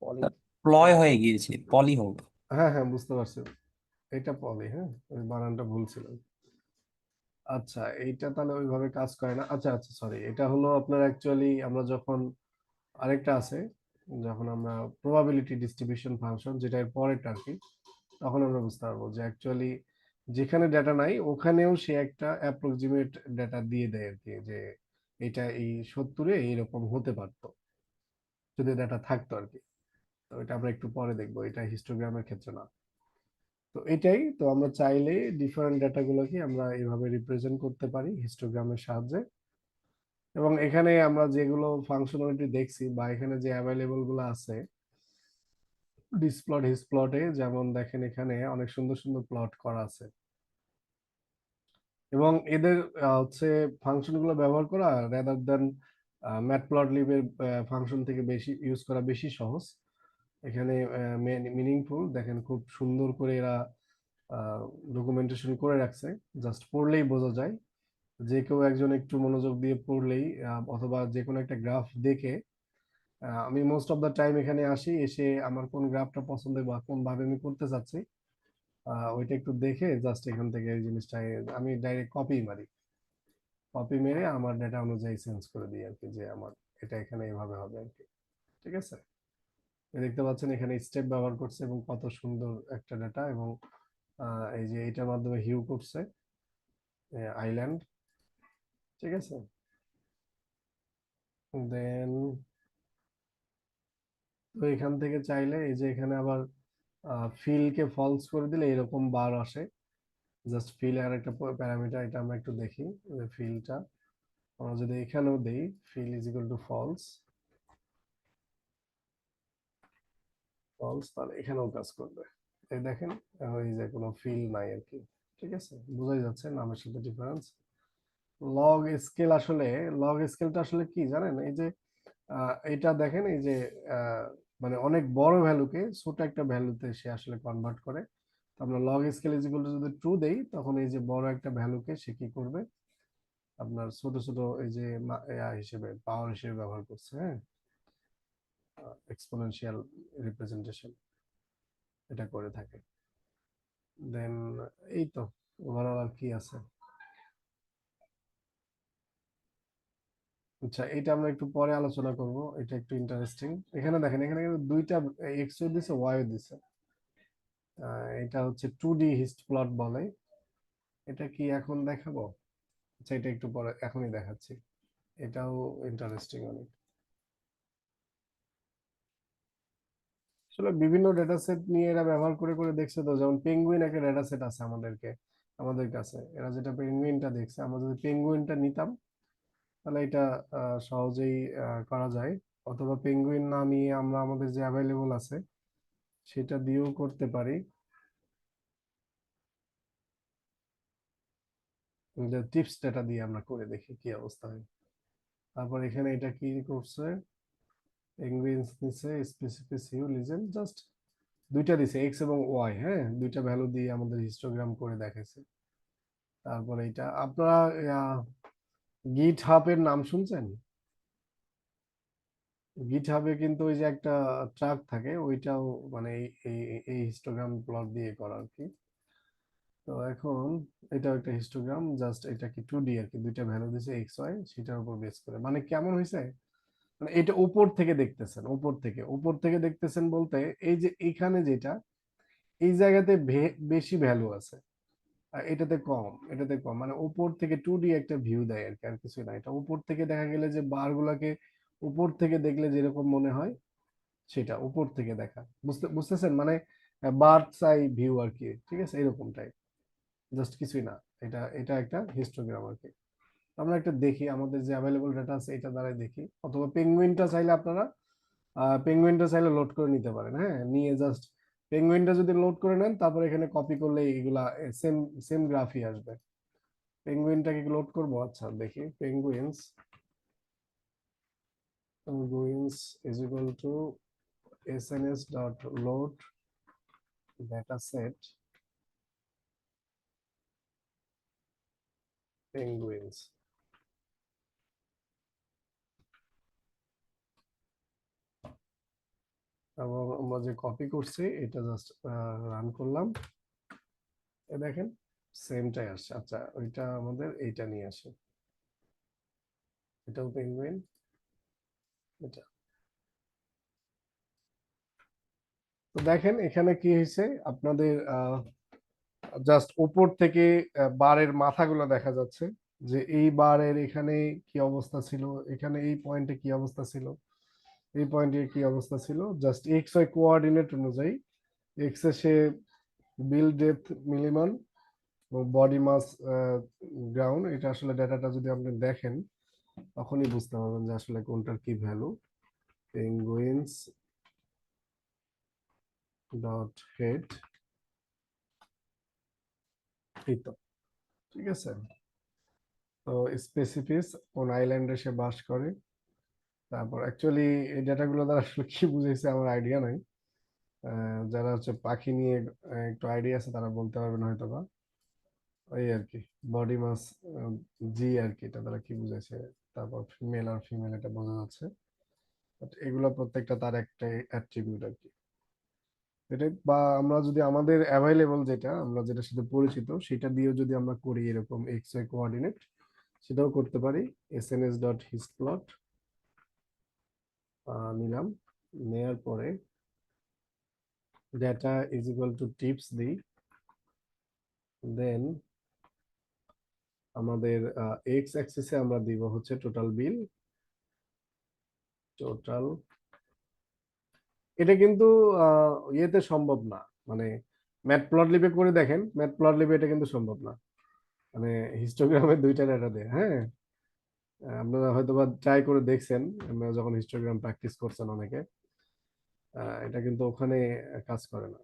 পলি। প্লয় হয়ে গিয়েছে, পলি হোক। হ্যাঁ হ্যাঁ বুঝতে পারছি, এটা পলি, হ্যাঁ ওই বানানটা ভুল ছিল। আচ্ছা এইটা তাহলে ওইভাবে কাজ করে না। আচ্ছা আচ্ছা সরি, এটা হলো আপনার অ্যাকচুয়ালি আমরা যখন আরেকটা আছে, যখন আমরা প্রবাবিলিটি ডিস্ট্রিবিউশন ফাংশন, যেটা এর পরেরটা আর কি, তখন আমরা বুঝতে পারবো যে অ্যাকচুয়ালি যেখানে ডেটা নাই ওখানেও সে একটা অ্যাপ্রক্সিমেট ডেটা দিয়ে দেয় আর কি, যে এটা এই 70-এ এইরকম হতে পারতো যদি ডেটা থাকতো আর কি। তো এটা আমরা একটু পরে দেখবো, এটা হিস্টোগ্রামের ক্ষেত্রে না। তো এটাই তো, আমরা চাইলে ডিফারেন্ট ডেটাগুলোকে আমরা এইভাবে রিপ্রেজেন্ট করতে পারি হিস্টোগ্রামের সাহায্যে। এবং এখানে আমরা যেগুলো ফাংশনালিটি দেখছি বা এখানে যে অ্যাভেলেবল গুলো আছে ডিসপ্লট হিসপ্লটে, যেমন দেখেন এখানে অনেক সুন্দর সুন্দর প্লট করা আছে। এবং এদের হচ্ছে ফাংশন গুলো ব্যবহার করা রেদার দেন ম্যাটপ্লটলিবের ফাংশন থেকে বেশি ইউজ করা বেশি সহজ। এখানে মিনিংফুল, দেখেন খুব সুন্দর করে এরা ডকুমেন্টেশন করে রাখছে, জাস্ট পড়লেই বোঝা যায়। যে কেউ একজন একটু মনোযোগ দিয়ে পড়লেই অথবা যে কোনো একটা গ্রাফ দেখে, আমি মোস্ট অফ দ্য টাইম এখানে আসি, এসে আমার কোন গ্রাফটা পছন্দ বা কোন ভাবে আমি করতে চাচ্ছি ওইটা একটু দেখে জাস্ট এখান থেকে এই জিনিসটা আমি ডাইরেক্ট কপি মারি, কপি মেরে আমার ডেটা অনুযায়ী চেঞ্জ করে দিই আর কি, যে আমার এটা এখানে এভাবে হবে আর কি। ঠিক আছে, দেখতে পাচ্ছেন এখানে স্টেপ ব্যবহার করছে এবং কত সুন্দর একটা ডেটা। এবং এই যে এটার মাধ্যমে হিউ করছে আইল্যান্ড। ঠিক আছে, দেন তো এখান থেকে চাইলে এই যে এখানে আবার ফিল কে ফলস করে দিলে এরকম বার আসে। জাস্ট ফিল আর একটা প্যারামিটার, এটা আমরা একটু দেখি ফিলটা আমরা যদি এখানেও দেই fill is equal to false, false, তাহলে এখানেও কাজ করবে। এই দেখেন ওই যে কোনো ফিল নাই আর কি। ঠিক আছে, বোঝাই যাচ্ছে নামের সাথে ডিফারেন্স। লগ স্কেল, আসলে লগ স্কেলটা আসলে কি জানেন, এই যে এটা দেখেন এই যে আহ, মানে অনেক বড় ভ্যালুকে ছোট একটা ভ্যালুতে সে আসলে কনভার্ট করে। তো আমরা log scale is equal two যদি ট্রু দেই তখন এই যে বড় একটা ভ্যালুকে সে কি করবে, আপনার ছোট ছোট এই যে হিসেবে পাওয়ার হিসেবে ব্যবহার করছে। হ্যাঁ, এক্সপোনেনশিয়াল রিপ্রেজেন্টেশন এটা করে থাকে। দেন এই তো ওভারঅল আর কি আছে। আচ্ছা এটা আমরা একটু পরে আলোচনা করব, এটা একটু ইন্টারেস্টিং। এখানে দেখেন এখানে কিন্তু দুইটা এক্স ও দিছে ওয়াই ও দিছে। এটা হচ্ছে 2D হিস্ট প্লট বলে। এটা কি এখন দেখাবো? আচ্ছা এটা একটু পরে, এখনই দেখাচ্ছি। এটাও ইন্টারেস্টিং অনেক। আসলে বিভিন্ন ডেটা সেট নিয়ে এরা ব্যবহার করে করে দেখছে, তো যেমন পেঙ্গুইন একটা ডেটা সেট আছে আমাদের কাছে, এরা যেটা পেঙ্গুইনটা দেখছে, আমরা যদি পেঙ্গুইনটা নিতাম তাহলে এটা সহজেই করা যায়। অথবা পেঙ্গুইন না নিয়ে আমরা আমাদের যে অ্যাভেলেবল আছে সেটা দিয়েও করতে পারি। টিপস ডেটা দিয়ে আমরা করে দেখি কি অবস্থা হয়। তারপর এখানে এটা কি করছে, পেঙ্গুইনস নিছে, স্পেসিফিক হিউ লিজেন্ড, জাস্ট দুইটা দিছে এক্স এবং ওয়াই, হ্যাঁ দুইটা ভ্যালু দিয়ে আমাদের হিস্টোগ্রাম করে দেখাইছে। তারপরে এটা আপনারা গিট হাবের নাম শুনছেন? গিট হাবে কিন্তু ওই যে একটা ট্রাক থাকে, ওইটাও মানে এই হিস্টোগ্রাম প্লট দিয়ে করা আর কি। তো এখন এটাও একটা হিস্টোগ্রাম, জাস্ট এটা কি 2D আর কি, দুইটা ভ্যালু দিছে এক্স ওয়াই, সেটার উপর বেস করে। মানে কেমন হয়েছে, মানে এটা উপর থেকে দেখতেছেন, উপর থেকে দেখতেছেন বলতে এই যে এখানে যেটা এই জায়গাতে বেশি ভ্যালু আছে আর এটাতে কম, মানে উপর থেকে 2D একটা ভিউ দেয় আর কি, আর কিছু না। এটা উপর থেকে দেখা গেলে যে বার গুলাকে উপর থেকে দেখলে যেরকম মনে হয় সেটা উপর থেকে দেখা, বুঝতেছেন মানে বার্ডস আই ভিউ আর কি, ঠিক আছে, এরকম টাইপ, জাস্ট কিছুই না। এটা এটা একটা হিস্টোগ্রাম আর কি। আমরা একটা দেখি আমাদের যে অ্যাভেলেবল ডাটা আছে এটা দ্বারাই দেখি, অথবা পেঙ্গুইনটা চাইলে আপনারা পেঙ্গুইনটা চাইলে লোড করে নিতে পারেন, হ্যাঁ, নিয়ে জাস্ট পেঙ্গুইনটা যদি লোড করে নেন তারপর এখানে কপি করলে এগুলা সেম সেম গ্রাফই আসবে। পেঙ্গুইনটাকে লোড করবো, আচ্ছা দেখি, penguins penguins is equal to sns.load dataset penguins। এবং আমরা যে কপি করছি এটা জাস্ট রান করলাম, এ দেখেন সেমটাই আসছে। আচ্ছা ওইটা আমাদের এইটা নিয়ে আসে, এটাও পেঙ্গুইন, এটা তো দেখেন এখানে কি হয়েছে আপনাদের জাস্ট উপর থেকে বারের মাথাগুলো দেখা যাচ্ছে, যে এই বারের এখানে কি অবস্থা ছিল, এখানে এই পয়েন্টে কি অবস্থা ছিল, এই পয়েন্টে কি অবস্থা ছিল, জাস্ট এক্স ওয়াই কোঅর্ডিনেট অনুযায়ী এক্স এ সে বিল ডেপথ মিনিমাম এবং বডি মাস গ্রাউন্ড, এটা আসলে ডাটাটা যদি আপনি দেখেন তখনই বুঝতে পারবেন যে আসলে কোনটার কি ভ্যালু। পেঙ্গুইনস ডট হেড, এই তো, ঠিক আছে। তো স্পেসিফিস কোন আইল্যান্ডে সে বাস করে, তারপর অ্যাকচুয়ালি এই ডাটাগুলো দ্বারা আসলে কি বুঝাইছে আমার আইডিয়া নাই, যারা হচ্ছে পাখি নিয়ে একটু আইডিয়া আছে তারা বলতে পারবেন হয়তো বা, ওই আর কি বডি মাস জি আর কি, এটা দ্বারা কি বুঝাইছে, তারপর মেল আর ফিমেল এটা বোঝা যাচ্ছে, বাট এগুলো প্রত্যেকটা তার একটা অ্যাট্রিবিউট আর কি। এটা বা আমরা যদি আমাদের অ্যাভাইলেবল যেটা আমরা যেটার সাথে পরিচিত সেটা দিয়েও যদি আমরা করি এরকম এক্স ওয়াই কোঅর্ডিনেট, সেটাও করতে পারি। এসএনএস ডট হিস্টপ্লট নিলাম, নেয়ার পরে data is equal to tips দিই, দেন আমাদের এক্স অ্যাক্সিসে আমরা দিব হচ্ছে টোটাল বিল, টোটাল, এটা কিন্তু ইয়েতে সম্ভব না, মানে ম্যাটপ্লটলিবে করে দেখেন, ম্যাটপ্লটলিবে এটা কিন্তু সম্ভব না, মানে হিস্টোগ্রামে দুইটা ডাটা দেয়, হ্যাঁ, আপনারা হয়তো বা ট্রাই করে দেখছেন, আপনারা যখন হিস্টোগ্রাম প্র্যাকটিস করছেন অনেকে, এটা কিন্তু ওখানে কাজ করে না,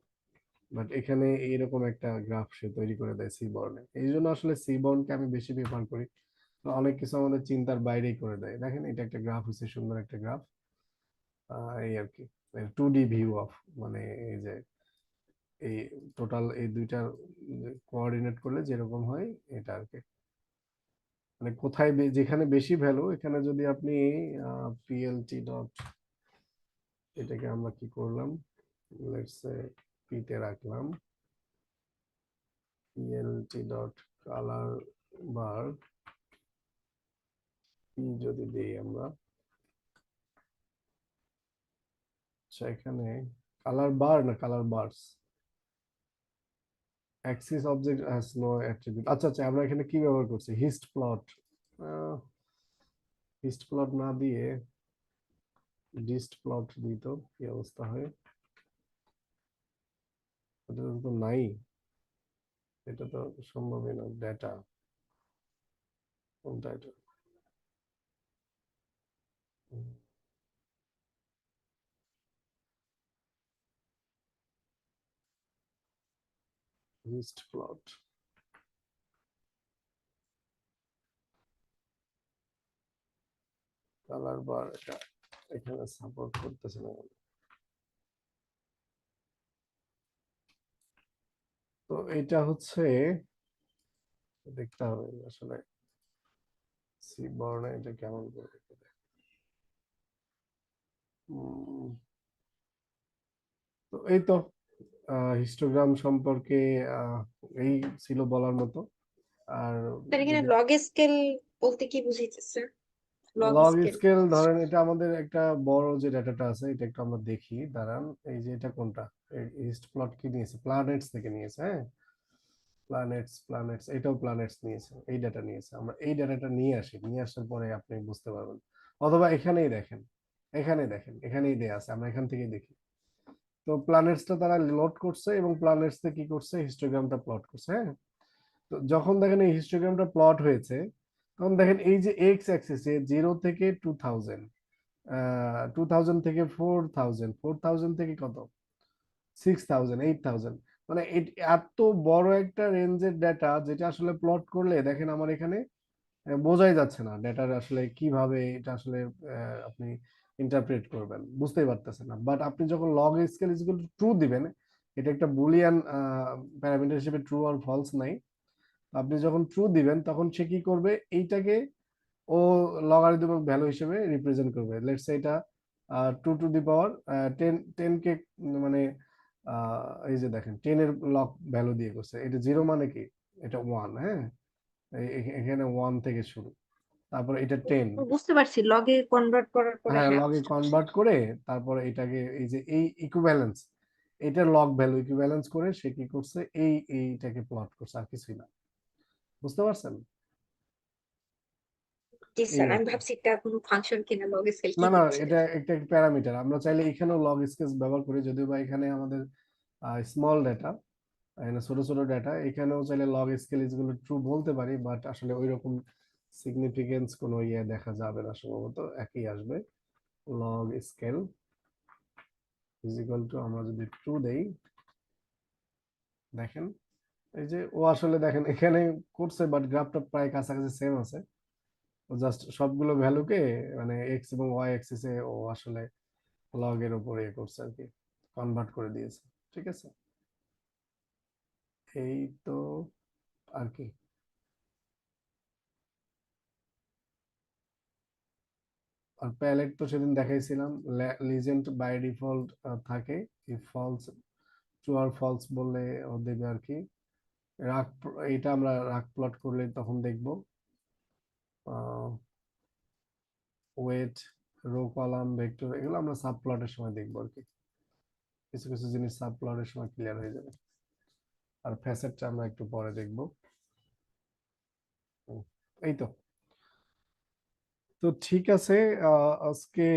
বাট এখানে এইরকম একটা গ্রাফ সে তৈরি করে দেয় সি বর্নে, এই জন্য আসলে সি বর্নকে আমি বেশি প্রেফার করি, অনেক কিছু আমাদের চিন্তার বাইরেই করে দেয়। দেখেন এটা একটা গ্রাফ হচ্ছে, সুন্দর একটা গ্রাফ, এই আর কি 2D ভিউ অফ, মানে এই যে এই টোটাল এই দুইটার কোঅর্ডিনেট করলে যেরকম হয় এটা আর কি, মানে কোথায় যেখানে বেশি ভ্যালু এখানে যদি আপনি পিএলটি ডট, এটাকে আমরা কি করলাম, লেটস সে পিতে রাখলাম, PLT dot colour bar, P যদি দেই আমরা, আচ্ছা এখানে কালার বার না colour bars, axis object has no attribute, আচ্ছা আচ্ছা আমরা এখানে কি ব্যবহার করছি, হিস্ট প্লট, হিস্ট প্লট না দিয়ে ডিস্ট প্লট দিত কি অবস্থা হয়, এটা তো নাই, এটা তো সম্ভবই না, ডেটা কোনটা এটা, লিস্ট প্লট, কালার বার, এটা এখানে সাপোর্ট করতেছে না, তো এটা হচ্ছে দেখতে হবে আসলে সি বর্ণে এটা কেমন করে দেখতে দেয়। তো এই তো হিস্টোগ্রাম সম্পর্কে এই ছিল বলার মতো। আর স্যার এখানে লগ স্কেল বলতে কি বুঝাইতেছে? লগ লগ স্কেল স্কেল ধরেন এটা আমাদের একটা বড় যে ডাটাটা আছে এটা একটু আমরা দেখি দাঁড়ান, এই যে এটা কোনটা, ইস্ট প্লট কি নিয়েছে, প্ল্যানেটস থেকে নিয়েছে, হ্যাঁ প্ল্যানেটস এটাও প্ল্যানেটস নিয়েছে, এই ডাটা নিয়েছে, আমরা এই ডাটাটা নিয়ে আসি, নিয়ে আসার পরে আপনি বুঝতে পারবেন, অথবা এখানেই দেখেন এখানে দেখেন, এখানেই দেয়া আছে, আমরা এখান থেকেই দেখি। তো প্ল্যানেটসটা তারা লোড করছে এবং প্ল্যানেটসে কি করছে, হিস্টোগ্রামটা প্লট করছে। হ্যাঁ, তো যখন দেখেন এই হিস্টোগ্রামটা প্লট হয়েছে, তখন দেখেন এই যে এক্স অ্যাক্সিসে 0 থেকে 2000, 2000 থেকে 4000, 4000 থেকে কত 6000, 8000, মানে এত বড় একটা রেঞ্জের ডেটা, যেটা আসলে প্লট করলে দেখেন আমার এখানে বোঝাই যাচ্ছে না ডেটার আসলে কিভাবে এটা আসলে আপনি ইন্টারপ্রেট করবেন, বুঝতেই পারতেছেন না। বাট আপনি যখন log scale is equal to true দিবেন, এটা একটা বুলিয়ান প্যারামিটার হিসেবে ট্রু আর ফলস নাই। আপনি যখন ট্রু দিবেন তখন সে কি করবে, এইটাকে ও লগারিদমিক ভ্যালু হিসেবে রিপ্রেজেন্ট করবে। লেটস সে এটা 2 টু দি পাওয়ার 10 কে, মানে এই যে দেখেন 10 এর লগ ভ্যালু দিয়ে করছে। এটা 0 মানে কি, এটা 1। হ্যাঁ, এখানে 1 থেকে শুরু, তারপরে এটা 10। বুঝতে পারছি, লগে কনভার্ট করার পরে, হ্যাঁ, হ্যাঁ লগে বুঝতে পারছি। কনভার্ট করে তারপরে এটাকে এই যে এই ইকুইভ্যালেন্স, এটার লগ ভ্যালু ইকুইভ্যালেন্স করে সে কি করছে, এইটাকে প্লট করছে, আর কিছুই না। বুঝতে পারছেন? জি এই স্যার, আর আমি কি। ভাবছি এটা কোনো ফাংশন কিনা, লগ স্কেল না কি না, হচ্ছে। এটা একটা প্যারামিটার। আমরা চাইলে এখানেও লগ স্কেল ব্যবহার করি, যদিও বা এখানে আমাদের স্মল ডেটা, এখানে ছোট ছোট ডেটা, এখানেও চাইলে লগ স্কেল ইজগুলো ট্রু বলতে পারি, বাট আসলে ওইরকম সিগনিফিকেন্স কোনো ইয়ে দেখা যাবে না, সম্ভবত একই আসবে। Log scale is equal to, আমরা যদি ট্রু দেই, দেখেন এই যে ও আসলে দেখেন এখানে করছে, বাট গ্রাফটা প্রায় কাছাকাছি সেম আছে। ও জাস্ট সবগুলো ভ্যালুকে মানে এক্স এবং ওয়াই অ্যাক্সিসে ও আসলে লগ এর উপরে ইয়ে করছে আর কি, কনভার্ট করে দিয়েছে। ঠিক আছে, এই তো আর কি। আর প্যালেট তো সেদিন দেখাইছিলাম, লিজেন্ড বাই ডিফল্ট থাকে, ইফ ফলস, ট্রু আর ফলস বললে ও দেবে আর কি। রাগ, এইটা আমরা রাগ প্লট করলে তখন দেখবো। ওয়েট, রো কলাম, ভেক্টর, এগুলো আমরা সাব প্লটের সময় দেখবো আর কি। কিছু কিছু জিনিস সাব প্লটের সময় ক্লিয়ার হয়ে যাবে। আর ফ্যাসেটটা আমরা একটু পরে দেখবো। এই তো। তো ঠিক আছে, আজকে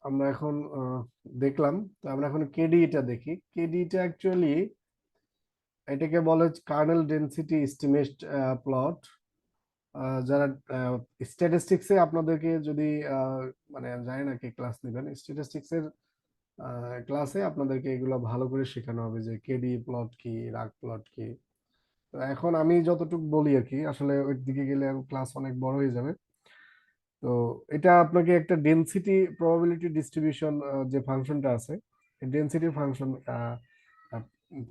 আমরা এখন দেখলাম। তো আমরা এখন কেডিটা দেখি। কেডিটা অ্যাকচুয়ালি এটাকে বলে কার্নেল ডেনসিটি এস্টিমেট প্লট। যারা স্ট্যাটিস্টিক্সে আপনাদেরকে যদি মানে জানি না কি ক্লাস নেবেন, স্ট্যাটিস্টিক্সের ক্লাসে আপনাদেরকে এগুলো ভালো করে শেখানো হবে যে কেডি প্লট কি, রাগ প্লট কি। তো এখন আমি যতটুকু বলি আর কি, আসলে ওই দিকে গেলে ক্লাস অনেক বড় হয়ে যাবে। তো এটা আপনাকে একটা ডেনসিটি প্রবাবিলিটি ডিস্ট্রিবিউশন যে ফাংশনটা আছে, এই ডেনসিটি ফাংশন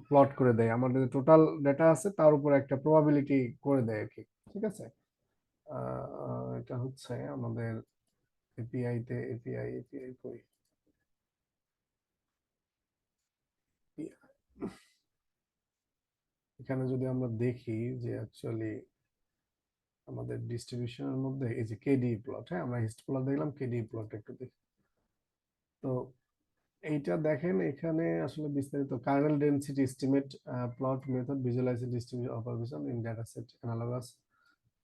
প্লট করে দেয়। আমাদের টোটাল ডেটা আছে তার উপর একটা প্রবাবিলিটি করে দেয় আর কি। ঠিক আছে, এটা হচ্ছে আমাদের এপিআই তে, এপিআই কই, এখানে যদি আমরা দেখি যে অ্যাকচুয়ালি আমাদের ডিস্ট্রিবিউশনের মধ্যে এই যে কেডি প্লট, হ্যাঁ আমরা হিস্ট প্লট দেখলাম, কেডি প্লট একটু দেখি। তো এইটা দেখেন এখানে আসলে বিস্তারিত kernel density estimate plot method visualize distribution operation in data set analogous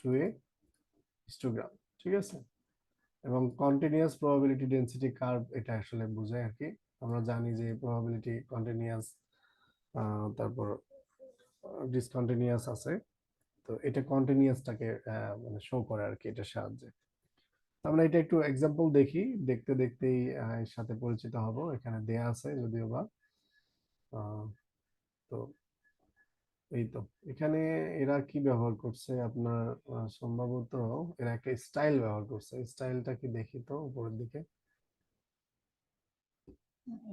to a histogram. ঠিক আছে, এবং কন্টিনিউয়াস প্রবাবিলিটি ডেনসিটি কার্ভ, এটা আসলে বোঝায় আর কি। আমরা জানি যে প্রবাবিলিটি কন্টিনিউয়াস, তারপর ডিসকন্টিনিউয়াস আছে। তো এটা কন্টিনিউয়াসটাকে মানে শো করে আর কি, এটার সাহায্যে। আমরা এটা একটু এক্সাম্পল দেখি, দেখতে দেখতেই এর সাথে পরিচিত হব। এখানে দেয়া আছে যদিও বা, তো এই তো। এখানে এরা কি ব্যবহার করছে আপনার, সম্ভবত এরা একটা স্টাইল ব্যবহার করছে। স্টাইলটা কি দেখি তো উপরের দিকে।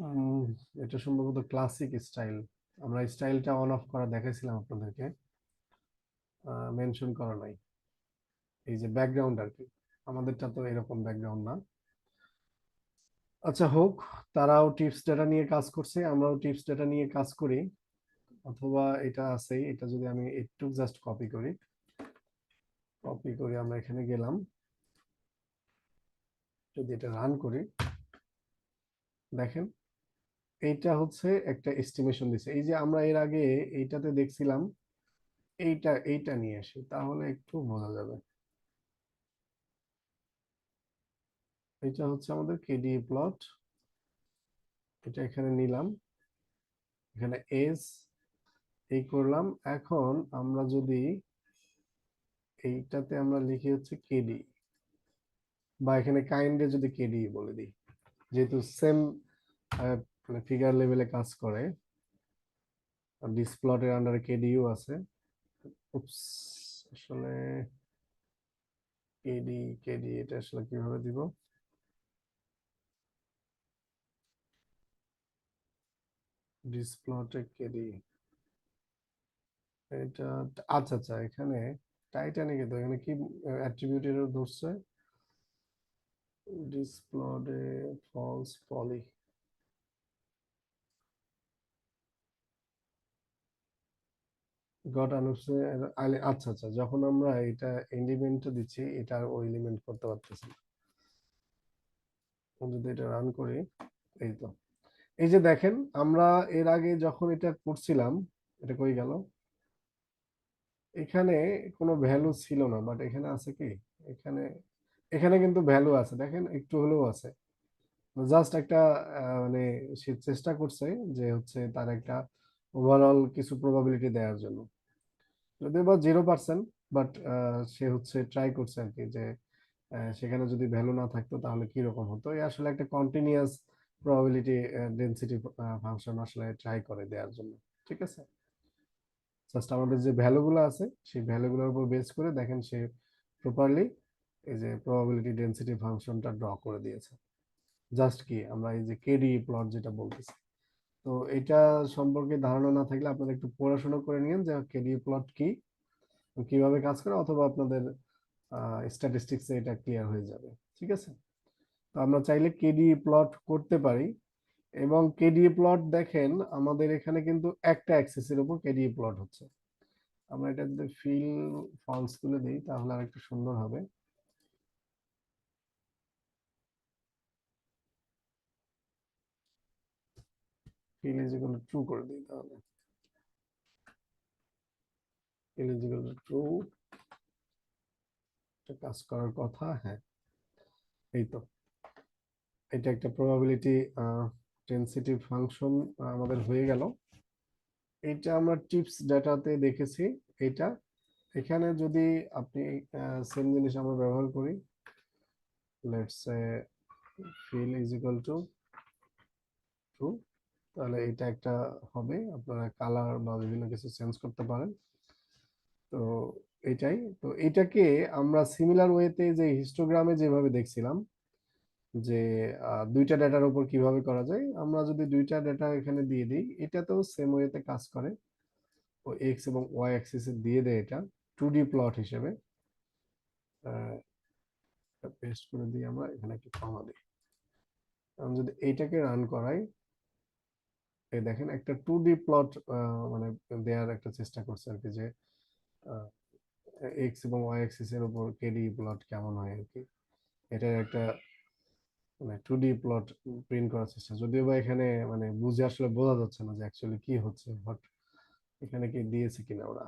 উম, এটা সম্ভবত ক্লাসিক স্টাইল। আমরা স্টাইলটা অন অফ করা দেখাইছিলাম আপনাদেরকে, মেনশন করা নাই। এই যে ব্যাকগ্রাউন্ড আর কি, আমাদেরটা তো এরকম ব্যাকগ্রাউন্ড না। আচ্ছা হোক, তারাও টিপস ডেটা নিয়ে কাজ করছে, আমরাও টিপস ডেটা নিয়ে কাজ করি। অথবা এটা আছে, এটা যদি আমি একটু জাস্ট কপি করি, কপি করে আমরা এখানে গেলাম, যদি এটা রান করি, দেখেন এইটা হচ্ছে একটা এস্টিমেশন দিছে। এই যে আমরা এর আগে এইটাতে দেখছিলাম, এইটা নিয়ে আসি তাহলে একটু বোঝা যাবে। এটা হচ্ছে আমাদের কেডিএ প্লট, এটা এখানে নিলাম, এখানে এস এই করলাম। এখন আমরা যদি এইটাতে আমরা লিখি হচ্ছে কেডি, বা এখানে কাইন্ডে যদি কেডি বলে দিই, যেহেতু সেম মানে ফিগার লেভেলে কাজ করে, ডিস প্লটের আন্ডারে কেডিও আছে। উপস, আসলে কেডি কেডি এটা আসলে কিভাবে দিব? ডিস প্লটে কেডি এটা, আচ্ছা আচ্ছা, এখানে টাইটানিকে তো এখানে কি অ্যাট্রিবিউটের ধরছে, ডিস প্লটে ফলস পলি, গট আনুপসে, আচ্ছা আচ্ছা, যখন আমরা এটা এলিমেন্ট দিচ্ছি এটা আর ওই এলিমেন্ট করতে পারতেছি না। আমি যদি এটা রান করি, এই তো, এই যে দেখেন আমরা এর আগে যখন এটা করছিলাম, এটা কই গেল, এখানে কোনো ভ্যালু ছিল না, বাট এখানে আছে কি, এখানে এখানে কিন্তু ভ্যালু আছে, দেখেন একটু হলেও আছে। জাস্ট একটা মানে সে চেষ্টা করছে যে হচ্ছে তার একটা ওভারঅল কিছু প্রবাবিলিটি দেওয়ার জন্য, যদিও বা 0%, বাট সে হচ্ছে ট্রাই করছে আর কি, যে সেখানে যদি ভ্যালু না থাকতো তাহলে কি রকম হতো। এই আসলে একটা কন্টিনিউয়াস প্রবাবিলিটি ডেনসিটি ফাংশন আসলে ট্রাই করে দেওয়ার জন্য, ঠিক আছে। জাস্ট আমাদের যে ভ্যালুগুলো আছে সেই ভ্যালুগুলোর উপর বেস করে দেখেন সে প্রপারলি এই যে প্রবাবিলিটি ডেনসিটি ফাংশনটা ড্র করে দিয়েছে। জাস্ট কি আমরা এই যে কেডি প্লট যেটা বলতেছি, তো এটা সম্পর্কে ধারণা না থাকলে আপনারা একটু পড়াশোনা করে নিন যে কেডি প্লট কি, কিভাবে কাজ করে, অথবা আপনাদের স্ট্যাটিস্টিক্সে এটা ক্লিয়ার হয়ে যাবে, ঠিক আছে। তো আমরা চাইলে কেডি প্লট করতে পারি, এবং কেডি প্লট দেখেন আমাদের এখানে কিন্তু একটা অ্যাক্সিসের উপর কেডি প্লট হচ্ছে। আমরা এটা যদি ফিল ফলস তুলে দিই তাহলে আর একটু সুন্দর হবে। Fill is equal to true করে দিই, তাহলে fill is equal to true, কাজ করার কথা। হ্যাঁ, এই তো, এটা একটা প্রবাবিলিটি ডেনসিটি ফাংশন আমাদের হয়ে গেল। এটা আমরা টিপস ডাটাতে দেখেছি। এটা এখানে যদি আপনি সেম জিনিস আমরা ব্যবহার করি, let's say fill is equal to true, তাহলে এটা একটা হবে, আপনারা কালার বা বিভিন্ন কিছু চেঞ্জ করতে পারেন। তো এটাই তো, এটাকে আমরা সিমিলার ওয়েতে যে হিস্টোগ্রামে যেভাবে দেখছিলাম যে দুইটা ডেটার উপর কিভাবে করা যায়, আমরা যদি দুইটা ডেটা এখানে দিয়ে দিই, এটাতেও সেম ওয়েতে কাজ করে। ও এক্স এবং ওয়াই অ্যাক্সিসে দিয়ে দেয় এটা 2D প্লট হিসেবে। পেস্ট করে দিই, আমরা এখানে একটু কমা দিই। আমি যদি এইটাকে রান করাই, এই দেখেন একটা 2D প্লট মানে দেওয়ার একটা চেষ্টা করছে আর কি, যে এক্স এবং ওয়াই অ্যাক্সিস এর উপর কেডি প্লট কেমন হয় আর কি। এটার একটা মানে 2D প্লট প্রিন্ট করার চেষ্টা, যদিও বা এখানে মানে বুঝে আসলে বোঝা যাচ্ছে না যে অ্যাকচুয়ালি কি হচ্ছে, বাট এখানে কি দিয়েছে কিনা ওরা,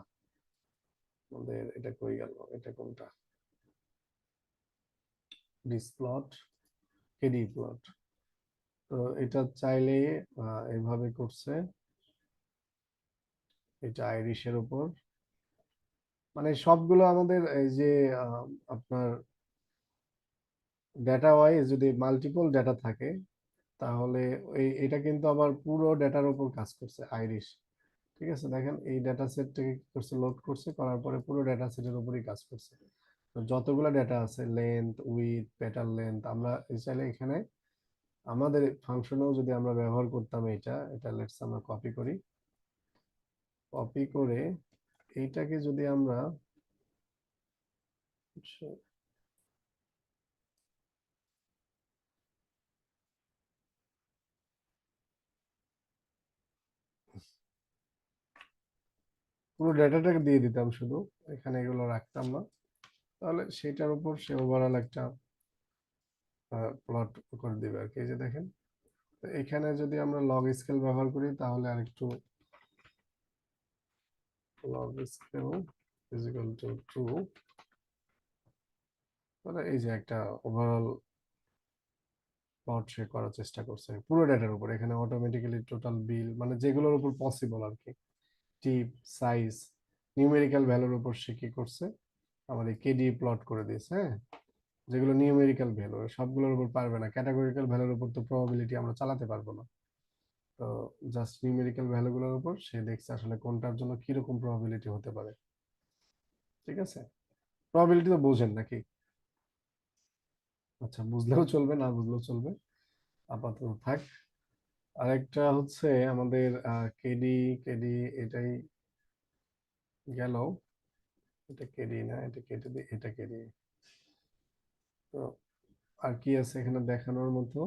আমাদের এটা কই গেল, এটা কোনটা, ডিস প্লট কেডি প্লট। তো এটা চাইলে এইভাবে করছে, এটা আইরিশের উপর, মানে সবগুলো আমাদের এই যে আপনার ডেটা ওয়াইজ যদি মাল্টিপল ডেটা থাকে, তাহলে এটা কিন্তু আবার পুরো ডেটার উপর কাজ করছে আইরিশ, ঠিক আছে। দেখেন এই ডেটা সেটটাকে কি করছে, লোড করছে, করার পরে পুরো ডেটা সেটের উপরই কাজ করছে। তো যতগুলো ডেটা আছে, লেন্থ, উইথ, পেটাল লেন্থ, আমরা চাইলে এখানে আমাদের ফাংশনেও যদি আমরা ব্যবহার করতাম, এটা এটা লেটস আমরা কপি করি, কপি করে এইটাকে যদি আমরা পুরো ডেটাটাকে দিয়ে দিতাম, শুধু এখানে এগুলো রাখতাম না, তাহলে সেটার উপর সে ওভারঅল একটা প্লট করে দিবে আর কি। এই যে দেখেন, তো এখানে যদি আমরা লগ স্কেল ব্যবহার করি তাহলে আরেকটু, log scale is equal to true, তাহলে এই যে একটা ওভারঅল প্লট সে করার চেষ্টা করছে পুরো ডেটার উপর। এখানে অটোমেটিক্যালি টোটাল বিল মানে যেগুলোর উপর পসিবল আর কি, টিপ, সাইজ, নিউমেরিক্যাল ভ্যালুর উপর সে কি করছে, আমাদের কেডি প্লট করে দিয়েছে। হ্যাঁ, যেগুলো নিউমেরিক্যাল ভ্যালু সবগুলোর উপর পারবে না, ক্যাটাগরিক্যাল ভ্যালুর উপর তো প্রবাবিলিটি আমরা চালাতে পারবো না। তো জাস্ট নিউমেরিক্যাল ভ্যালুগুলোর উপর সে দেখছে আসলে কোনটার জন্য কিরকম প্রবাবিলিটি হতে পারে। ঠিক আছে, প্রবাবিলিটি তো বোঝেন নাকি? আচ্ছা, বুঝলেও চলবে, না বুঝলেও চলবে, আপাতত থাক। আরেকটা হচ্ছে আমাদের কেডি, কেডি এটাই গেল, এটা কেডি না, এটা কেটে দিই, এটা কেডি। তো আর কি আছে এখানে দেখানোর মতো?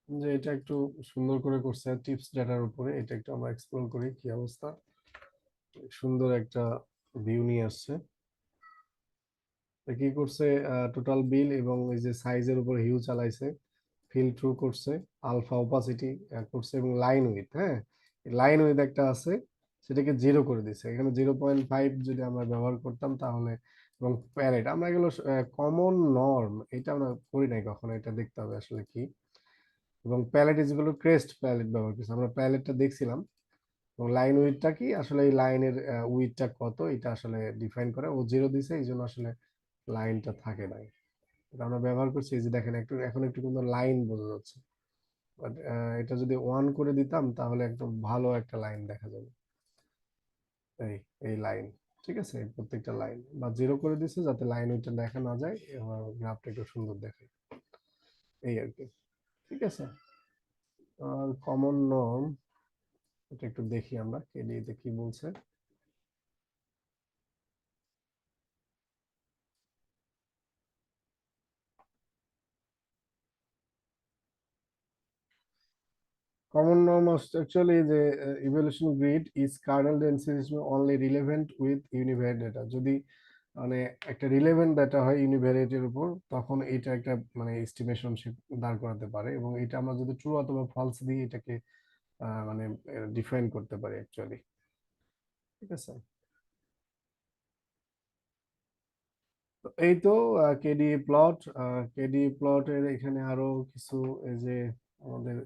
যে এটা একটু সুন্দর করে করছে টিপস ডেটার উপরে, এটা একটু আমরা এক্সপ্লোর করি কি অবস্থা। সুন্দর একটা ভিউ নিয়ে আসছে। তো কি করছে, টোটাল বিল এবং এই যে সাইজের উপর হিউ চালাইছে, ফিল থ্রু করছে, আলফা ওপাসিটি করছে এবং লাইন উইথ, হ্যাঁ লাইন উইথ একটা আছে, সেটাকে 0 করে দিছে। এখানে 0.5 যদি আমরা ব্যবহার করতাম তাহলে, এবং প্যালেট আমরা এগুলো কমন নর্ম, এটা আমরা করি নাই কখনো, এটা দেখতে হবে আসলে কি। এবং প্যালেট যেগুলো ক্রেস্ট প্যালেট ব্যবহার করছি আমরা, প্যালেটটা দেখছিলাম। এবং লাইন উইথটা কি আসলে, এই লাইনের উইথটা কত এটা আসলে ডিফাইন করে, ও 0 দিছে এই জন্য আসলে লাইনটা থাকে নাই। এটা আমরা ব্যবহার করছি, এই যে দেখেন একটু এখন একটু কিন্তু লাইন বোঝা যাচ্ছে, বাট এটা যদি 1 করে দিতাম তাহলে একদম ভালো একটা লাইন দেখা যাবে। এই এই লাইন, ঠিক আছে, এই প্রত্যেকটা লাইন, বা 0 করে দিছে যাতে লাইন ওইটা দেখা না যায়, গ্রাফটা একটু সুন্দর দেখায়, এই আর কি। ঠিক আছে, আর কমন নর্ম এটা একটু দেখি আমরা কেডিতে কি বলছে। Common norm is actually the evaluation grid is kernel density is only relevant with univariate data. যদি মানে একটা রিলেভেন্ট ডাটা হয় ইউনিভ্যারিয়েটের উপর, তখন এটা একটা মানে এস্টিমেশন দাঁড় করাতে পারে, এবং এটা আমরা যদি ট্রু অথবা ফলস দিই এটাকে মানে ডিফাইন করতে পারি অ্যাকচুয়ালি। ঠিক আছে, তো এই তো কেডি প্লট। কেডি প্লটের এখানে আরো কিছু, এই যে আমাদের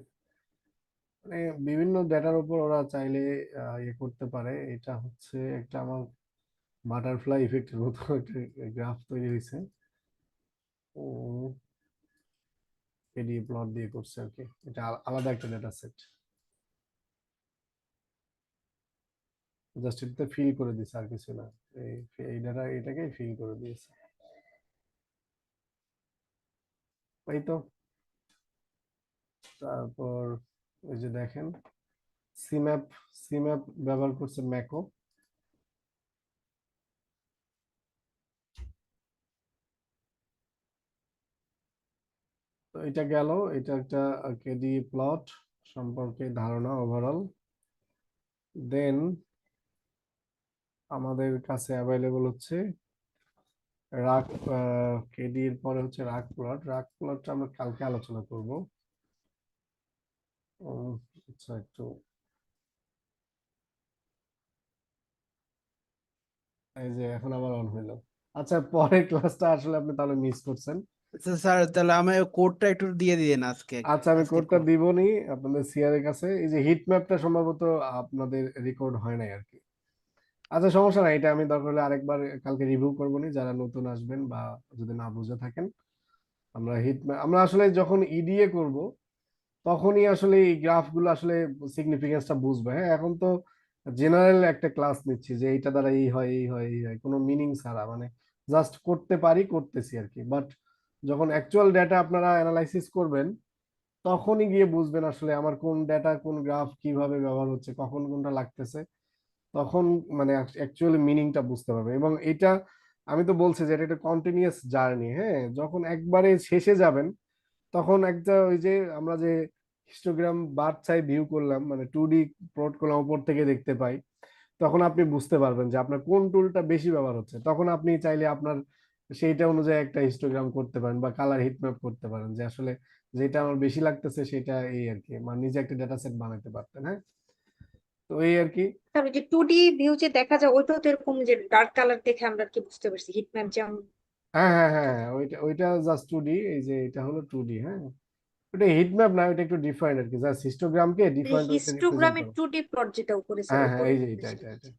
মানে বিভিন্ন ডেটার উপর ওরা চাইলে ইয়ে করতে পারে। এটা হচ্ছে একটা আমার বাটারফ্লাই ইফেক্টের মতো একটা গ্রাফ তৈরি হয়েছে, কেডি প্লট দিয়ে করছে আর কি। এটা আলাদা একটা ডেটা সেট, জাস্ট এটাতে ফিল করে দিয়েছে আর কিছু না। এই ডাটা এটাকে ফিল করে দিয়েছে, এই তো। তারপর এই যে দেখেন সিম্যাপ, সিম্যাপ ব্যবহার করছে ম্যাকো। তো এটা গেল, এটা একটা কেডি প্লট সম্পর্কে ধারণা ওভারঅল। দেন আমাদের কাছে অ্যাভেলেবল হচ্ছে রাগ, কেডি এর পরে হচ্ছে রাগ প্লট। রাগ প্লটটা আমরা কালকে আলোচনা করব। আচ্ছা, একটু এই যে এখন আবার অন হইলো। আচ্ছা, পরের ক্লাসটা আসলে আপনি তাহলে মিস করছেন। আচ্ছা স্যার, তাহলে আমি কোডটা একটু দিয়ে দিন আজকে। আচ্ছা, আমি আজকের কোডটা কোড। দিবনি আপনাদের সিআর এর কাছে। এই যে হিট ম্যাপটা সম্ভবত আপনাদের রেকর্ড হয় নাই আর কি। আচ্ছা, সমস্যা নাই, এটা আমি দরকার হলে আরেকবার কালকে রিভিউ করবো নি, যারা নতুন আসবেন বা যদি না বুঝে থাকেন। আমরা হিট ম্যাপ আমরা আসলে যখন ইডিএ করব তখনই আসলে এই গ্রাফগুলো আসলে সিগনিফিকেন্সটা বুঝবে। হ্যাঁ, এখন তো জেনারেল একটা ক্লাস নিচ্ছি যে এইটা দ্বারা এই হয় এই হয় এই হয়, কোনো মিনিং ছাড়া, মানে জাস্ট করতে পারি করতেছি আর কি। বাট যখন অ্যাকচুয়াল ডেটা আপনারা অ্যানালাইসিস করবেন তখনই গিয়ে বুঝবেন আসলে আমার কোন ডেটা কোন গ্রাফ কিভাবে ব্যবহার হচ্ছে, কখন কোনটা লাগতেছে, তখন মানে অ্যাকচুয়ালি মিনিংটা বুঝতে পারবে। এবং এটা আমি তো বলছি যে এটা একটা কন্টিনিউয়াস জার্নি। হ্যাঁ, যখন একবারে শেষে যাবেন তখন একটা ওই যে আমরা যে হিস্টোগ্রাম বার্ড চাই ভিউ করলাম, মানে 2D প্লট করলাম, উপর থেকে দেখতে পাই, তখন আপনি বুঝতে পারবেন যে আপনার কোন টুলটা বেশি ব্যবহার হচ্ছে। তখন আপনি চাইলে আপনার সেইটা অনুযায়ী একটা হিস্টোগ্রাম করতে পারেন বা কালার হিটম্যাপ করতে পারেন, যে আসলে যেটা আমার বেশি লাগতেছে সেটা এই আর কি, মানে নিজে একটা ডেটা সেট বানাতে পারতেন। হ্যাঁ, তো এই আর কি। তারপর যে 2D ভিউ যে দেখা যায় ওইটাও তো এরকম যে ডার্ক কালার দেখে আমরা আর কি বুঝতে পারছি হিটম্যাপ যেমন। হ্যাঁ হ্যাঁ হ্যাঁ হ্যাঁ, ওইটা ওইটা জাস্ট 2D, এই যে এটা হলো 2D। হ্যাঁ, ওটা হিটম্যাপ না, ওইটা একটু ডিফারেন্ট আর কি, জাস্ট হিস্টোগ্রামকে ডিফারেন্ট ওয়েতে রিপ্রেজেন্ট হিস্টোগ্রামের করো। 2D প্লট যেটা উপরে স্যার হ্যাঁ হ্যাঁ, উপরে এই যে এটা এটা এটা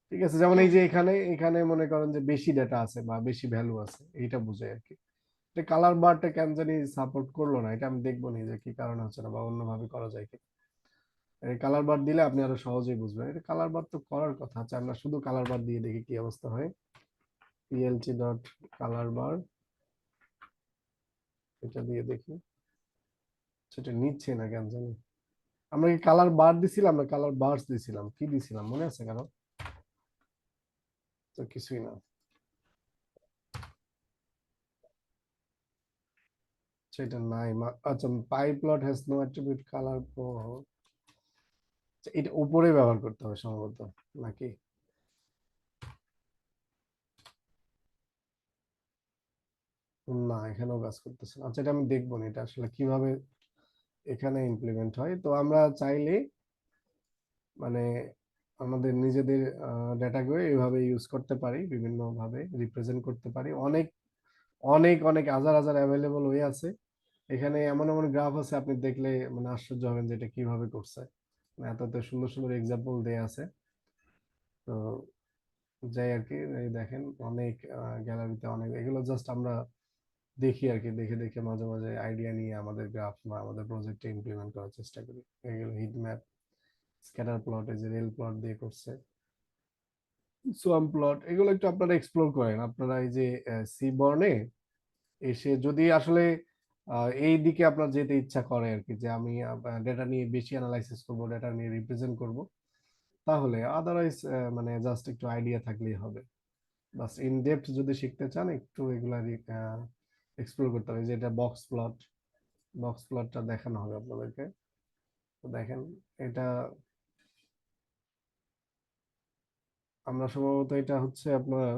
ঠিক আছে। যেমন এই হ্যাঁ যে এখানে এখানে মনে করেন যে বেশি ডেটা আছে বা বেশি ভ্যালু আছে, এইটা বোঝায় আর কি। কালার বারটা কেন জানি সাপোর্ট করলো না, এটা আমি দেখবো নি যে কি কারণে হচ্ছে না, বা অন্যভাবে করা যায় কি। কালার বার দিলে আপনি আরো সহজেই বুঝবেন। এটা কালার বার তো করার কথা। আচ্ছা, আমরা শুধু কালার বার দিয়ে দেখি কি অবস্থা হয়। plc ডট কালার বার, এটা দিয়ে দেখি সেটা নিচ্ছে না কেন জানি। আমরা কি কালার বার দিছিলাম না কালার বার্স দিছিলাম, কি দিছিলাম মনে আছে কারো? তো কিছুই না। সেটা নাই আচ্ছা, pie plot has no attribute colour. এটা উপরে ব্যবহার করতে হবে সম্ভবত, নাকি? না, এখানেও কাজ করতেছে না। আচ্ছা, এটা আমি দেখবো না এটা আসলে কিভাবে এখানে ইমপ্লিমেন্ট হয়। তো আমরা চাইলে মানে আমাদের নিজেদের ডেটাকে এইভাবে ইউজ করতে পারি, বিভিন্ন ভাবে রিপ্রেজেন্ট করতে পারি। অনেক অনেক অনেক হাজার হাজার অ্যাভেলেবল ওয়ে আছে। এখানে এমন এমন গ্রাফ আছে, আপনি দেখলে মানে আশ্চর্য হবেন যে এটা কিভাবে করছে। মানে এত এত সুন্দর সুন্দর এক্সাম্পল দেয়া আছে। তো যাই আর কি, এই দেখেন অনেক গ্যালারিতে অনেক, এগুলো জাস্ট আমরা দেখি আর কি, দেখে দেখে মাঝে মাঝে আইডিয়া নিয়ে আমাদের গ্রাফ বা আমাদের প্রজেক্টে ইমপ্লিমেন্ট করার চেষ্টা করি। এগুলো হিট ম্যাপ, স্ক্যাটার প্লট, এই যে রেল প্লট দিয়ে করছে, সোয়াম প্লট, এগুলো একটু আপনারা এক্সপ্লোর করেন। আপনারা এই যে সি বর্নে এসে যদি আসলে এই দিকে আপনার যেতে ইচ্ছা করে আর কি, যে আমি ডেটা নিয়ে বেশি অ্যানালাইসিস করব, ডেটা নিয়ে রিপ্রেজেন্ট করব, তাহলে আদারওয়াইজ মানে জাস্ট একটু আইডিয়া থাকলেই হবে। বাস ইন ডেপথ যদি শিখতে চান একটু এগুলা এক্সপ্লোর করতে হবে। যেটা বক্স প্লট, বক্স প্লটটা দেখানো হবে আপনাদেরকে। তো দেখেন, এটা আমরা সম্ভবত এটা হচ্ছে আপনার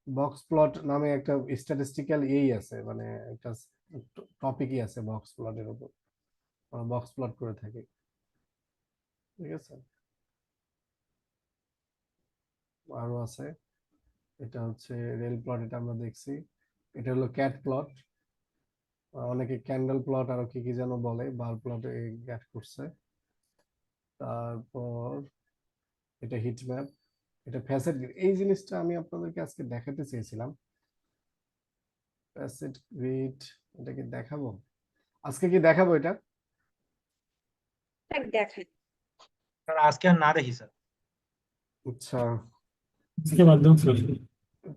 বক্স প্লট নামে একটা স্ট্যাটিস্টিক্যাল আছে, মানে একটা টপিকই আছে বক্স প্লটের উপর। আমরা বক্স প্লট করে থাকি, ঠিক আছে। আরো আছে, এটা হচ্ছে রেল প্লট, এটা আমরা দেখছি। এটা হলো ক্যাট প্লট, অনেকে ক্যান্ডেল প্লট আরো কি কি যেন বলে, বার প্লট গ্যাট করছে। তারপর এটা হিট ম্যাপ, এটা ফ্যাসেট গ্রিড। এই জিনিসটা আমি আপনাদেরকে আজকে দেখাতে চেয়েছিলাম, ফ্যাসেট গ্রিড। এটা কি দেখাবো আজকে, কি দেখাবো এটা? দেখেন স্যার আজকে আর না দেখি স্যার। আচ্ছা,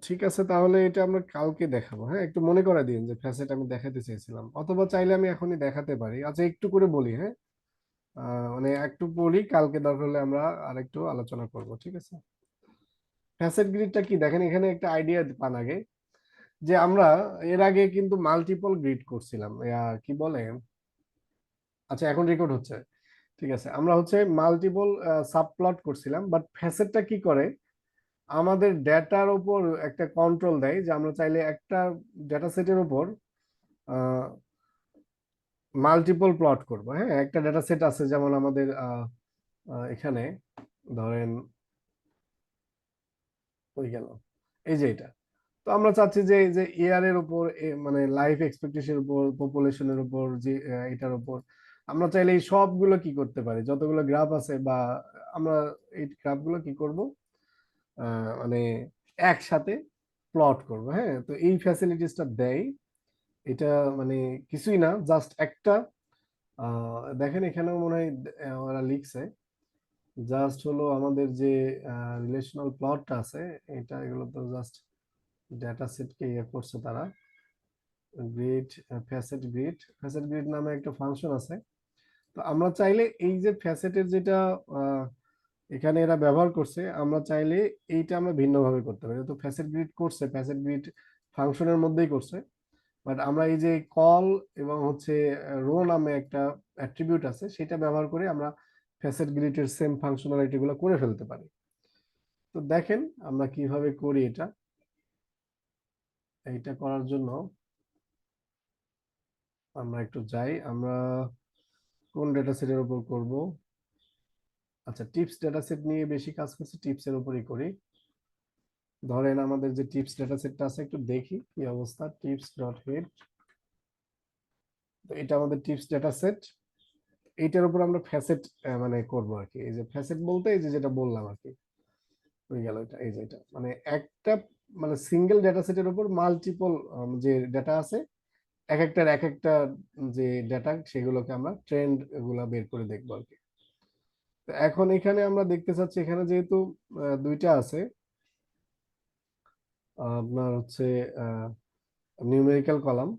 ঠিক আছে, তাহলে এটা আমরা কালকে দেখাবো। হ্যাঁ, একটু মনে করে দিন যে ফ্যাসেট আমি দেখাতে চেয়েছিলাম, অথবা চাইলে আমি এখনই দেখাতে পারি। আচ্ছা, একটু করে বলি। হ্যাঁ, মানে একটু বলি, কালকে দরকার হলে আমরা আরেকটু আলোচনা করব, ঠিক আছে। ফ্যাসেট গ্রিডটা কি দেখেন, এখানে একটা আইডিয়া পান আগে, যে আমরা এর আগে কিন্তু মাল্টিপল গ্রিড করছিলাম, কি বলে। আচ্ছা, এখন রেকর্ড হচ্ছে, ঠিক আছে। আমরা হচ্ছে মাল্টিপল সাবপ্লট করছিলাম, বাট ফ্যাসেটটা কি করে, আমাদের ডেটার উপর একটা কন্ট্রোল দেয়, যে আমরা চাইলে একটা ডেটা সেটের উপর মাল্টিপল প্লট করব। হ্যাঁ, একটা ডেটা সেট আছে, যেমন আমাদের এখানে ধরেন ওই গেল, এই যে এটা। তো আমরা চাচ্ছি যে এই যে এয়ার এর উপর মানে লাইফ এক্সপেকটেশনের উপর, পপুলেশনের উপর, যে এটার উপর আমরা চাইলে এই সবগুলো কি করতে পারি, যতগুলো গ্রাফ আছে, বা আমরা এই গ্রাফগুলো কি করব, মানে একসাথে প্লট করব। হ্যাঁ, তো এই ফ্যাসিলিটিসটা দেয় এটা, মানে কিছুই না, জাস্ট একটা দেখেন এখানেও মনে হয় ওরা লিখছে, জাস্ট হলো আমাদের যে রিলেশনাল প্লটটা আছে, এটা এগুলো তো জাস্ট ডেটা সেটকে ইয়ে করছে তারা। গ্রিড, ফ্যাসেট গ্রিড নামে একটা ফাংশন আছে। তো আমরা চাইলে এই যে ফ্যাসেটের যেটা এখানে এরা ব্যবহার করছে, আমরা চাইলে এইটা আমরা ভিন্নভাবে করতে পারি। তো ফ্যাসেট গ্রিড করছে, ফ্যাসেট গ্রিড ফাংশনের মধ্যেই করছে, বাট আমরা এই যে কল এবং হচ্ছে রো নামে একটা অ্যাট্রিবিউট আছে, সেটা ব্যবহার করে আমরা ফ্যাসেট গ্রিডের সেম ফাংশনালিটি গুলো করে ফেলতে পারি। তো দেখেন আমরা কিভাবে করি এটা। এইটা করার জন্য আমরা একটু যাই, আমরা কোন ডেটা সেটের উপর করব? আচ্ছা, টিপস ডেটা সেট নিয়ে বেশি কাজ করছি, টিপসের উপরই করি। ধরেন আমাদের যে টিপস ডেটা সেটটা আছে, একটু দেখি কি অবস্থা। টিপস ডট হেড, তো এটা আমাদের টিপস ডেটা সেট। এইটার উপর আমরা ফ্যাসেট মানে করব আর কি। এই যে ফ্যাসেট বলতে এই যে যেটা বললাম আর কি, হয়ে গেল এটা। এই যে এটা মানে একটা মানে সিঙ্গেল ডেটা সেটের উপর মাল্টিপল যে ডেটা আছে, এক একটার এক একটা যে ডেটা, সেগুলোকে আমরা ট্রেন্ড গুলা বের করে দেখবো আর কি। তো এখন এখানে আমরা দেখতে চাচ্ছি, এখানে যেহেতু দুইটা আছে, আপনার হচ্ছে নিউমেরিক্যাল কলাম,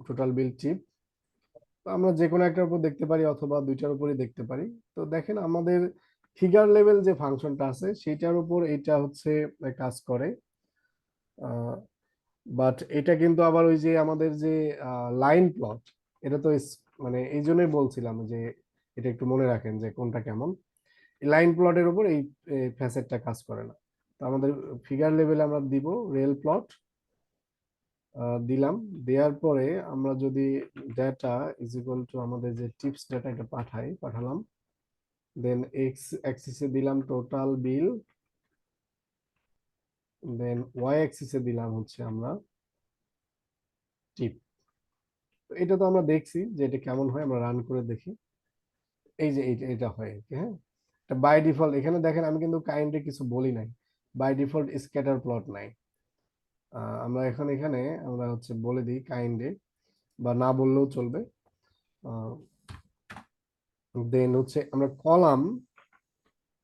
টোটাল বিল টিপ, তো আমরা যে কোনো একটার উপর দেখতে পারি অথবা দুইটার উপরই দেখতে পারি। তো দেখেন আমাদের ফিগার লেভেল যে ফাংশনটা আছে সেটার উপর এটা হচ্ছে কাজ করে, বাট এটা কিন্তু আবার ওই যে আমাদের যে লাইন প্লট, এটা তো মানে এই জন্যই বলছিলাম যে এটা একটু মনে রাখেন যে কোনটা কেমন। লাইন প্লটের উপর এই ফ্যাসেটটা কাজ করে না। তো আমাদের ফিগার লেভেলে আমরা দিব রেল প্লট, দিলাম। দেওয়ার পরে আমরা যদি ডেটা ইজ ইকুয়াল টু আমাদের যে টিপস ডেটা এটা পাঠালাম, দেন এক্স অ্যাক্সিসে দিলাম টোটাল বিল, দেন ওয়াই অ্যাক্সিসে দিলাম হচ্ছে আমরা টিপ। তো এটা তো আমরা দেখছি যে এটা কেমন হয়, আমরা রান করে দেখি। এই যে এটা হয় আর কি। হ্যাঁ, বাই ডিফল্ট এখানে দেখেন আমি কিন্তু কাইন্ডে কিছু বলি নাই, বাই ডিফল্ট স্ক্যাটার প্লট নাই। আমরা এখানে আমরা হচ্ছে বলে দিই কাইন্ডে, বা না বললেও চলবে। দেন হচ্ছে আমরা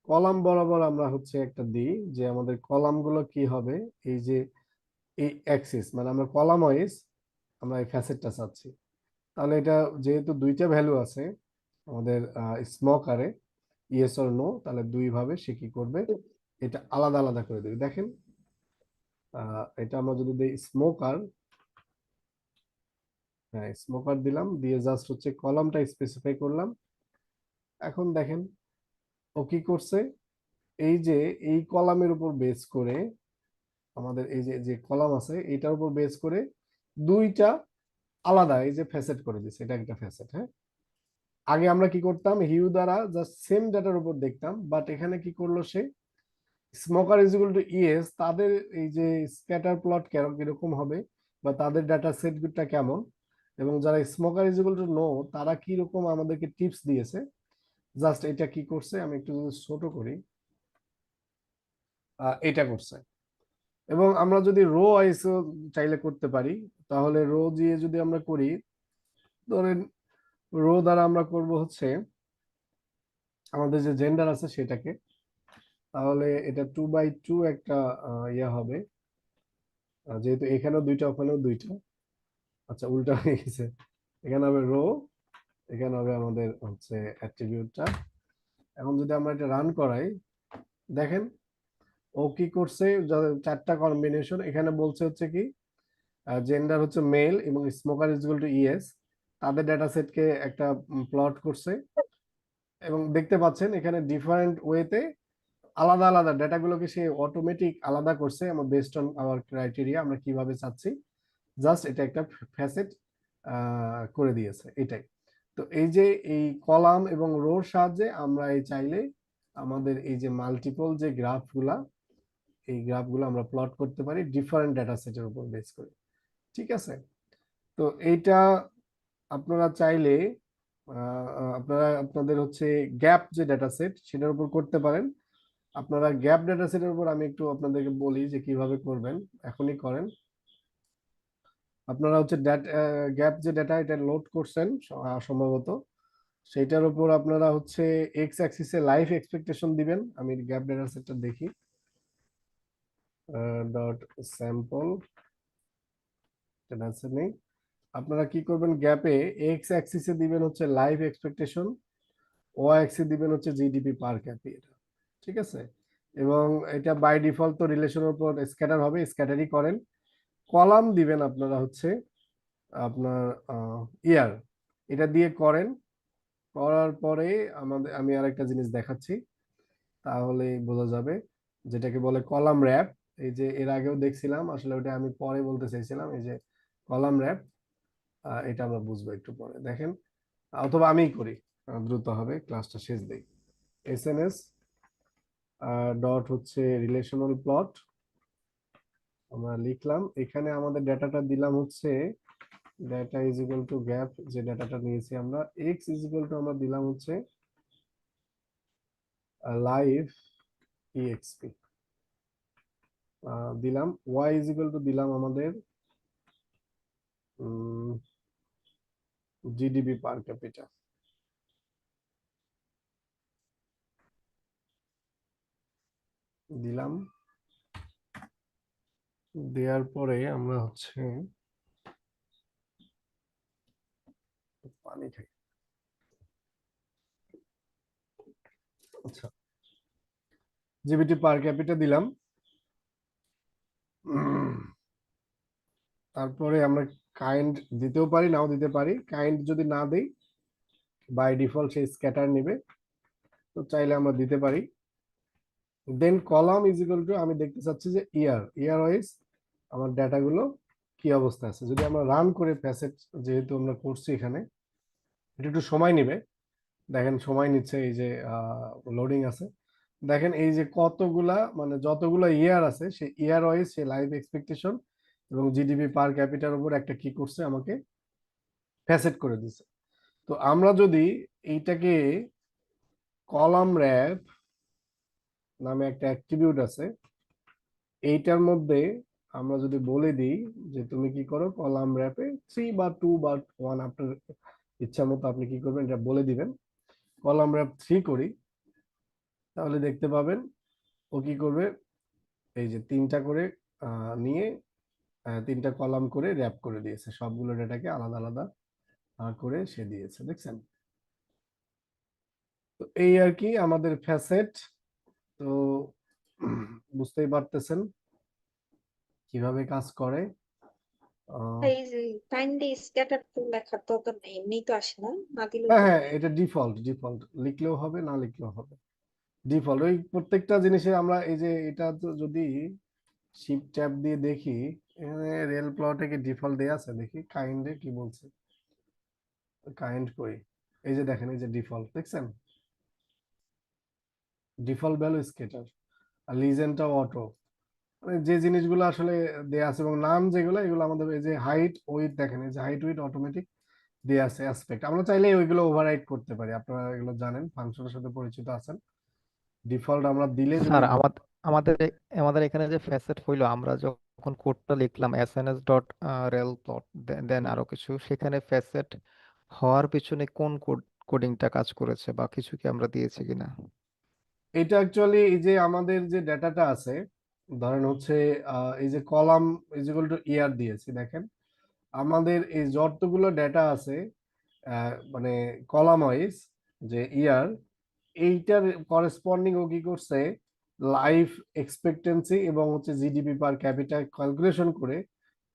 কলাম বরাবর আমরা হচ্ছে একটা দিই যে আমাদের কলামগুলো কি হবে, এই যে এই অ্যাক্সিস মানে আমরা কলাম ওয়াইজ আমরা এই ফ্যাসেটটা চাচ্ছি। তাহলে এটা যেহেতু দুইটা ভ্যালু আছে আমাদের স্মোকারে, ইয়েস অর নো, তাহলে দুই ভাবে সে কি করবে, এটা আলাদা আলাদা করে দেবে। দেখেন এটা আমরা যদি দিই স্মোকার, হ্যাঁ স্মোকার দিলাম, দিয়ে জাস্ট হচ্ছে কলামটা স্পেসিফাই করলাম। এখন দেখেন ও কি করছে, এই যে এই কলামের উপর বেস করে আমাদের এই যে যে কলাম আছে এটার উপর বেস করে দুইটা আলাদা এই যে ফ্যাসেট করে দিচ্ছে। এটা একটা ফ্যাসেট। হ্যাঁ, আগে আমরা কি করতাম, হিউ দ্বারা জাস্ট সেম ডাটার উপর দেখতাম, বাট এখানে কি করলো সে, smoker is equal to yes, তাদের এই যে স্ক্যাটার প্লট কিরকম হবে বা তাদের ডাটা সেটটা কেমন, এবং যারা smoker is equal to know তারা কি রকম আমাদেরকে টিপস দিয়েছে, জাস্ট এটা কি করছে, আমি একটু যদি ছোট করি, এটা করছে। এবং আমরা যদি রো ওয়াইজ চাইলে করতে পারি, তাহলে রো দিয়ে যদি আমরা করি, ধরেন রো দ্বারা আমরা করব হচ্ছে আমাদের যে জেন্ডার আছে সেটাকে, তাহলে এটা 2 বাই 2 একটা ইয়া হবে, যেহেতু এখানেও দুইটা ওখানেও দুইটা, আচ্ছা উল্টা হয়ে গেছে, এখানে হবে রো, এখানে হবে আমাদের হচ্ছে অ্যাট্রিবিউটটা। এখন যদি আমরা এটা রান করাই, দেখেন ও কি করছে, চারটা কম্বিনেশন এখানে বলছে হচ্ছে কি, জেন্ডার হচ্ছে মেল এবং smoker is equal to yes, তাদের ডাটা সেটকে একটা প্লট করছে। এবং দেখতে পাচ্ছেন এখানে ডিফারেন্ট ওয়েতে আলাদা আলাদা ডেটাগুলোকে সে অটোমেটিক আলাদা করছে, আমরা বেসড অন আওয়ার ক্রাইটেরিয়া আমরা কিভাবে চাচ্ছি, জাস্ট এটা একটা ফ্যাসেট করে দিয়েছে এটাই। তো এই যে এই কলাম এবং রোর সাহায্যে আমরা এই চাইলে আমাদের এই যে মাল্টিপল যে গ্রাফগুলা, এই গ্রাফগুলো আমরা প্লট করতে পারি ডিফারেন্ট ডেটা সেটের উপর বেস করে। ঠিক আছে, তো এইটা আপনারা চাইলে আপনারা আপনাদের হচ্ছে গ্যাপ যে ডেটা সেট সেটার উপর করতে পারেন। আপনারা গ্যাপ ডেটা সেটের উপর আমি একটু আপনাদেরকে বলি যে কিভাবে করবেন, এখনই করেন। আপনারা হচ্ছে গ্যাপ যে ডেটা এটা লোড করছেন সম্ভবত, সেটার উপর আপনারা হচ্ছে এক্স অ্যাক্সিসে লাইফ এক্সপেকটেশন দিবেন। আমি গ্যাপ ডেটা সেটটা দেখি, ডট স্যাম্পল ডেটা সেট নেই। আপনারা কি করবেন, গ্যাপে এক্স অ্যাক্সিসে দিবেন হচ্ছে লাইফ এক্সপেকটেশন, ওয়াই অ্যাক্সিস দিবেন হচ্ছে জিডিপি পার ক্যাপিটা। ঠিক আছে, এবং এটা বাই ডিফল্ট তো রিলেশনের উপর স্ক্যাটার হবে, স্ক্যাটারই করেন। কলাম দিবেন আপনারা হচ্ছে আপনার ইয়ার, এটা দিয়ে করেন। করার পরে আমি আরেকটা জিনিস দেখাচ্ছি, তাহলে বোঝা যাবে, যেটাকে বলে কলাম র্যাপ এই যে এর আগেও দেখছিলাম, আসলে ওটা আমি পরে বলতে চাইছিলাম, এই যে কলাম র্যাপ, এটা আমরা বুঝবো একটু পরে। দেখেন, অথবা আমিই করি, দ্রুত হবে, ক্লাসটা শেষ দেই। এসএনএস ডট হচ্ছে রিলেশনাল প্লট, আমরা লিখলাম, এখানে আমাদের ডাটাটা দিলাম হচ্ছে data is equal two gap, যে ডাটাটা নিয়েছি আমরা, এক্স ইজ ইকুয়াল টু আমরা দিলাম হচ্ছে লাইভ ইএক্সপি দিলাম, ওয়াই ইজ ইকুয়াল টু দিলাম আমাদের জিডিপি পার ক্যাপিটা দিলাম। দেওয়ার পরে আমরা হচ্ছে পানি খাই। আচ্ছা, জিডিপি পার ক্যাপিটা দিলাম। তারপরে আমরা কাইন্ড দিতেও পারি, নাও দিতে পারি। কাইন্ড যদি না দেই, বাই ডিফল্ট সেই স্ক্যাটার নেবে, তো চাইলে আমরা দিতে পারি। দেন কলাম ইজ ইকুয়াল টু, আমি দেখতে চাচ্ছি যে ইয়ার ওয়াইজ আমার ডাটাগুলো কি অবস্থা আছে। যদি আমরা রান করে ফ্যাসেট, যেহেতু আমরা করছি এখানে, এটা একটু সময় নেবে, দেখেন সময় নিচ্ছে, এই যে লোডিং আছে, দেখেন এই যে কতগুলা, মানে যতগুলো ইয়ার আছে সেই ইয়ার ওয়াইজ সে লাইফ এক্সপেকটেশন এবং জিডিপি পার ক্যাপিটার উপর একটা কি করছে, আমাকে ফ্যাসেট করে দিছে। তো আমরা যদি এইটাকে কলাম র্যাপ নামে একটা অ্যাট্রিবিউট আছে, এইটার মধ্যে আমরা যদি বলে দিই যে তুমি কি করো, কলাম র্যাপে 3 বা 2 বা 1, আপনার ইচ্ছা মতো আপনি কি করবেন এটা বলে দিবেন। কলাম র্যাপ 3 করি, তাহলে দেখতে পাবেন ও কি করবে, এই যে 3টা করে নিয়ে 3টা কলাম করে র্যাপ করে দিয়েছে, সবগুলো ডেটাকে আলাদা আলাদা করে সে দিয়েছে, দেখছেন? তো এই আর কি আমাদের ফ্যাসেট। তো বুঝতেই পারতেছেন কিভাবে কাজ করে। এই যে কাইন্ডলি স্ক্যাটার তো লেখার দরকার নেই, এমনি তো আসে না, না দিলেও হ্যাঁ তো হ্যাঁ, হয়। এটা ডিফল্ট, লিখলেও হবে, না লিখলেও হবে, ডিফল্ট। ওই প্রত্যেকটা জিনিসে আমরা এই যে এটা তো যদি শিফট ট্যাব দিয়ে দেখি, এখানে রেল প্লটে কি ডিফল্ট দেয়া আছে, দেখি কাইন্ডে কি বলছে, কাইন্ড কই, এই যে দেখেন, এই যে ডিফল্ট, দেখছেন? ডিফল্ট ভ্যালু স্কেটার, আর লিজেন্ডটা অটো, মানে যে জিনিসগুলো আসলে দেয়া আছে, এবং নাম যেগুলো, এগুলো আমাদের এই যে হাইট উইথ, দেখেন এই যে হাইট উইথ অটোমেটিক দেয়া আছে অ্যাসপেক্ট, আমরা চাইলে ওইগুলো ওভাররাইড করতে পারি, আপনারা এগুলো জানেন, ফাংশনের সাথে পরিচিত আছেন। ডিফল্ট আমরা দিলে যদি স্যার আমাদের আমাদের এখানে যে ফ্যাসেট হইলো, আমরা যখন কোডটা লিখলাম এসএনএস ডট রেল প্লট, দেন আরো কিছু, সেখানে ফ্যাসেট হওয়ার পিছনে কোন কোডিংটা কাজ করেছে বা কিছু কি আমরা দিয়েছি কিনা? এটা অ্যাকচুয়ালি এই যে আমাদের যে ডাটাটা আছে, ধরেন হচ্ছে এই যে কলাম ইজ ইকুয়াল টু ইয়ার দিয়েছি, দেখেন আমাদের এই যতগুলো ডেটা আছে, মানে কলাম ওয়াইজ যে ইয়ার, এইটার করেসপন্ডিং ও কি করছে, লাইফ এক্সপেক্টেন্সি এবং হচ্ছে জিডিপি পার ক্যাপিটা ক্যালকুলেশন করে,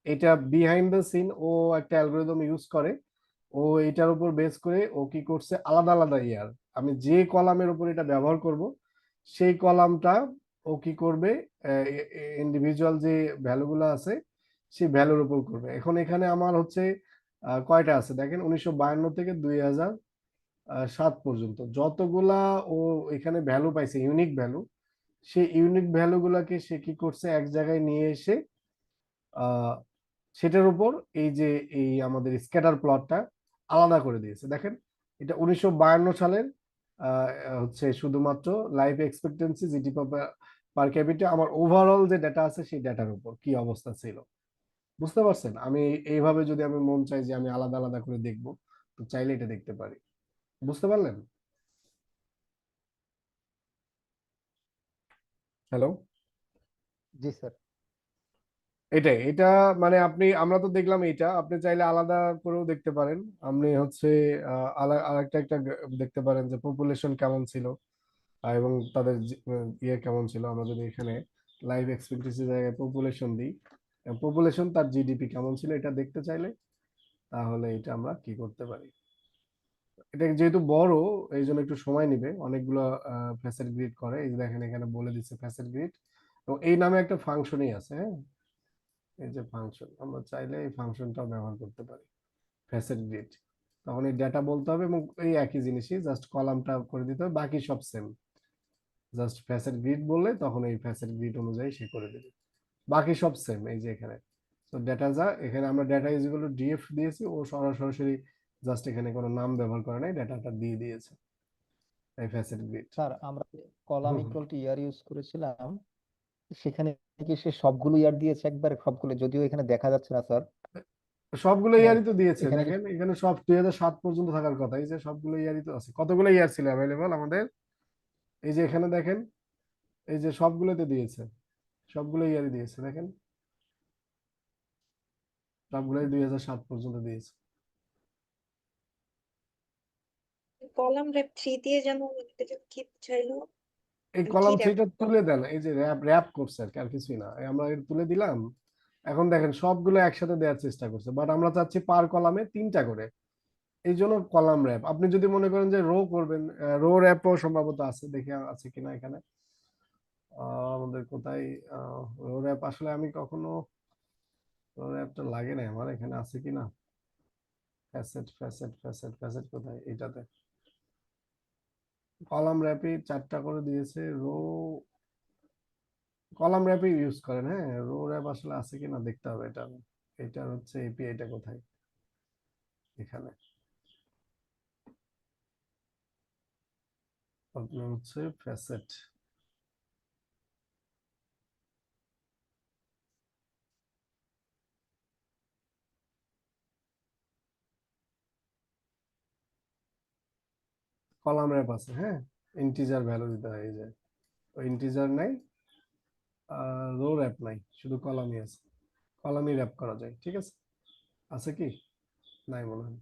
এটা বিহাইন্ড দ্য সিন ও একটা অ্যালগোরিদম ইউজ করে, ও এটার উপর বেস করে ও কি করছে, আলাদা আলাদা ইয়ার, আমি যে কলামের উপর এটা ব্যবহার করব সেই কলামটা ও কি করবে, ইন্ডিভিজুয়াল যে ভ্যালুগুলো আছে সেই ভ্যালুর উপর করবে। এখন এখানে আমার হচ্ছে কয়টা আছে দেখেন, 1952 থেকে 2007 পর্যন্ত যতগুলা ও এখানে ভ্যালু পাইছে, ইউনিক ভ্যালু, সেই ইউনিক ভ্যালুগুলাকে সে কি করছে, এক জায়গায় নিয়ে এসে সেটার উপর এই যে এই আমাদের স্ক্যাটার প্লটটা আলাদা করে দিয়েছে। দেখেন এটা 1952 সালের হচ্ছে শুধুমাত্র লাইফ এক্সপেক্টেন্সি, জিডিপি পার ক্যাপিটা, আমার ওভারঅল যে ডাটা আছে সেই ডাটার উপর কি অবস্থা ছিল, বুঝতে পারছেন? আমি এইভাবে যদি আমি মন চাই যে আমি আলাদা আলাদা করে দেখবো, তো চাইলে এটা দেখতে পারি, বুঝতে পারলেন? হ্যালো, জি স্যার। এটা মানে আপনি, আমরা তো দেখলাম, এটা আপনি চাইলে আলাদা করেও দেখতে পারেন। আপনি হচ্ছে আরেকটা দেখতে পারেন যে পপুলেশন কেমন ছিল, এবং তাদের ইয়ে কেমন ছিল। আমরা যদি এখানে লাইফ এক্সপেক্টেন্সি জায়গায় পপুলেশন দিই, পপুলেশন তার জিডিপি কেমন ছিল এটা দেখতে চাইলে, তাহলে এটা আমরা কি করতে পারি। এটা যেহেতু বড়, এই জন্য একটু সময় নিবে, অনেকগুলো ফ্যাসেট গ্রিড করে, এই যে দেখেন এখানে বলে দিচ্ছে ফ্যাসেট গ্রিড, তো এই নামে একটা ফাংশনই আছে, হ্যাঁ, এই যে ফাংশন, আমরা চাইলে এই ফাংশনটাও ব্যবহার করতে পারি, ফ্যাসেট গ্রিড। তখন এই ডেটা বলতে হবে এবং এই একই জিনিসই জাস্ট কলামটা করে দিতে হবে, বাকি সব সেম। জাস্ট ফ্যাসেট গ্রিড বললে তখন এই ফ্যাসেট গ্রিড অনুযায়ী সে করে দেবে, বাকি সব সেম। এই যে এখানে তো ডেটা যা, এখানে আমরা data is equal two DF দিয়েছি, ও সরাসরি জাস্ট এখানে কোনো নাম ব্যবহার করে নাই, ডেটাটা দিয়ে দিয়েছে এই ফ্যাসেট গ্রিড। স্যার আমরা column equal to year use করেছিলাম, সেখানে কি সে সবগুলো ইয়ার দিয়েছে একবারে সবগুলো, যদিও এখানে দেখা যাচ্ছে না স্যার। সবগুলো ইয়ারই তো দিয়েছে, এখানে কি দেখেন এখানে সব 2007 পর্যন্ত থাকার কথা, এই যে সবগুলো ইয়ারই তো আছে। কতগুলো ইয়ার ছিল অ্যাভেলেবল আমাদের, এই যে এখানে দেখেন, এই যে সবগুলোতে দিয়েছে, সবগুলো ইয়ারই দিয়েছে, দেখেন সবগুলোই 2007 পর্যন্ত দিয়েছে। কলাম র্যাপ 3 দিয়ে যেন এটা যেন কি বুঝাইলো, এই কি কলাম র্যাপ? থ্রিটা তুলে দেন, এই যে র্যাপ র্যাপ করছে আর কি, আর কিছুই না। এই আমরা এটা তুলে দিলাম, এখন দেখেন সবগুলো একসাথে দেওয়ার চেষ্টা করছে, বাট আমরা চাচ্ছি পার কলামে 3টা করে, এই জন্য কলাম র্যাপ। আপনি যদি মনে করেন যে রো করবেন, রো র্যাপও সম্ভবত আছে, দেখি আছে কিনা এখানে। আমাদের কোথায় রো র্যাপ, আসলে আমি কখনো রো র্যাপটা লাগে না আমার, এখানে আছে কিনা। ফ্যাসেট ফ্যাসেট ফ্যাসেট ফ্যাসেট কোথায়, এটাতে কলাম র্যাপে 4টা করে দিয়েছে। রো কলাম র্যাপে ইউজ করেন, হ্যাঁ, রো র্যাপ আসলে আছে কিনা দেখতে হবে। এটা এটা হচ্ছে এপিআইটা কোথায়, এখানে আপনার হচ্ছে ফ্যাসেট, কলাম র্যাপ আছে, হ্যাঁ, ইন্টিজার ভ্যালু দিতে হয়, এই যে ইন্টিজার নাই, রো র্যাপ নাই, শুধু কলামই আছে, কলামই র্যাপ করা যায়, ঠিক আছে। আছে কি, নাই মনে হয়।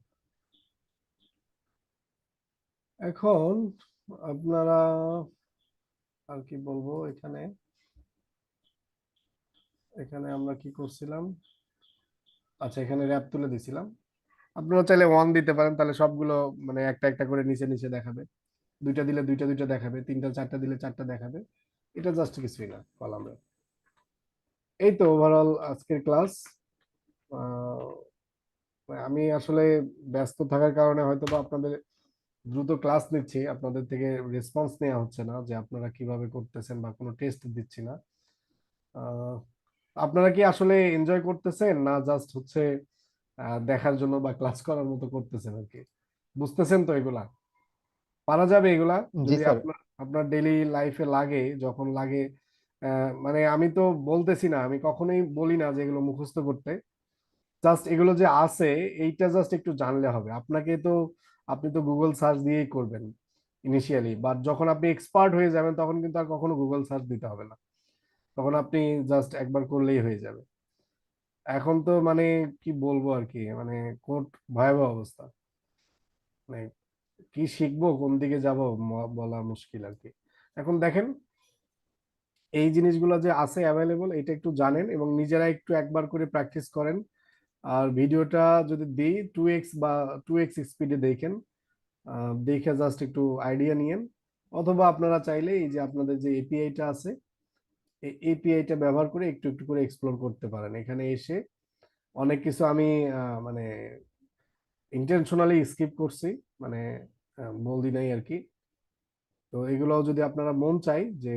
এখন আপনারা আর কি বলবো, এখানে এখানে আমরা কি করছিলাম, আচ্ছা এখানে র্যাপ তুলে দিছিলাম। আপনারা চাইলে 1 দিতে পারেন, তাহলে সবগুলো মানে একটা একটা করে নিচে নিচে দেখাবে, 2টা দিলে 2টা 2টা দেখাবে, 3টা 4টা দিলে 4টা দেখাবে। এটা জাস্ট কিছুই না, কলাম র্যাপ। এই তো ওভারঅল আজকের ক্লাস। আমি আসলে ব্যস্ত থাকার কারণে হয়তো বা আপনাদের দ্রুত ক্লাস নিচ্ছি, আপনাদের থেকে রেসপন্স নেওয়া হচ্ছে না যে আপনারা কিভাবে করতেছেন, বা কোনো টেস্ট দিচ্ছি না। আহ, আপনারা কি আসলে এনজয় করতেছেন, না জাস্ট হচ্ছে দেখার জন্য বা ক্লাস করার মতো করতেছেন আর কি? বুঝতেছেন তো এগুলা, পারা যাবে এগুলা জি যদি স্যার। আপনার আপনার ডেইলি লাইফে লাগে, যখন লাগে। মানে আমি তো বলতেছি না, আমি কখনোই বলি না যে এগুলো মুখস্থ করতে, জাস্ট এগুলো যে আছে এইটা জাস্ট একটু জানলে হবে। আপনাকে তো, আপনি তো গুগল সার্চ দিয়েই করবেন ইনিশিয়ালি, বাট যখন আপনি এক্সপার্ট হয়ে যাবেন তখন কিন্তু আর কখনো গুগল সার্চ দিতে হবে না, তখন আপনি জাস্ট একবার করলেই হয়ে যাবে। এখন তো মানে কি বলবো আর কি, মানে কোট ভয়াবহ অবস্থা, মানে কি শিখবো কোন দিকে যাব বলা মুশকিল আর কি। এখন দেখেন এই জিনিসগুলো যে আছে অ্যাভেলেবল, এটা একটু জানেন এবং নিজেরা একটু একবার করে প্র্যাকটিস করেন। আর ভিডিওটা যদি দিই 2x বা 2x স্পিডে দেখেন, দেখে জাস্ট একটু আইডিয়া নিয়েন। অথবা আপনারা চাইলে এই যে আপনাদের যে এপিআইটা আছে, এই এপিআইটা ব্যবহার করে একটু একটু করে এক্সপ্লোর করতে পারেন। এখানে এসে অনেক কিছু আমি মানে ইন্টেনশনালি স্কিপ করছি, মানে বলদি নাই আর কি। তো এগুলো যদি আপনারা মন চাই যে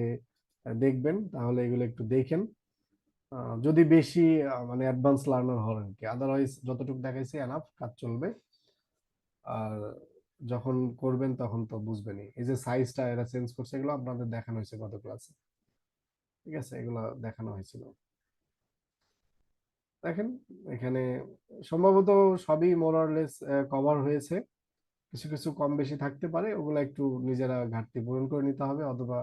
দেখবেন, তাহলে এগুলো একটু দেখেন। যদি বেশি মানে অ্যাডভান্স লার্নার হন আর কি, আদারওয়াইজ যতটুকু দেখাইছি এনাফ, কাজ চলবে। আর যখন করবেন তখন তো বুঝবেনই। এই যে সাইজটা এরা চেঞ্জ করছে, এগুলো আপনাদের দেখানো হয়েছে গত ক্লাসে, ঠিক আছে, এগুলো দেখানো হয়েছিল। দেখেন এখানে সম্ভবত সবই মোরারলেস কভার হয়েছে, কিছু কিছু কম বেশি থাকতে পারে, ওগুলো একটু নিজেরা ঘাটতি পূরণ করে নিতে হবে, অথবা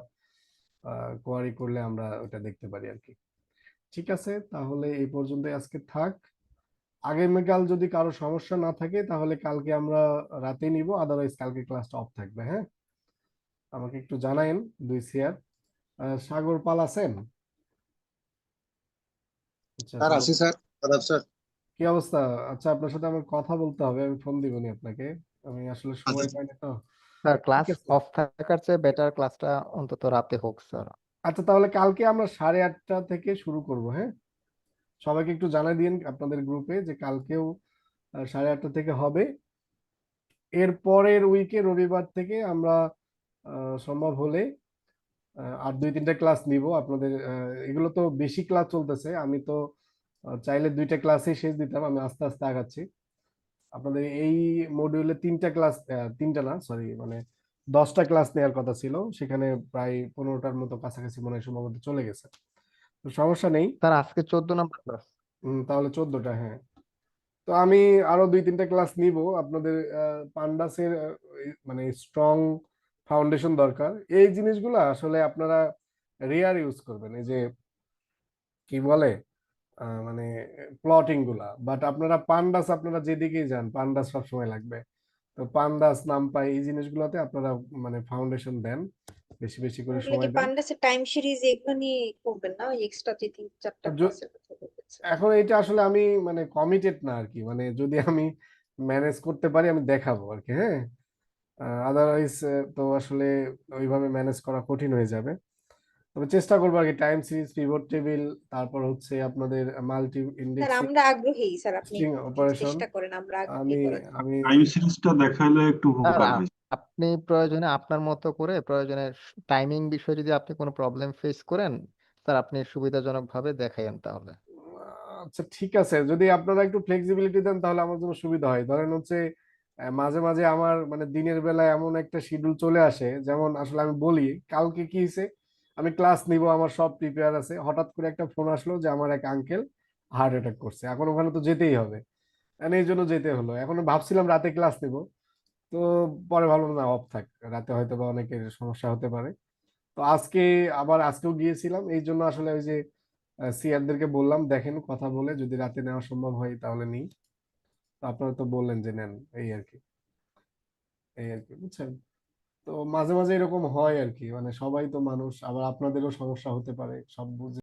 কোয়ারি করলে আমরা ওটা দেখতে পারি আর কি। ঠিক আছে, তাহলে এই পর্যন্তই আজকে থাক। আগামীকাল যদি কারো সমস্যা না থাকে তাহলে কালকে আমরা রাতে নিব, আদারওয়াইজ কালকে ক্লাসটা অফ থাকবে, হ্যাঁ। আমাকে একটু জানাইন 2 সিআর। সাগর পাল আছেন? আচ্ছা স্যার সাগর, আছি স্যার। আদাব স্যার। কি অবস্থা? আচ্ছা আপনার সাথে আমার কথা বলতে হবে, আমি ফোন দিবনি আপনাকে, আমি আসলে আচ্ছা সময় পাই না তো। স্যার ঠিক ক্লাস আছে, অফ থাকার চেয়ে বেটার ক্লাসটা অন্তত রাতে হোক স্যার। আচ্ছা, তাহলে কালকে আমরা 8:30 থেকে শুরু করব, হ্যাঁ? সবাইকে একটু জানাই দিন আপনাদের গ্রুপে যে কালকেও 8:30 থেকে হবে। এর পরের উইকে রবিবার থেকে আমরা সম্ভব হলে আর 2-3টা ক্লাস নিব আপনাদের। এগুলো তো বেশি ক্লাস চলতেছে, আমি তো চাইলে 2টা ক্লাসেই শেষ দিতাম, আমি আস্তে আস্তে আগাচ্ছি। আপনাদের এই মডিউলে 3টা ক্লাস, 3টা না সরি, মানে 10টা ক্লাস নেওয়ার কথা ছিল, সেখানে প্রায় 15টার মতো কাছাকাছি মনে হয় সম্ভবত চলে গেছে। তো সমস্যা নেই। স্যার আজকে 14 নম্বর ক্লাস। তাহলে 14টা, হ্যাঁ। তো আমি আরো 2-3টা ক্লাস নিব আপনাদের। পান্ডাসের মানে স্ট্রং ফাউন্ডেশন দরকার, এই জিনিসগুলো আসলে আপনারা রেয়ার ইউজ করবেন, এই যে কি বলে মানে প্লটিং গুলা। বাট আপনারা পান্ডাস, আপনারা যেদিকেই যান পান্ডাস সবসময় লাগবে। তো পান্ডাস, নামপাই, এই জিনিসগুলোতে আপনারা মানে ফাউন্ডেশন দেন, বেশি বেশি করে ওগুলো কি সময় দেন। পান্ডাসের টাইম সিরিজ এগুলো নিয়ে করবেন না, ওই এক্সট্রা যে 3-4টা য- ক্লাসের কথা বলতেছেন? এখন এটা আসলে আমি মানে কমিটেড না আর কি, মানে যদি আমি ম্যানেজ করতে পারি আমি দেখাবো আর কি, হ্যাঁ। আদারওয়াইজ তো আসলে ওইভাবে ম্যানেজ করা কঠিন হয়ে যাবে। তবে চেষ্টা করবো আর কি, টাইম সিরিজ, পিভট টেবিল, তারপর হচ্ছে আপনাদের মাল্টি স্যার ইন্ডেক্সিং, আমরা আগ্রহী, স্যার আপনি স্ট্রিং একটু অপারেশন। চেষ্টা করেন, আমরা আগ্রহী আমি করার জন্য। আমি টাইম সিরিজটা দেখাইলে একটু স্যার উপকার হয়। আপনি প্রয়োজনে আপনার মতো করে, প্রয়োজনে টাইমিং বিষয়ে যদি আপনি কোনো প্রবলেম ফেস করেন, স্যার আপনি সুবিধাজনক ভাবে দেখাইন তাহলে। আচ্ছা ঠিক আছে, যদি আপনারা একটু ফ্লেক্সিবিলিটি দেন তাহলে আমার জন্য সুবিধা হয়। ধরেন হচ্ছে মাঝে মাঝে আমার মানে দিনের বেলায় এমন একটা শিডিউল চলে আসে, যেমন আসলে আমি বলি কালকে কি হয়েছে, আমি ক্লাস নিব, আমার সব প্রিপেয়ার আছে, হঠাৎ করে একটা ফোন আসলো যে আমার এক আঙ্কেল হার্ট অ্যাটাক করছে, এখন ওখানে তো যেতেই হবে, এই জন্য যেতে হলো। এখন ভাবছিলাম রাতে ক্লাস নিব, তো পরে ভাবলাম না, অফ থাক, রাতে হয়তো বা অনেকের সমস্যা হতে পারে। তো আজকেও গিয়েছিলাম, এই জন্য আসলে ওই যে সিআরদেরকে বললাম দেখেন কথা বলে যদি রাতে নেওয়া সম্ভব হয় তাহলে নিই। তো আপনারা তো বললেন যে নেন, এই আর কি বুঝছেন। তো মাঝে মাঝে এরকম হয় আর কি, মানে সবাই তো মানুষ, আবার আপনাদেরও সমস্যা হতে পারে, সব বুঝে